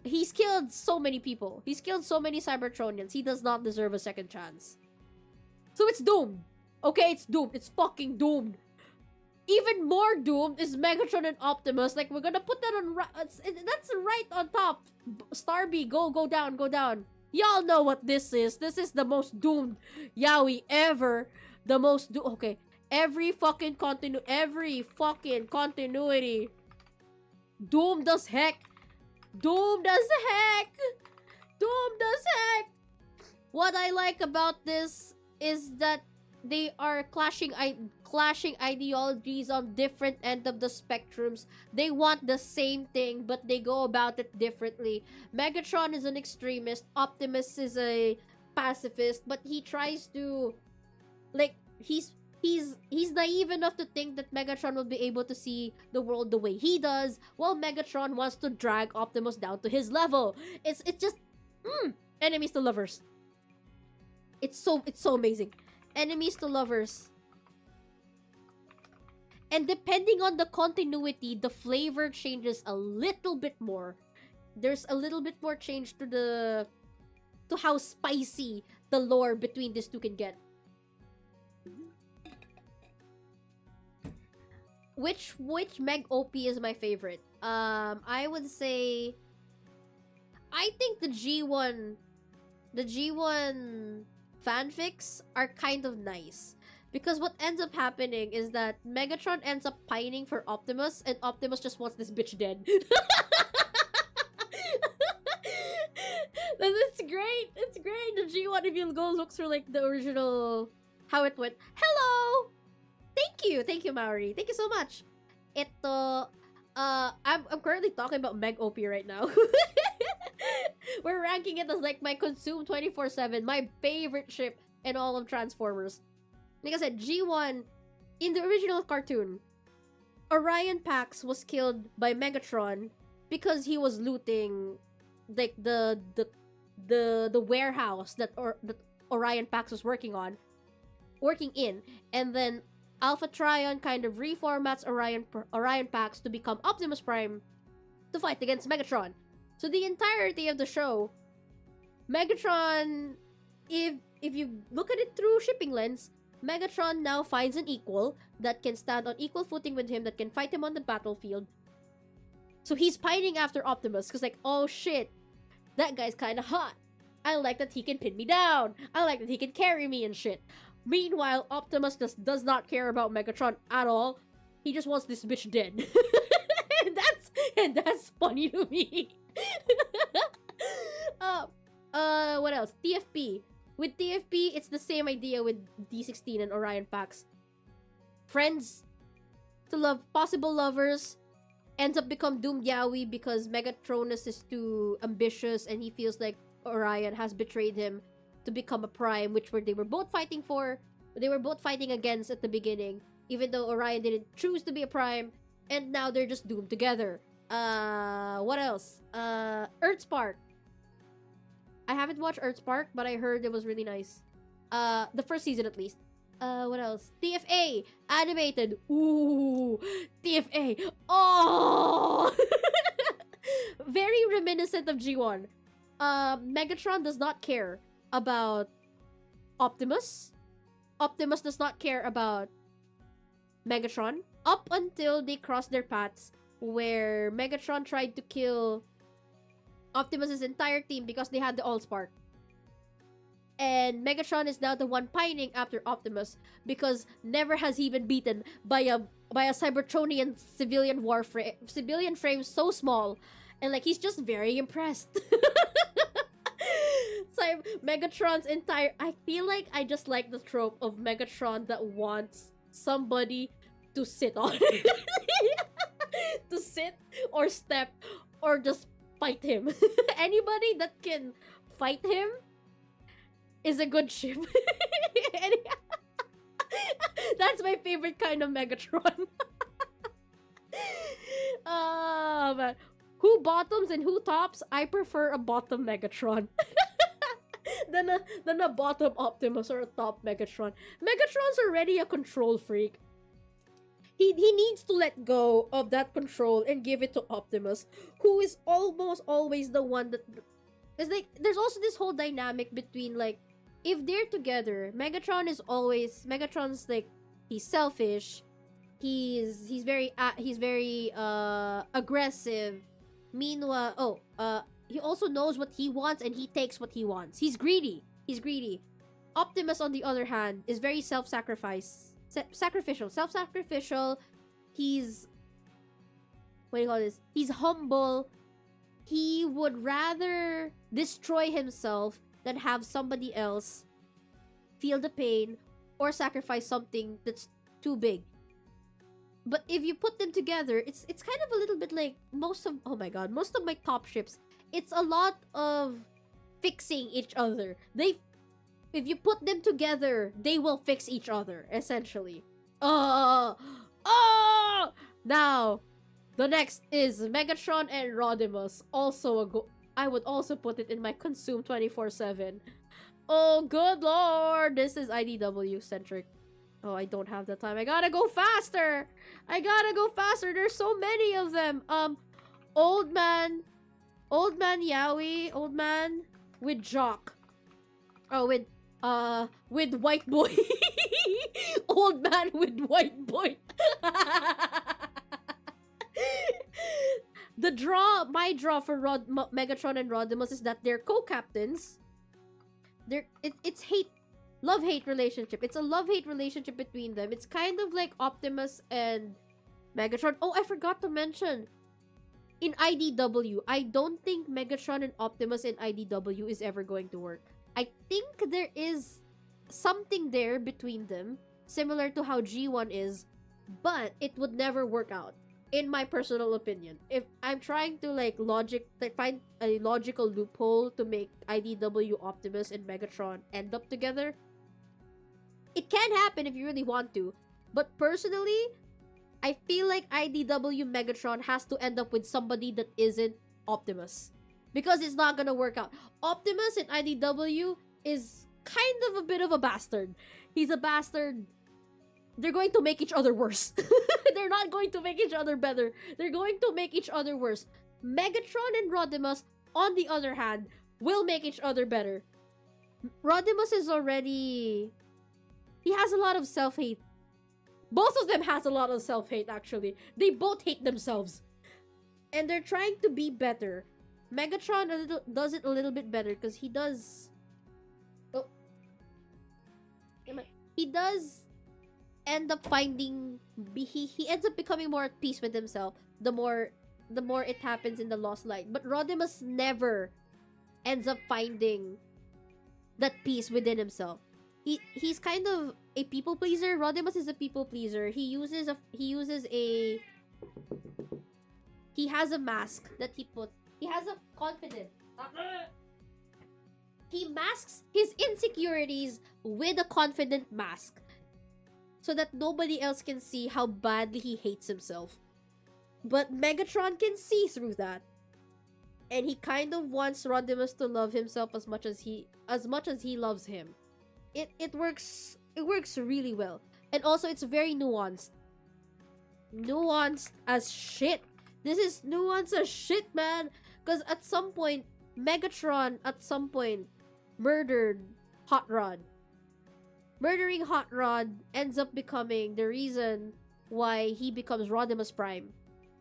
he's killed so many people. He's killed so many Cybertronians. He does not deserve a second chance. So it's doomed. Okay, it's doomed. It's fucking doomed. Even more doomed is Megatron and Optimus. Like, we're gonna put that on... That's right on top. Starby, go down, go down. Y'all know what this is. This is the most doomed Yaoi ever. The most okay. Every fucking continuity. Doomed as heck. Doomed as heck. Doomed as heck. What I like about this is that they are clashing ideologies on different end of the spectrums. They want the same thing, but they go about it differently. Megatron is an extremist. Optimus is a pacifist, but he tries to, like, he's naive enough to think that Megatron will be able to see the world the way he does, while Megatron wants to drag Optimus down to his level. It's just enemies to lovers. It's so amazing. Enemies to lovers. And depending on the continuity, the flavor changes a little bit more. There's a little bit more change to how spicy the lore between these two can get. Which Meg OP is my favorite? I would say, I think the G1 fanfics are kind of nice. Because what ends up happening is that Megatron ends up pining for Optimus, and Optimus just wants this bitch dead. It's great. It's great. The G1, if you go look through like the original, how it went. Hello! Thank you, Maori. Thank you so much. I'm currently talking about Meg OP right now. We're ranking it as like my consume 24/7, my favorite ship in all of Transformers. Like I said, G1, in the original cartoon, Orion Pax was killed by Megatron because he was looting like the warehouse that Orion Pax was working in, and then Alpha Trion kind of reformats Orion Pax to become Optimus Prime to fight against Megatron. So the entirety of the show, Megatron, if you look at it through shipping lens, Megatron now finds an equal that can stand on equal footing with him, that can fight him on the battlefield. So he's pining after Optimus, because like, oh shit, that guy's kinda hot. I like that he can pin me down. I like that he can carry me and shit. Meanwhile, Optimus just does not care about Megatron at all. He just wants this bitch dead. and that's funny to me. What else? TFP. With TFP, it's the same idea with D16 and Orion Pax. Friends to love, possible lovers, ends up become doomed Yaoi because Megatronus is too ambitious and he feels like Orion has betrayed him to become a prime, which they were both fighting for. They were both fighting against at the beginning, even though Orion didn't choose to be a prime, and now they're just doomed together. What else? Earthspark. I haven't watched Earthspark, but I heard it was really nice. The first season at least. What else? TFA! Animated! Ooh! TFA! Oh! Very reminiscent of G1. Megatron does not care about Optimus. Optimus does not care about Megatron. Up until they crossed their paths, where Megatron tried to kill Optimus's entire team because they had the Allspark. And Megatron is now the one pining after Optimus because never has he been beaten by a Cybertronian civilian frame so small, and like he's just very impressed. So Megatron's entire, I feel like I just like the trope of Megatron that wants somebody to sit on. To sit or step or just fight him. Anybody that can fight him is a good ship. That's my favorite kind of Megatron. Man. Who bottoms and who tops? I prefer a bottom Megatron. than a bottom Optimus or a top Megatron. Megatron's already a control freak. He needs to let go of that control and give it to Optimus, who is almost always the one that is like. There's also this whole dynamic between like, if they're together, Megatron's like, he's selfish, he's very aggressive. Meanwhile, he also knows what he wants and he takes what he wants. He's greedy. Optimus, on the other hand, is very self-sacrificial. He's, what do you call this? He's humble. He would rather destroy himself than have somebody else feel the pain or sacrifice something that's too big. But if you put them together, it's kind of a little bit like most of my top ships. It's a lot of fixing each other. If you put them together, they will fix each other, essentially. Now, the next is Megatron and Rodimus. I would also put it in my consume 24/7. Oh, good lord, this is IDW centric. Oh, I don't have the time. I gotta go faster. There's so many of them. Old man Yowie, old man with Jock. Oh, with white boy. Old man with white boy. My draw for Megatron and Rodimus is that they're co-captains. It's love-hate relationship. It's a love-hate relationship between them. It's kind of like Optimus and Megatron. Oh, I forgot to mention, in IDW, I don't think Megatron and Optimus in IDW is ever going to work. I think there is something there between them, similar to how G1 is, but it would never work out, in my personal opinion. If I'm trying to find a logical loophole to make IDW, Optimus, and Megatron end up together, it can happen if you really want to. But personally, I feel like IDW Megatron has to end up with somebody that isn't Optimus, because it's not gonna work out. Optimus in IDW is kind of a bit of a bastard. He's a bastard. They're going to make each other worse. They're not going to make each other better. They're going to make each other worse. Megatron and Rodimus, on the other hand, will make each other better. Rodimus is already... He has a lot of self-hate. Both of them has a lot of self-hate, actually. They both hate themselves. And they're trying to be better. Megatron does it a little bit better because he does... Oh. He does end up finding... He ends up becoming more at peace with himself the more it happens in the Lost Light. But Rodimus never ends up finding that peace within himself. He's kind of a people pleaser. Rodimus is a people pleaser. He has a mask that he puts. He has a confidence. He masks his insecurities with a confident mask so that nobody else can see how badly he hates himself. But Megatron can see through that. And he kind of wants Rodimus to love himself as much as he loves him. It works really well. And also it's very nuanced. Nuanced as shit. This is nuanced as shit, man. Because at some point, Megatron murdered Hot Rod. Murdering Hot Rod ends up becoming the reason why he becomes Rodimus Prime.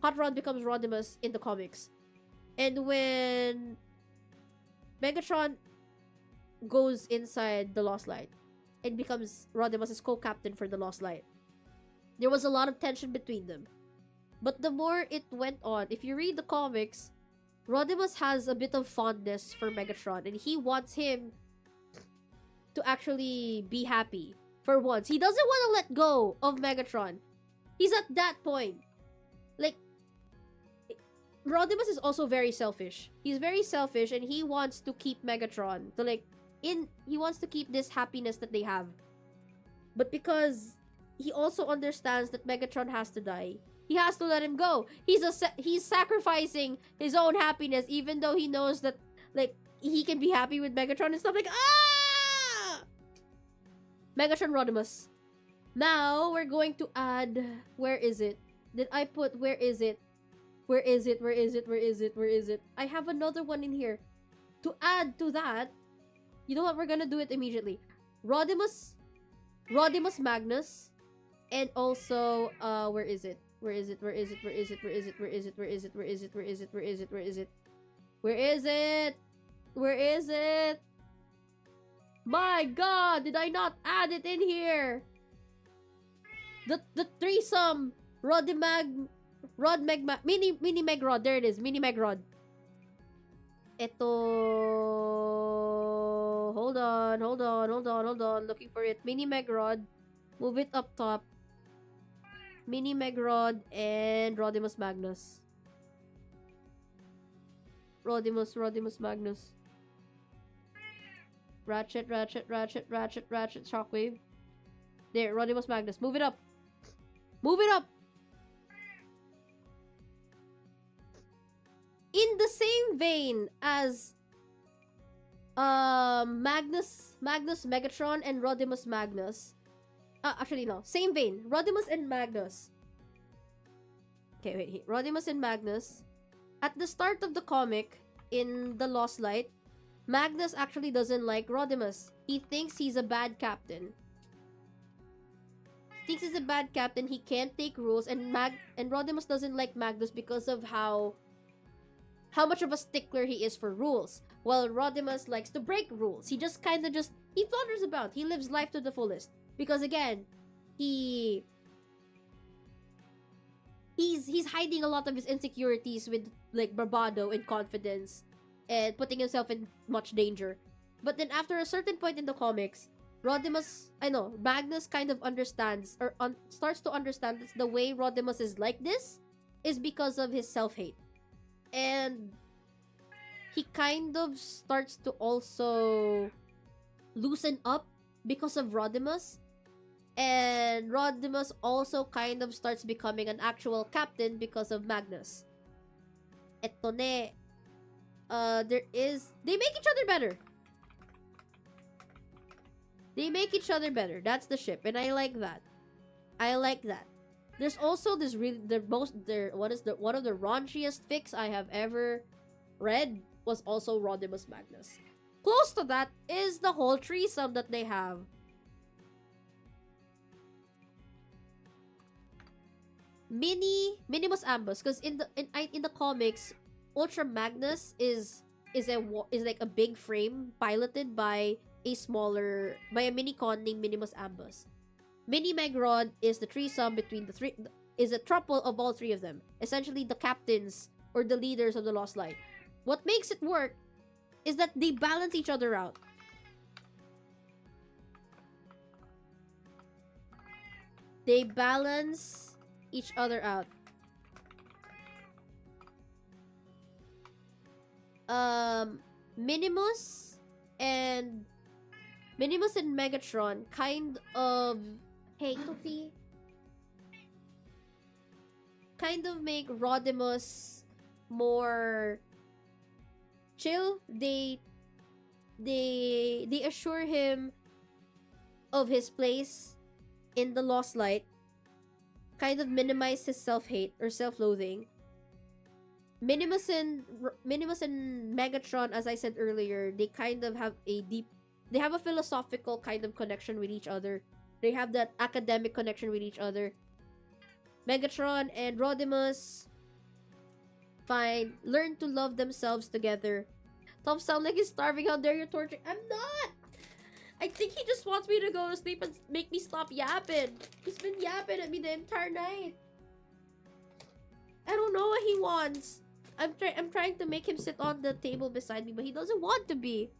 Hot Rod becomes Rodimus in the comics. And when Megatron goes inside the Lost Light and becomes Rodimus' co-captain for the Lost Light, there was a lot of tension between them. But the more it went on, if you read the comics, Rodimus has a bit of fondness for Megatron and he wants him to actually be happy for once. He doesn't want to let go of Megatron. He's at that point. Like, Rodimus is also very selfish. He's very selfish and he wants to keep Megatron to he wants to keep this happiness that they have. But because he also understands that Megatron has to die, he has to let him go. He's sacrificing his own happiness, even though he knows that like he can be happy with Megatron and stuff like Megatron Rodimus. Now we're going to add. Where is it? Did I put? Where is it? Where is it? Where is it? Where is it? Where is it? I have another one in here. To add to that, you know what? We're gonna do it immediately. Rodimus Magnus, and also where is it? Where is it? Where is it? Where is it? Where is it? Where is it? Where is it? Where is it? Where is it? Where is it? Where is it? Where is it? Where is it? My God! Did I not add it in here? The threesome Mini Megrod. There it is. Mini Megrod. Ito. Hold on. Looking for it. Mini Megrod. Move it up top. Mini Megrod and Rodimus Magnus. Rodimus Magnus. Ratchet, Shockwave. There, Rodimus Magnus. Move it up. Move it up. In the same vein as Magnus Megatron and Rodimus Magnus. Actually no, same vein. Rodimus and Magnus. Okay, wait. Rodimus and Magnus. At the start of the comic, in The Lost Light, Magnus actually doesn't like Rodimus. He thinks he's a bad captain. He can't take rules, and Rodimus doesn't like Magnus because of how much of a stickler he is for rules. While Rodimus likes to break rules. He just he flutters about. He lives life to the fullest. Because again, he's hiding a lot of his insecurities with like bravado and confidence and putting himself in much danger. But then after a certain point in the comics, Magnus kind of understands or starts to understand that the way Rodimus is like this is because of his self-hate. And he kind of starts to also loosen up because of Rodimus. And Rodimus also kind of starts becoming an actual captain because of Magnus. Eto ne. They make each other better. That's the ship, and I like that. There's also this one of the raunchiest fics I have ever read was also Rodimus Magnus. Close to that is the whole threesome that they have. Minimus Ambus, because in the comics, Ultra Magnus is like a big frame piloted by a mini con named Minimus Ambus. Mini Megrod is the threesome between the three, is a triple of all three of them. Essentially the captains or the leaders of the Lost Light. What makes it work is that they balance each other out. They balance each other out. Minimus and Megatron kind of kind of make Rodimus more chill. They assure him of his place in the Lost Light, kind of minimize his self-hate or self-loathing. Minimus and Megatron, as I said earlier, they kind of have they have a philosophical kind of connection with each other. They have that academic connection with each other. Megatron and Rodimus learn to love themselves together. Tom sound like he's starving. How dare you torture? I'm not! I think he just wants me to go to sleep and make me stop yapping. He's been yapping at me the entire night. I don't know what he wants. I'm trying to make him sit on the table beside me, but he doesn't want to be.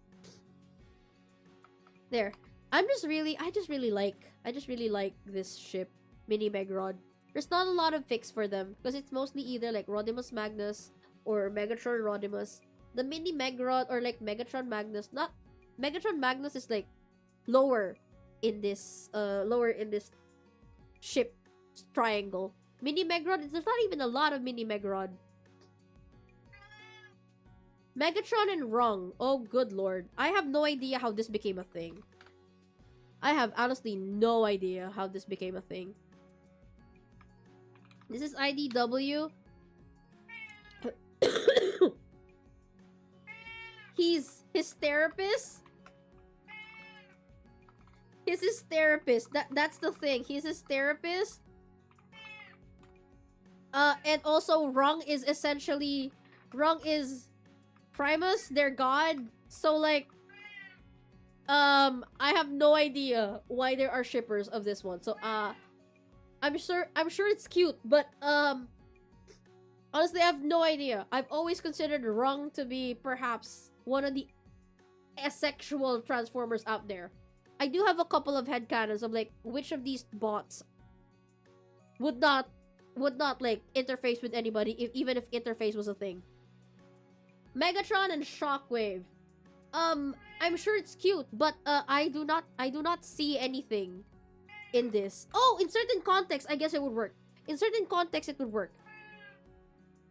There. I just really like this ship, Mini Megrod. There's not a lot of fics for them because it's mostly either like Rodimus Magnus or Megatron Rodimus. The Mini Megrod or like Megatron Magnus, not Megatron Magnus is like lower in this lower in this ship triangle. Mini Megarod, there's not even a lot of Mini Megarod. Megatron and Rung. Oh, good lord. I have no idea how this became a thing. I have honestly no idea how this became a thing. This is IDW. He's his therapist. He's his therapist. That's the thing. He's his therapist. And also Rung is essentially Primus, their god. So like I have no idea why there are shippers of this one. So I'm sure it's cute, but honestly I have no idea. I've always considered Rung to be perhaps one of the asexual transformers out there. I do have a couple of headcanons of like which of these bots would not like interface with anybody even if interface was a thing. Megatron and Shockwave. I'm sure it's cute, but I do not see anything in this. Oh, in certain contexts, I guess it would work. In certain contexts, it would work.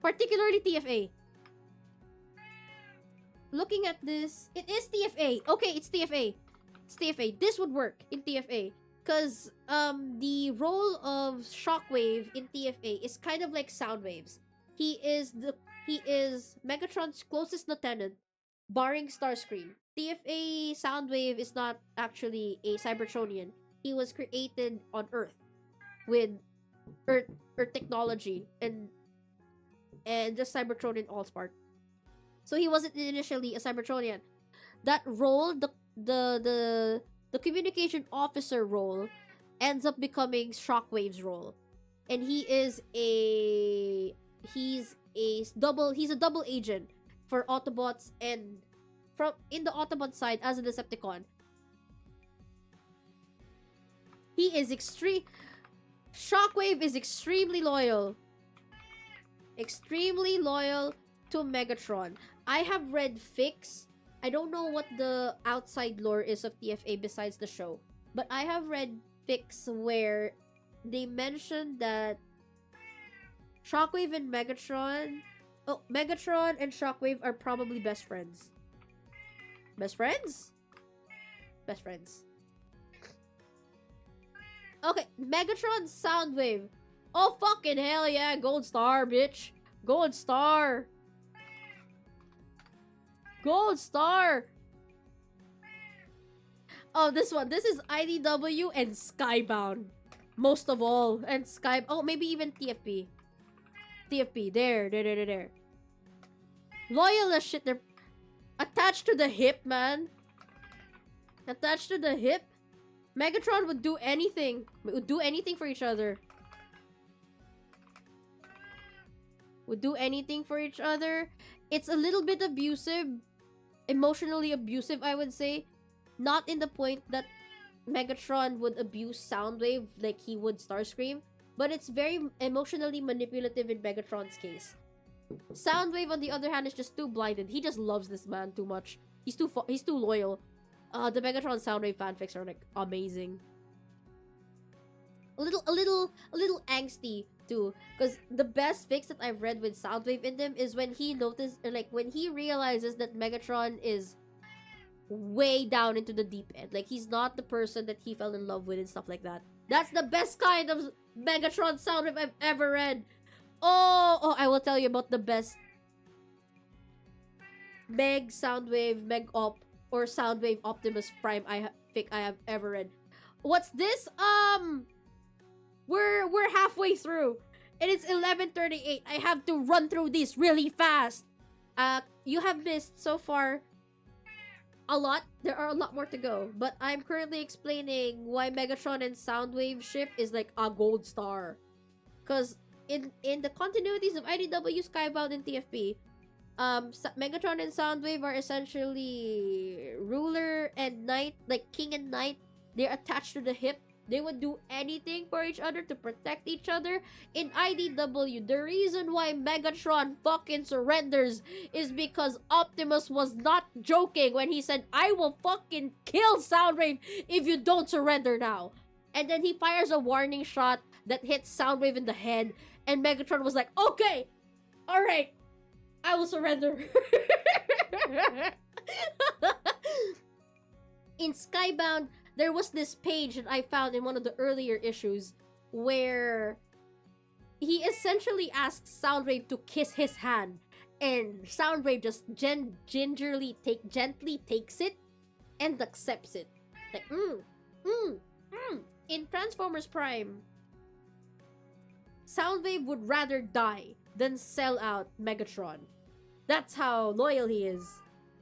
Particularly TFA. Looking at this, it is TFA. Okay, it's TFA. It's TFA. This would work in TFA. Because the role of Shockwave in TFA is kind of like Soundwave's. He is Megatron's closest lieutenant, barring Starscream. TFA Soundwave is not actually a Cybertronian. He was created on Earth with Earth technology and just Cybertronian Allspark. So he wasn't initially a Cybertronian. That role, the communication officer role, ends up becoming Shockwave's role, and he's a double agent for Autobots and from in the Autobot side as a Decepticon. Shockwave is extremely loyal to Megatron. I have read fics. I don't know what the outside lore is of TFA besides the show, but I have read fics where they mentioned that Shockwave and Megatron and Shockwave are probably best friends. Best friends? Best friends. Okay, Megatron Soundwave. Oh, fucking hell yeah, Gold Star, bitch. Gold Star. Gold Star. Oh, this one. This is IDW and Skybound. Most of all. And oh, maybe even TFP. TFP. There. Loyal as shit. They're attached to the hip, man. Attached to the hip. Megatron would do anything. Would do anything for each other. Would do anything for each other. It's a little bit abusive. Emotionally abusive, I would say. Not in the point that Megatron would abuse Soundwave like he would Starscream, but it's very emotionally manipulative in Megatron's case. Soundwave, on the other hand, is just too blinded. He just loves this man too much. He's too loyal. The Megatron Soundwave fanfics are like amazing. A little angsty too, because the best fics that I've read with Soundwave in them is when he when he realizes that Megatron is way down into the deep end. Like, he's not the person that he fell in love with and stuff like that. That's the best kind of Megatron Soundwave I've ever read. Oh, I will tell you about the best Meg Soundwave, Meg Op, or Soundwave Optimus Prime fic I have ever read. What's this? We're halfway through, and it's 11:38. I have to run through this really fast. You have missed so far a lot. There are a lot more to go, but I'm currently explaining why Megatron and Soundwave ship is like a gold star. Cause in the continuities of IDW, Skybound, and TFP, Megatron and Soundwave are essentially ruler and knight, like king and knight. They're attached to the hip. They would do anything for each other to protect each other. In IDW, the reason why Megatron fucking surrenders is because Optimus was not joking when he said, I will fucking kill Soundwave if you don't surrender now. And then he fires a warning shot that hits Soundwave in the head, and Megatron was like, okay, alright, I will surrender. In Skybound, there was this page that I found in one of the earlier issues where he essentially asks Soundwave to kiss his hand, and Soundwave just gently takes it and accepts it. Like, In Transformers Prime, Soundwave would rather die than sell out Megatron. That's how loyal he is.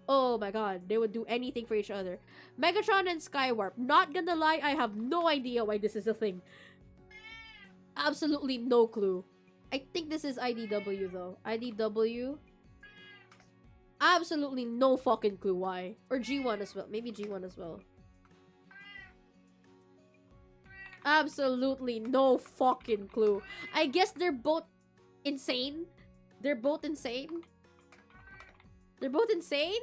Oh my god, they would do anything for each other. Megatron and Skywarp. Not gonna lie, I have no idea why this is a thing. Absolutely no clue. I think this is IDW though. IDW. Absolutely no fucking clue why. Or G1 as well. Maybe G1 as well. Absolutely no fucking clue. I guess they're both insane. They're both insane. They're both insane?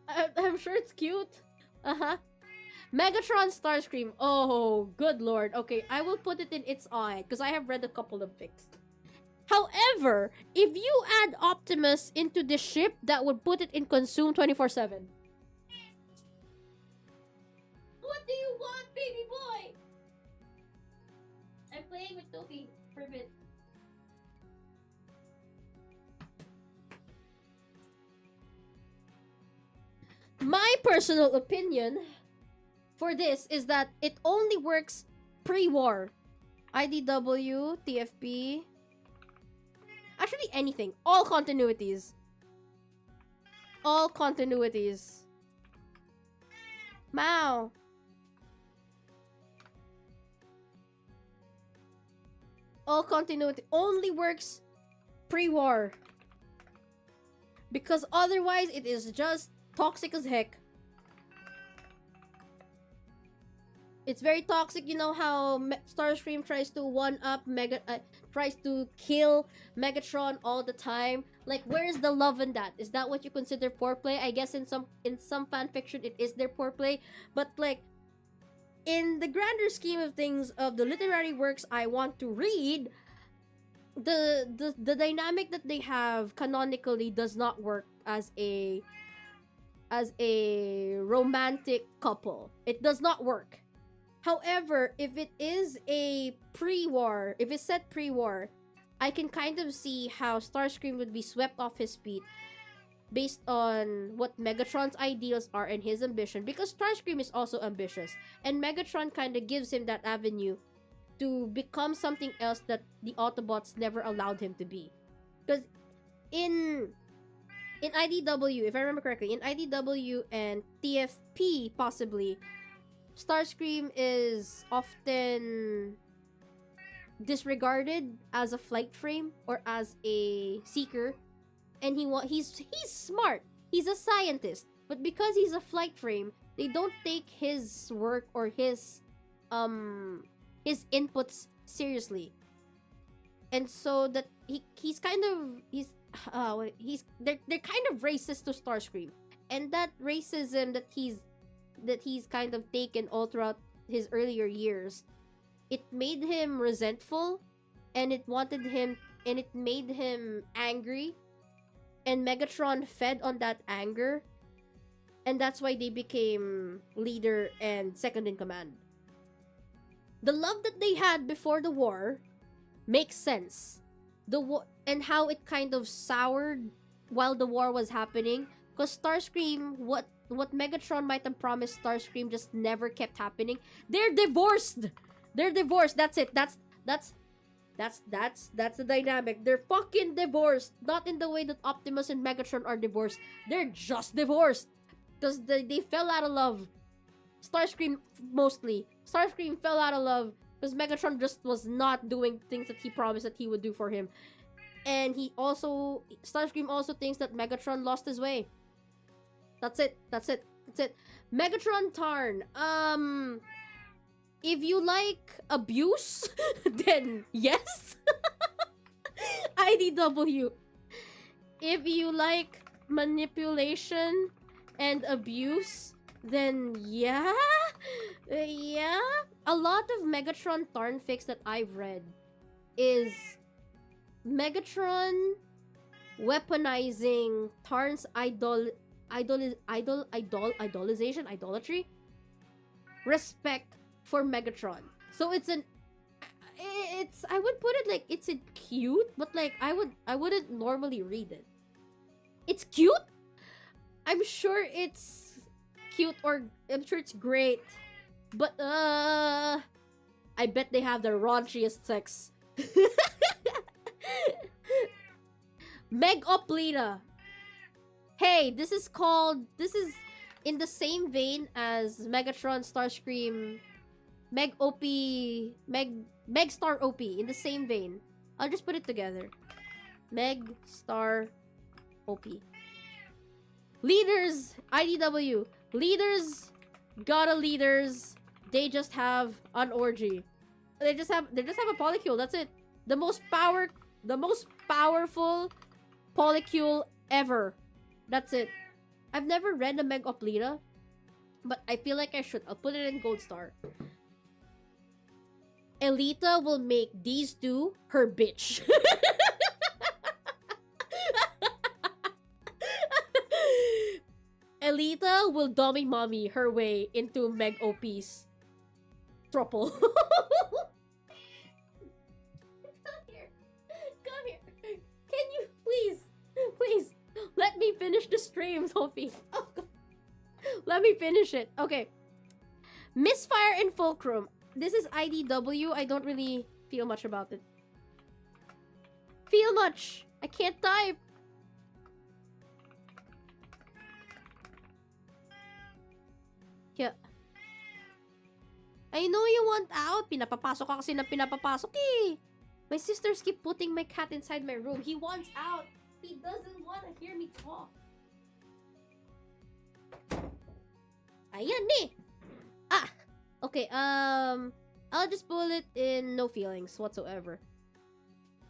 I'm sure it's cute. Uh-huh. Megatron Starscream. Oh, good lord. Okay, I will put it in its eye because I have read a couple of fics. However, if you add Optimus into this ship, that would put it in consume 24/7. What do you want, baby boy? I'm playing with Toki for a bit. My personal opinion for this is that it only works pre-war. IDW, TFP. Actually, anything. All continuities. All continuities. Mao. All continuity only works pre-war. Because otherwise, it is just toxic as heck. It's very toxic. You know how Starscream tries to one-up tries to kill Megatron all the time. Like, where is the love in that? Is that what you consider foreplay? I guess in some fan fiction it is their foreplay, but like in the grander scheme of things of the literary works I want to read, the dynamic that they have canonically does not work as a romantic couple. It does not work. However, if it is a pre-war, if it's set pre-war, I can kind of see how Starscream would be swept off his feet based on what Megatron's ideals are and his ambition, because Starscream is also ambitious, and Megatron kind of gives him that avenue to become something else that the Autobots never allowed him to be. Because in IDW, if I remember correctly, in IDW and TFP possibly, Starscream is often disregarded as a flight frame or as a seeker, and he's smart. He's a scientist, but because he's a flight frame, they don't take his work or his inputs seriously, and so that they're kind of racist to Starscream, and that racism that he's kind of taken all throughout his earlier years, it made him resentful, and it made him angry, and Megatron fed on that anger, and that's why they became leader and second in command. The love that they had before the war makes sense. And how it kind of soured while the war was happening, because Starscream, what Megatron might have promised Starscream just never kept happening. They're divorced. That's it. That's the dynamic. They're fucking divorced. Not in the way that Optimus and Megatron are divorced. They're just divorced because they fell out of love. Starscream mostly. Starscream fell out of love because Megatron just was not doing things that he promised that he would do for him. And Starscream also thinks that Megatron lost his way. That's it. That's it. Megatron Tarn. If you like abuse, then yes. IDW. If you like manipulation and abuse, then yeah. Yeah. A lot of Megatron Tarn fics that I've read is Megatron weaponizing Tarn's idolatry, respect for Megatron. So it's I would put it like it's a cute, but like I wouldn't normally read it. It's cute. I'm sure it's cute, or I'm sure it's great, but I bet they have the raunchiest sex. Meg Oplita. Hey, this is in the same vein as Megatron Starscream, Meg OP, Meg Star OP, in the same vein. I'll just put it together. Meg Star OP. Leaders, IDW. Leaders, gotta leaders. They just have an orgy. They just have a polycule. That's it. The most powerful polycule ever. That's it. I've never read a Meg Oplita, but I feel like I should. I'll put it in Gold Star. Elita will make these two her bitch. Elita will dummy mommy her way into Meg OP's throuple. Come here. Come here. Can you please let me finish the stream, Sophie? Oh, God. Let me finish it. Okay. Misfire in Fulcrum. This is IDW. I don't really feel much about it. Feel much. I can't type. Yeah. I know you want out. Pinapapasok ka kasi ng pinapapasok eh. My sisters keep putting my cat inside my room. He wants out. He doesn't want to hear me talk. Ayan eh. Ah. Okay, I'll just pull it in no feelings whatsoever.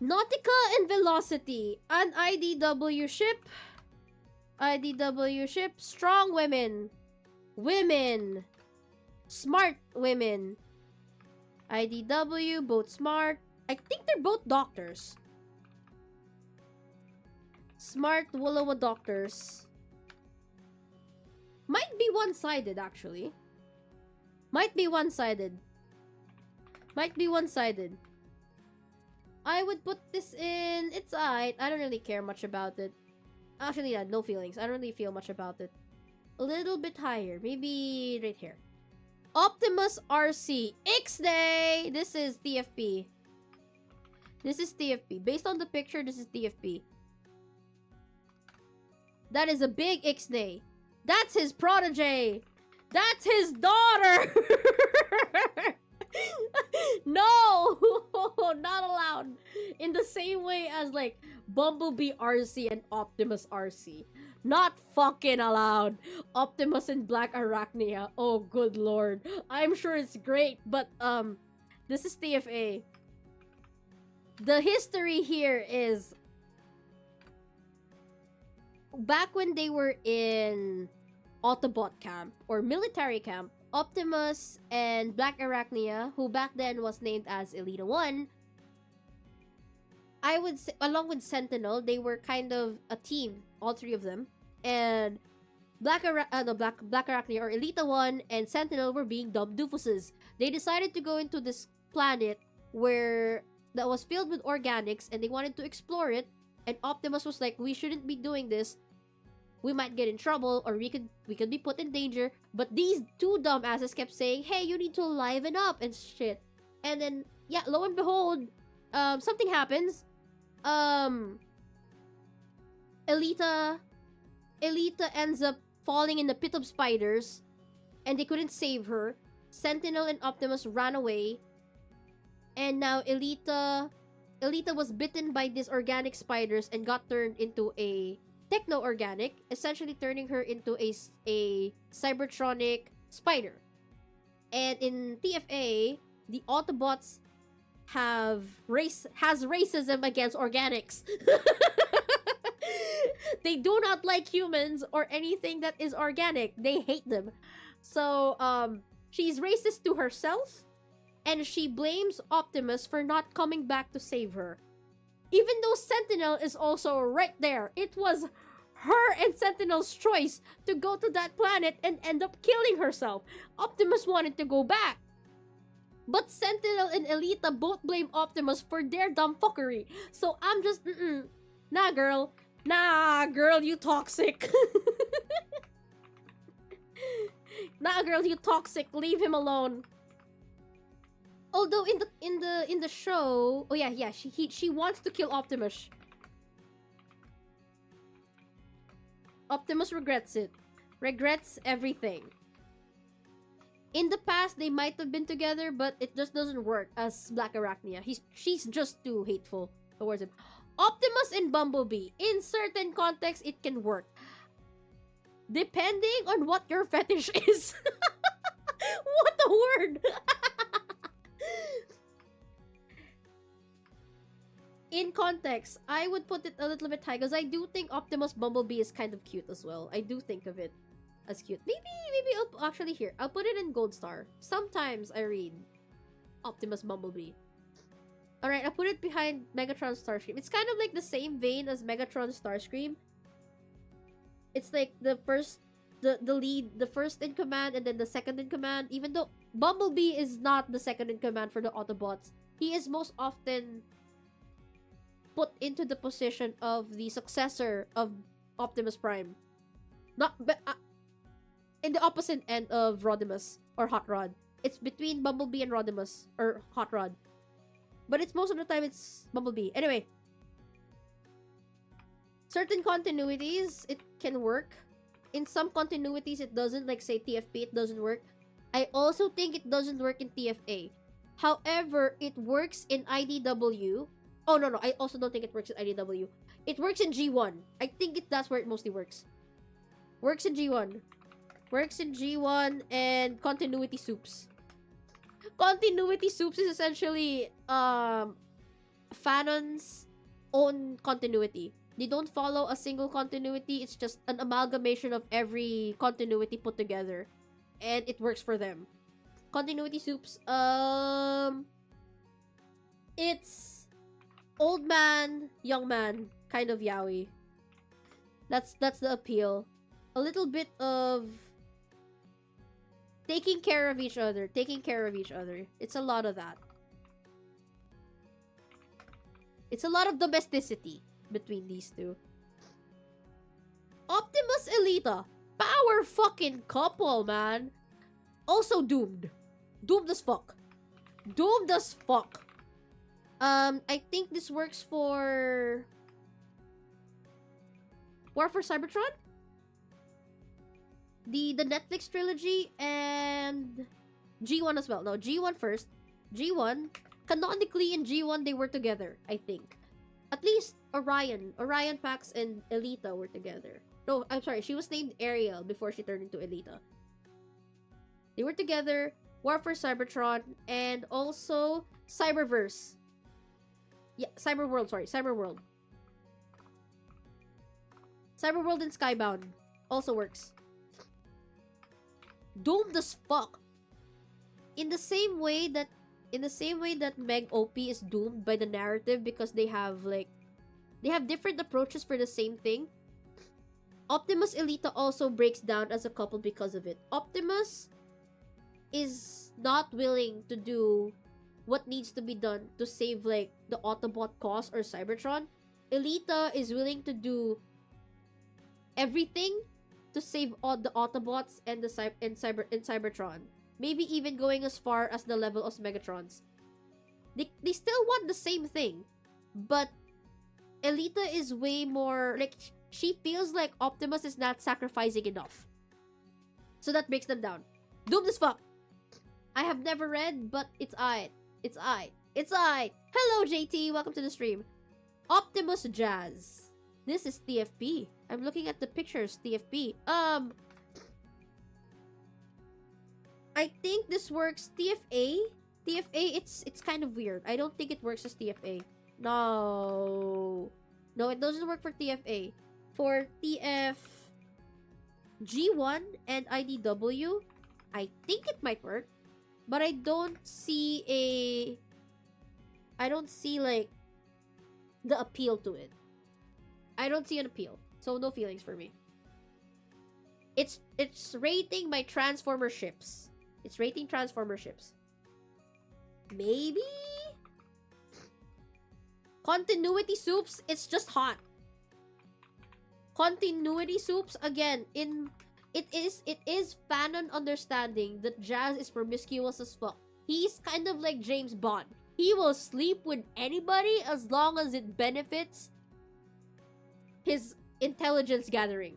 Nautica and Velocity. An IDW ship. IDW ship. Strong women. Women. Smart women. IDW, both smart. I think they're both doctors. Smart Willowa doctors. Might be one-sided, actually. Might be one-sided. Might be one-sided. I would put this in... It's alright. I don't really care much about it. Actually, yeah, no feelings. I don't really feel much about it. A little bit higher. Maybe right here. Optimus RC. Ixnay! This is TFP. This is TFP. Based on the picture, this is TFP. That is a big Ixnay. That's his protege. That's his daughter. No, not allowed. In the same way as like Bumblebee RC and Optimus RC. Not fucking allowed. Optimus and Black Arachnia. Oh, good lord. I'm sure it's great, but this is TFA. The history here is back when they were in Autobot camp or military camp, Optimus and Black Arachnia, who back then was named as Elita 1, I would say, along with Sentinel, they were kind of a team, all three of them. And Black Arachnia or Elita 1 and Sentinel were being dumb doofuses. They decided to go into this planet where that was filled with organics and they wanted to explore it. And Optimus was like, we shouldn't be doing this. We might get in trouble or we could be put in danger. But these two dumbasses kept saying, hey, you need to liven up and shit. And then, yeah, lo and behold, something happens. Elita ends up falling in the pit of spiders and they couldn't save her. Sentinel and Optimus ran away. And now Elita was bitten by these organic spiders and got turned into a techno-organic, essentially turning her into a cybertronic spider. And in TFA, the Autobots has racism against organics. They do not like humans or anything that is organic. They hate them. So, she's racist to herself, and she blames Optimus for not coming back to save her. Even though Sentinel is also right there. It was her and Sentinel's choice to go to that planet and end up killing herself. Optimus wanted to go back. But Sentinel and Elita both blame Optimus for their dumb fuckery. So I'm just, nah girl, you toxic. Nah girl, you toxic, leave him alone. Although in the show, oh yeah, she wants to kill Optimus. Optimus regrets it. Regrets everything. In the past, they might have been together, but it just doesn't work as Black Arachnia. She's just too hateful towards him. Optimus and Bumblebee. In certain contexts, it can work. Depending on what your fetish is. What a word! In context, I would put it a little bit high because I do think Optimus Bumblebee is kind of cute as well. I do think of it as cute. Maybe I'll actually here. I'll put it in Gold Star. Sometimes I read Optimus Bumblebee. Alright, I'll put it behind Megatron Starscream. It's kind of like the same vein as Megatron Starscream. It's like the lead, the first in command and then the second in command. Even though Bumblebee is not the second in command for the Autobots, he is most often put into the position of the successor of Optimus Prime. Not in the opposite end of Rodimus or Hot Rod. It's between Bumblebee and Rodimus or Hot Rod. But it's most of the time it's Bumblebee. Anyway, certain continuities it can work. In some continuities it doesn't, like say TFP, it doesn't work. I also think it doesn't work in TFA. However, it works in IDW. Oh, no. I also don't think it works in IDW. It works in G1. I think that's where it mostly works. Works in G1. Works in G1 and Continuity Soups. Continuity Soups is essentially Fanon's own continuity. They don't follow a single continuity. It's just an amalgamation of every continuity put together. And it works for them. Continuity Soups, it's old man, young man, kind of yaoi. That's the appeal. A little bit of taking care of each other. It's a lot of that. It's a lot of domesticity between these two. Optimus Elita. Power fucking couple, man. Also doomed. Doomed as fuck. I think this works for War for Cybertron? The Netflix trilogy and G1 as well. No, G1 first. G1. Canonically in G1 they were together, I think. At least Orion, Pax, and Elita were together. No, I'm sorry. She was named Ariel before she turned into Elita. They were together. War for Cybertron and also Cyberverse. Yeah, Cyberworld and Skybound also works. Doomed as fuck. In the same way that Meg OP is doomed by the narrative because they have different approaches for the same thing. Optimus Elita also breaks down as a couple because of it. Optimus is not willing to do what needs to be done to save the Autobot cause or Cybertron. Elita is willing to do everything to save all the Autobots and Cybertron. Maybe even going as far as the level of Megatrons. They still want the same thing, but Elita is way more she feels like Optimus is not sacrificing enough. So that breaks them down. Doomed as fuck. I have never read, but it's aight. It's aight. Hello, JT. Welcome to the stream. Optimus Jazz. This is TFP. I'm looking at the pictures, TFP. I think this works TFA. TFA, it's kind of weird. I don't think it works as TFA. No. No, it doesn't work for TFA. For TF G1 and IDW, I think it might work. But I don't see like the appeal to it. I don't see an appeal. So no feelings for me. It's rating my Transformer ships. It's rating Transformer ships. Maybe? Continuity soups, it's just hot. Continuity soups, again, it is fanon understanding that Jazz is promiscuous as fuck. He's kind of like James Bond. He will sleep with anybody as long as it benefits his intelligence gathering.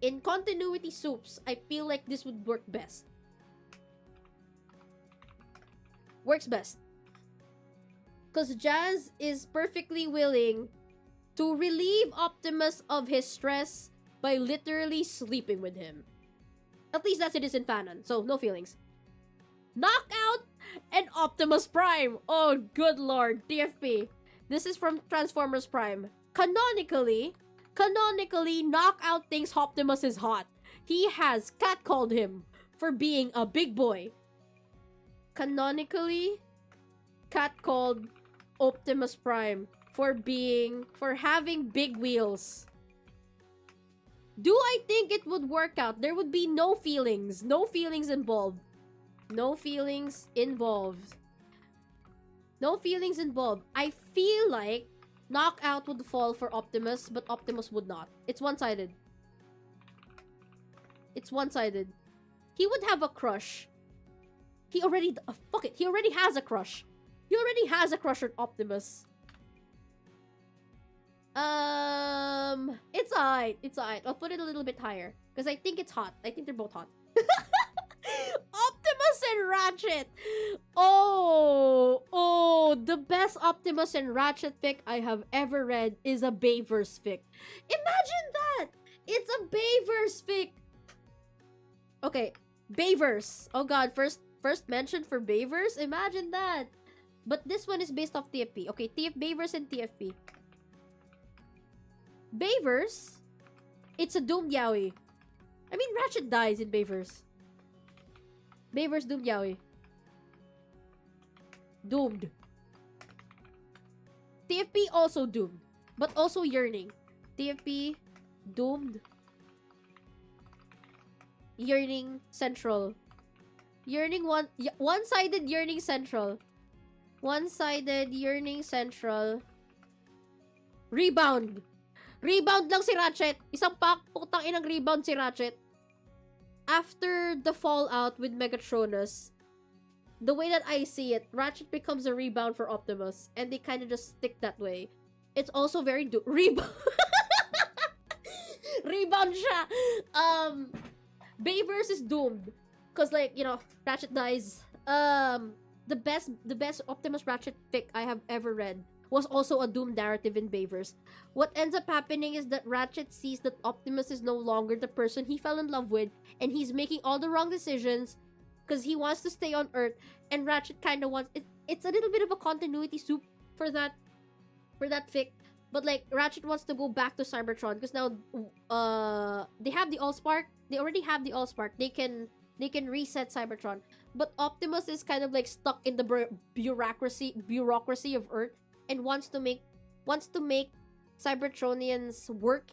In continuity soups, I feel like this would work best. Works best. Because Jazz is perfectly willing to relieve Optimus of his stress by literally sleeping with him. At least that's it is in fanon, so no feelings. Knockout and Optimus Prime. Oh, good lord, TFP. This is from Transformers Prime. Canonically, Knockout thinks Optimus is hot. He has catcalled him for being a big boy. Canonically, catcalled Optimus Prime for having big wheels. Do I think it would work out? There would be no feelings. No feelings involved. No feelings involved. No feelings involved. I feel like Knockout would fall for Optimus, but Optimus would not. It's one-sided. It's one-sided. He would have a crush. He already... fuck it. He already has a crush. He already has a crush on Optimus. It's alright. It's alright. I'll put it a little bit higher. Because I think it's hot. I think they're both hot. Optimus and Ratchet! Oh, the best Optimus and Ratchet fic I have ever read is a Bayverse fic. Imagine that! It's a Bayverse fic! Okay, Bayverse. Oh god, first mention for Bayverse? Imagine that! But this one is based off TFP. Okay, Bayverse and TFP. Bayverse, it's a doomed yaoi. I mean, Ratchet dies in Bayverse. Bayverse doomed yaoi. Doomed. TFP also doomed, but also yearning. TFP doomed. Yearning central. Yearning one-sided yearning central. One-sided yearning central. Rebound. Rebound lang si Ratchet. Isang putang inang rebound si Ratchet. After the fallout with Megatronus, the way that I see it, Ratchet becomes a rebound for Optimus, and they kind of just stick that way. It's also very rebound. Rebound siya. Bayverse is doomed, cause like, you know, Ratchet dies. The best Optimus Ratchet fic I have ever read was also a doomed narrative in Bayverse. What ends up happening is that Ratchet sees that Optimus is no longer the person he fell in love with, and he's making all the wrong decisions because he wants to stay on Earth, and Ratchet kind of wants it. It's a little bit of a continuity soup for that fic, but like Ratchet wants to go back to Cybertron because now they have the Allspark. They already have the Allspark. They can reset Cybertron, but Optimus is kind of like stuck in the bureaucracy of Earth and wants to make Cybertronians work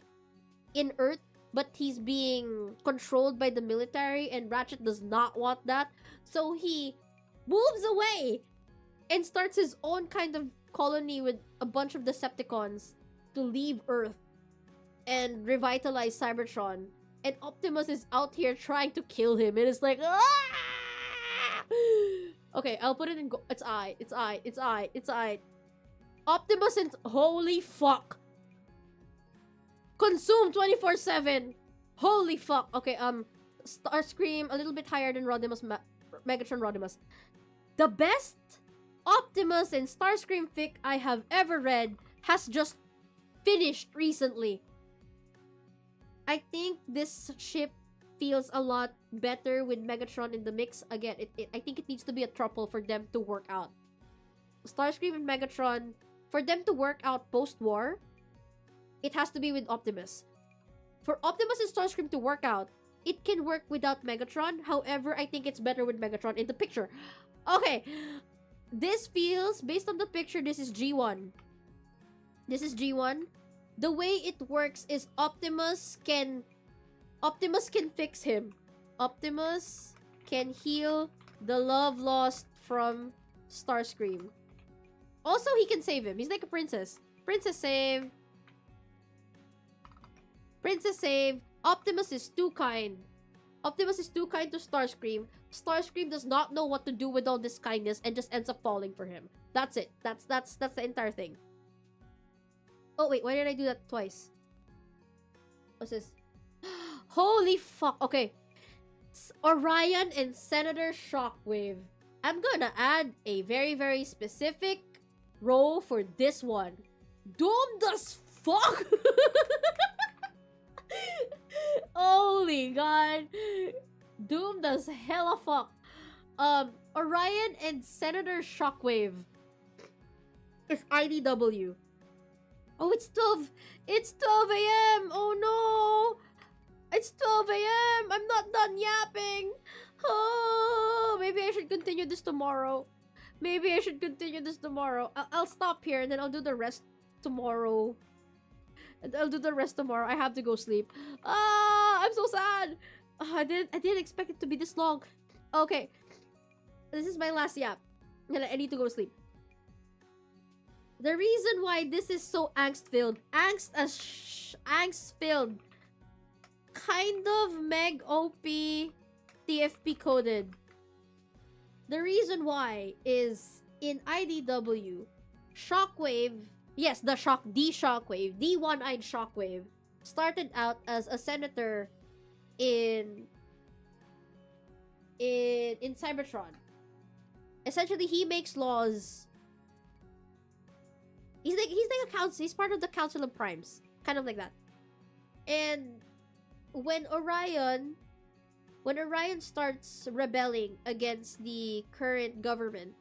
in Earth, but he's being controlled by the military, and Ratchet does not want that. So he moves away and starts his own kind of colony with a bunch of Decepticons to leave Earth and revitalize Cybertron. And Optimus is out here trying to kill him. And it's like, ah! Okay, I'll put it in it's I. Optimus and holy fuck. Consume 24/7. Holy fuck. Okay, Starscream a little bit higher than Rodimus Megatron Rodimus. The best Optimus and Starscream fic I have ever read has just finished recently. I think this ship feels a lot better with Megatron in the mix. Again, I think it needs to be a throuple for them to work out. Starscream and Megatron, for them to work out post-war, it has to be with Optimus. For Optimus and Starscream to work out, it can work without Megatron. However, I think it's better with Megatron in the picture. Okay. This feels, based on the picture, this is G1. This is G1. The way it works is Optimus can fix him. Optimus can heal the love lost from Starscream. Also, he can save him. He's like a princess. Princess save. Princess save. Optimus is too kind. Optimus is too kind to Starscream. Starscream does not know what to do with all this kindness and just ends up falling for him. That's it. That's the entire thing. Oh wait, why did I do that twice? What's this? Holy fuck. Okay. Orion and Senator Shockwave. I'm gonna add a very, very specific role for this one. Doomed as fuck! Holy god. Doomed as hella fuck. Orion and Senator Shockwave is IDW. Oh, it's 12. It's 12 a.m. Oh no. It's 12 a.m. I'm not done yapping. Oh, maybe I should continue this tomorrow. Maybe I should continue this tomorrow. I'll stop here and then I'll do the rest tomorrow. I'll do the rest tomorrow. I have to go sleep. Ah, I'm so sad. I didn't expect it to be this long. Okay. This is my last yap. And I need to go sleep. The reason why this is so angst-filled. Angst-filled. Kind of Meg OP TFP coded. The reason why is in IDW, Shockwave, yes, the Shockwave, the one-eyed Shockwave, started out as a senator in Cybertron. Essentially, he makes laws. He's like a council. He's part of the Council of Primes, kind of like that. And when Orion starts rebelling against the current government,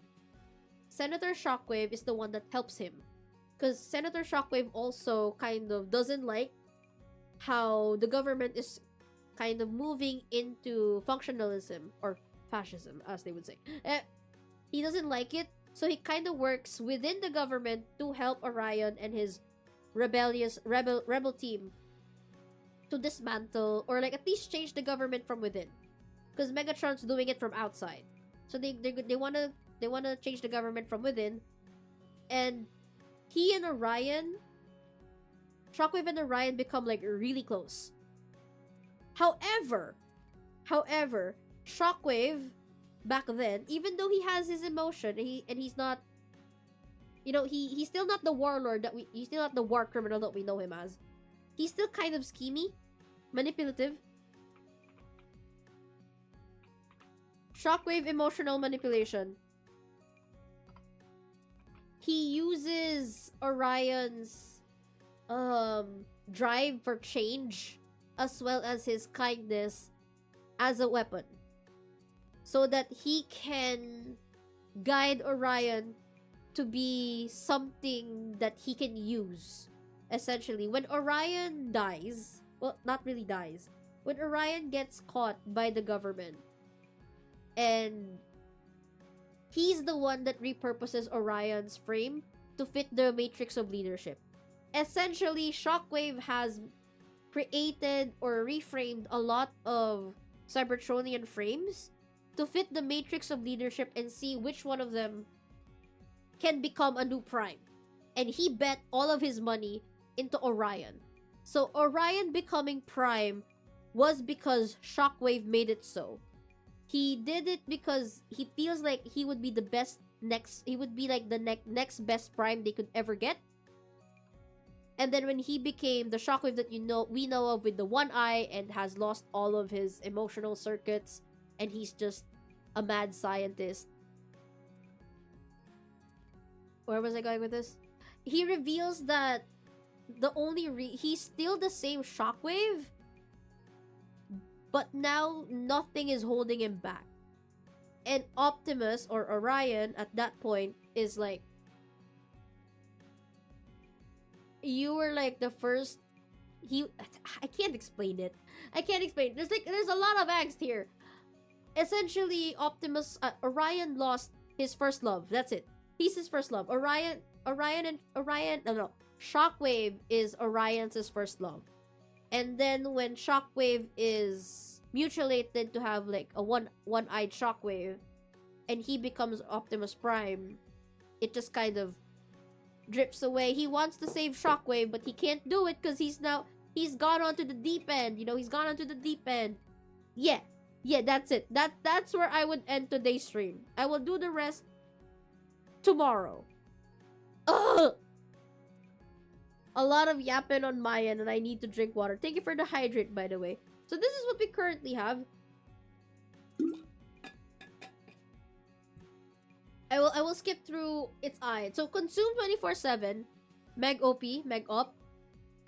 Senator Shockwave is the one that helps him. Because Senator Shockwave also kind of doesn't like how the government is kind of moving into functionalism or fascism, as they would say. He doesn't like it, so he kind of works within the government to help Orion and his rebel team to dismantle or like at least change the government from within. Because Megatron's doing it from outside, so they wanna change the government from within, and he and Orion, Shockwave and Orion become like really close. However, Shockwave back then, even though he has his emotion, he's not, he's still not the warlord he's still not the war criminal that we know him as. He's still kind of schemy, manipulative. Shockwave emotional manipulation. He uses Orion's drive for change as well as his kindness as a weapon, so that he can guide Orion to be something that he can use. Essentially, when Orion dies, well, not really dies, when Orion gets caught by the government, and he's the one that repurposes Orion's frame to fit the matrix of leadership. Essentially, Shockwave has created or reframed a lot of Cybertronian frames to fit the matrix of leadership and see which one of them can become a new prime. And he bet all of his money into Orion. So Orion becoming prime was because Shockwave made it so. He did it because he feels like he would be the best he would be like the next best prime they could ever get. And then when he became the Shockwave that we know of with the one eye and has lost all of his emotional circuits, and he's just a mad scientist. Where was I going with this? He reveals that he's still the same Shockwave, but now nothing is holding him back. And Optimus or Orion at that point is like, you were like the first. I can't explain it. There's a lot of angst here. Essentially, Orion lost his first love. That's it. He's his first love. Orion. No. Shockwave is Orion's first love. And then when Shockwave is mutilated to have like a one-eyed Shockwave, and he becomes Optimus Prime, it just kind of drips away. He wants to save Shockwave, but he can't do it because he's gone onto the deep end. He's gone onto the deep end. Yeah, that's it. That's where I would end today's stream. I will do the rest tomorrow. Ugh! A lot of yapping on my end, and I need to drink water. Thank you for the hydrate, by the way. So this is what we currently have. I will skip through its eye. So consume 24/7, Meg OP, Meg Op,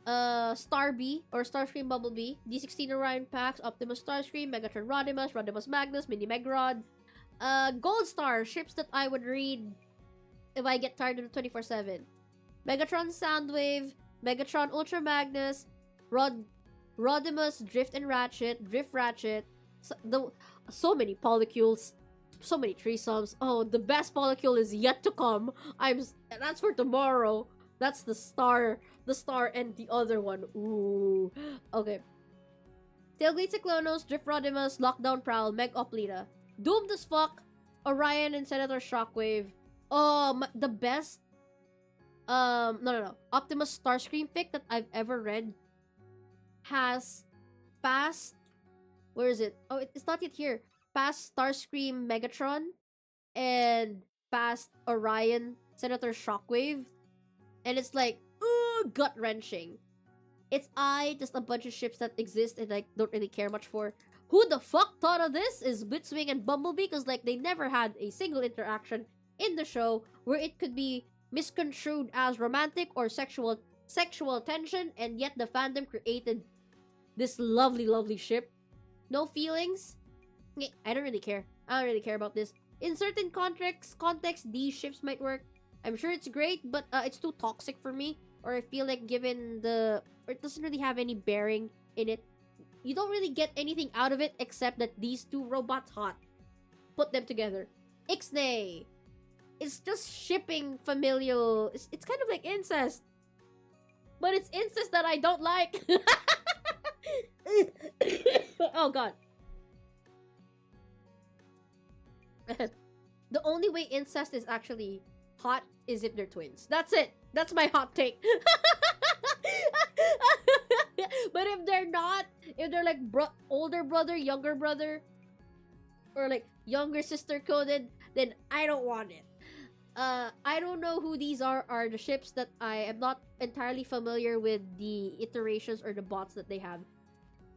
Starby or Starscream Bumblebee, D16 Orion Pax, Optimus Starscream, Megatron Rodimus, Rodimus Magnus, Mini Megrod, Gold Star, ships that I would read if I get tired of the 24/7. Megatron Soundwave, Megatron Ultra Magnus, Rodimus Drift and Ratchet, Drift Ratchet, so many polycules, so many threesomes. Oh, the best polycule is yet to come. That's for tomorrow. That's the star and the other one. Ooh. Okay. Tailgate Cyclonos, Drift Rodimus, Lockdown Prowl, Meg Oplita. Doomed as fuck, Orion and Senator Shockwave. The best no. Optimus Starscream fic that I've ever read has past, where is it? Oh, it's not yet here. Past Starscream Megatron and past Orion Senator Shockwave. And it's like, ooh, gut-wrenching. It's just a bunch of ships that exist and I don't really care much for. Who the fuck thought of this is Blitzwing and Bumblebee? Because like they never had a single interaction in the show where it could be misconstrued as romantic or sexual tension, and yet the fandom created this lovely ship. No feelings. I don't really care. I don't really care about this. In certain context, these ships might work. I'm sure it's great, but it's too toxic for me. Or I feel like it doesn't really have any bearing in it. You don't really get anything out of it except that these two robots hot. Put them together. Ixnay. It's just shipping familial. It's kind of like incest. But it's incest that I don't like. Oh god. The only way incest is actually hot is if they're twins. That's it. That's my hot take. But if they're not, if they're like older brother, younger brother, or like younger sister coded, then I don't want it. I don't know who these are the ships that I am not entirely familiar with the iterations or the bots that they have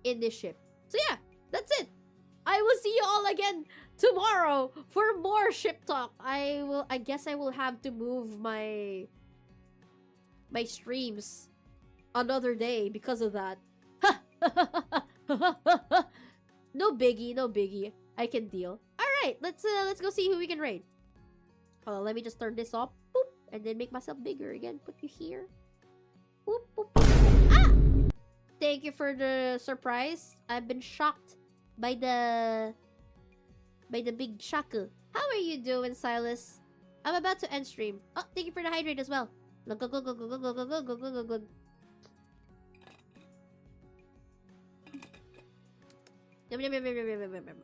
in this ship. So yeah, that's it. I will see you all again tomorrow for more ship talk. I guess I will have to move my streams another day because of that. No biggie. I can deal. Alright, let's go see who we can raid. Hold on, let me just turn this off. Boop, and then make myself bigger again. Put you here. Boop, boop, boop. Ah! Thank you for the surprise. I've been shocked by the big shaku. How are you doing, Silas? I'm about to end stream. Oh, thank you for the hydrate as well. Glug, glug, glug, glug, glug, glug, glug, glug, glug, glug, glug. Yum, yum, yum, yum, yum, yum, yum, yum.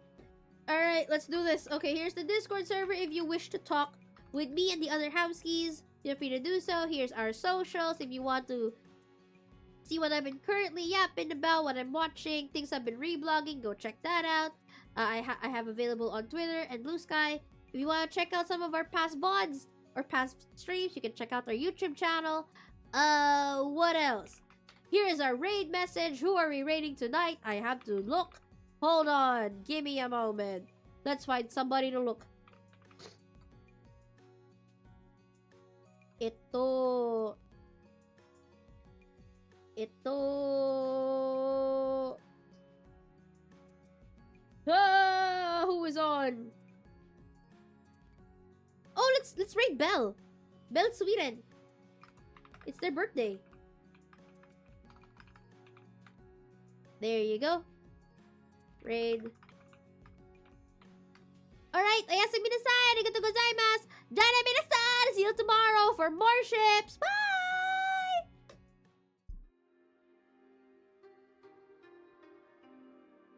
Alright, let's do this. Okay, here's the Discord server if you wish to talk with me and the other housekeys. Feel free to do so. Here's our socials if you want to see what I've been currently yapping about, what I'm watching, things I've been reblogging. Go check that out. I have available on Twitter and Blue Sky. If you want to check out some of our past VODs or past streams, you can check out our YouTube channel. What else? Here is our raid message. Who are we raiding tonight? I have to look. Hold on. Give me a moment. Let's find somebody to look. Ito. Ito... Ah, who is on? Oh, let's raid Bell. Bell Sweden. It's their birthday. There you go. Raid. Alright, ayasumi nasai. Arigatou gozaimasu. Jana minasan. See you tomorrow for more ships. Bye!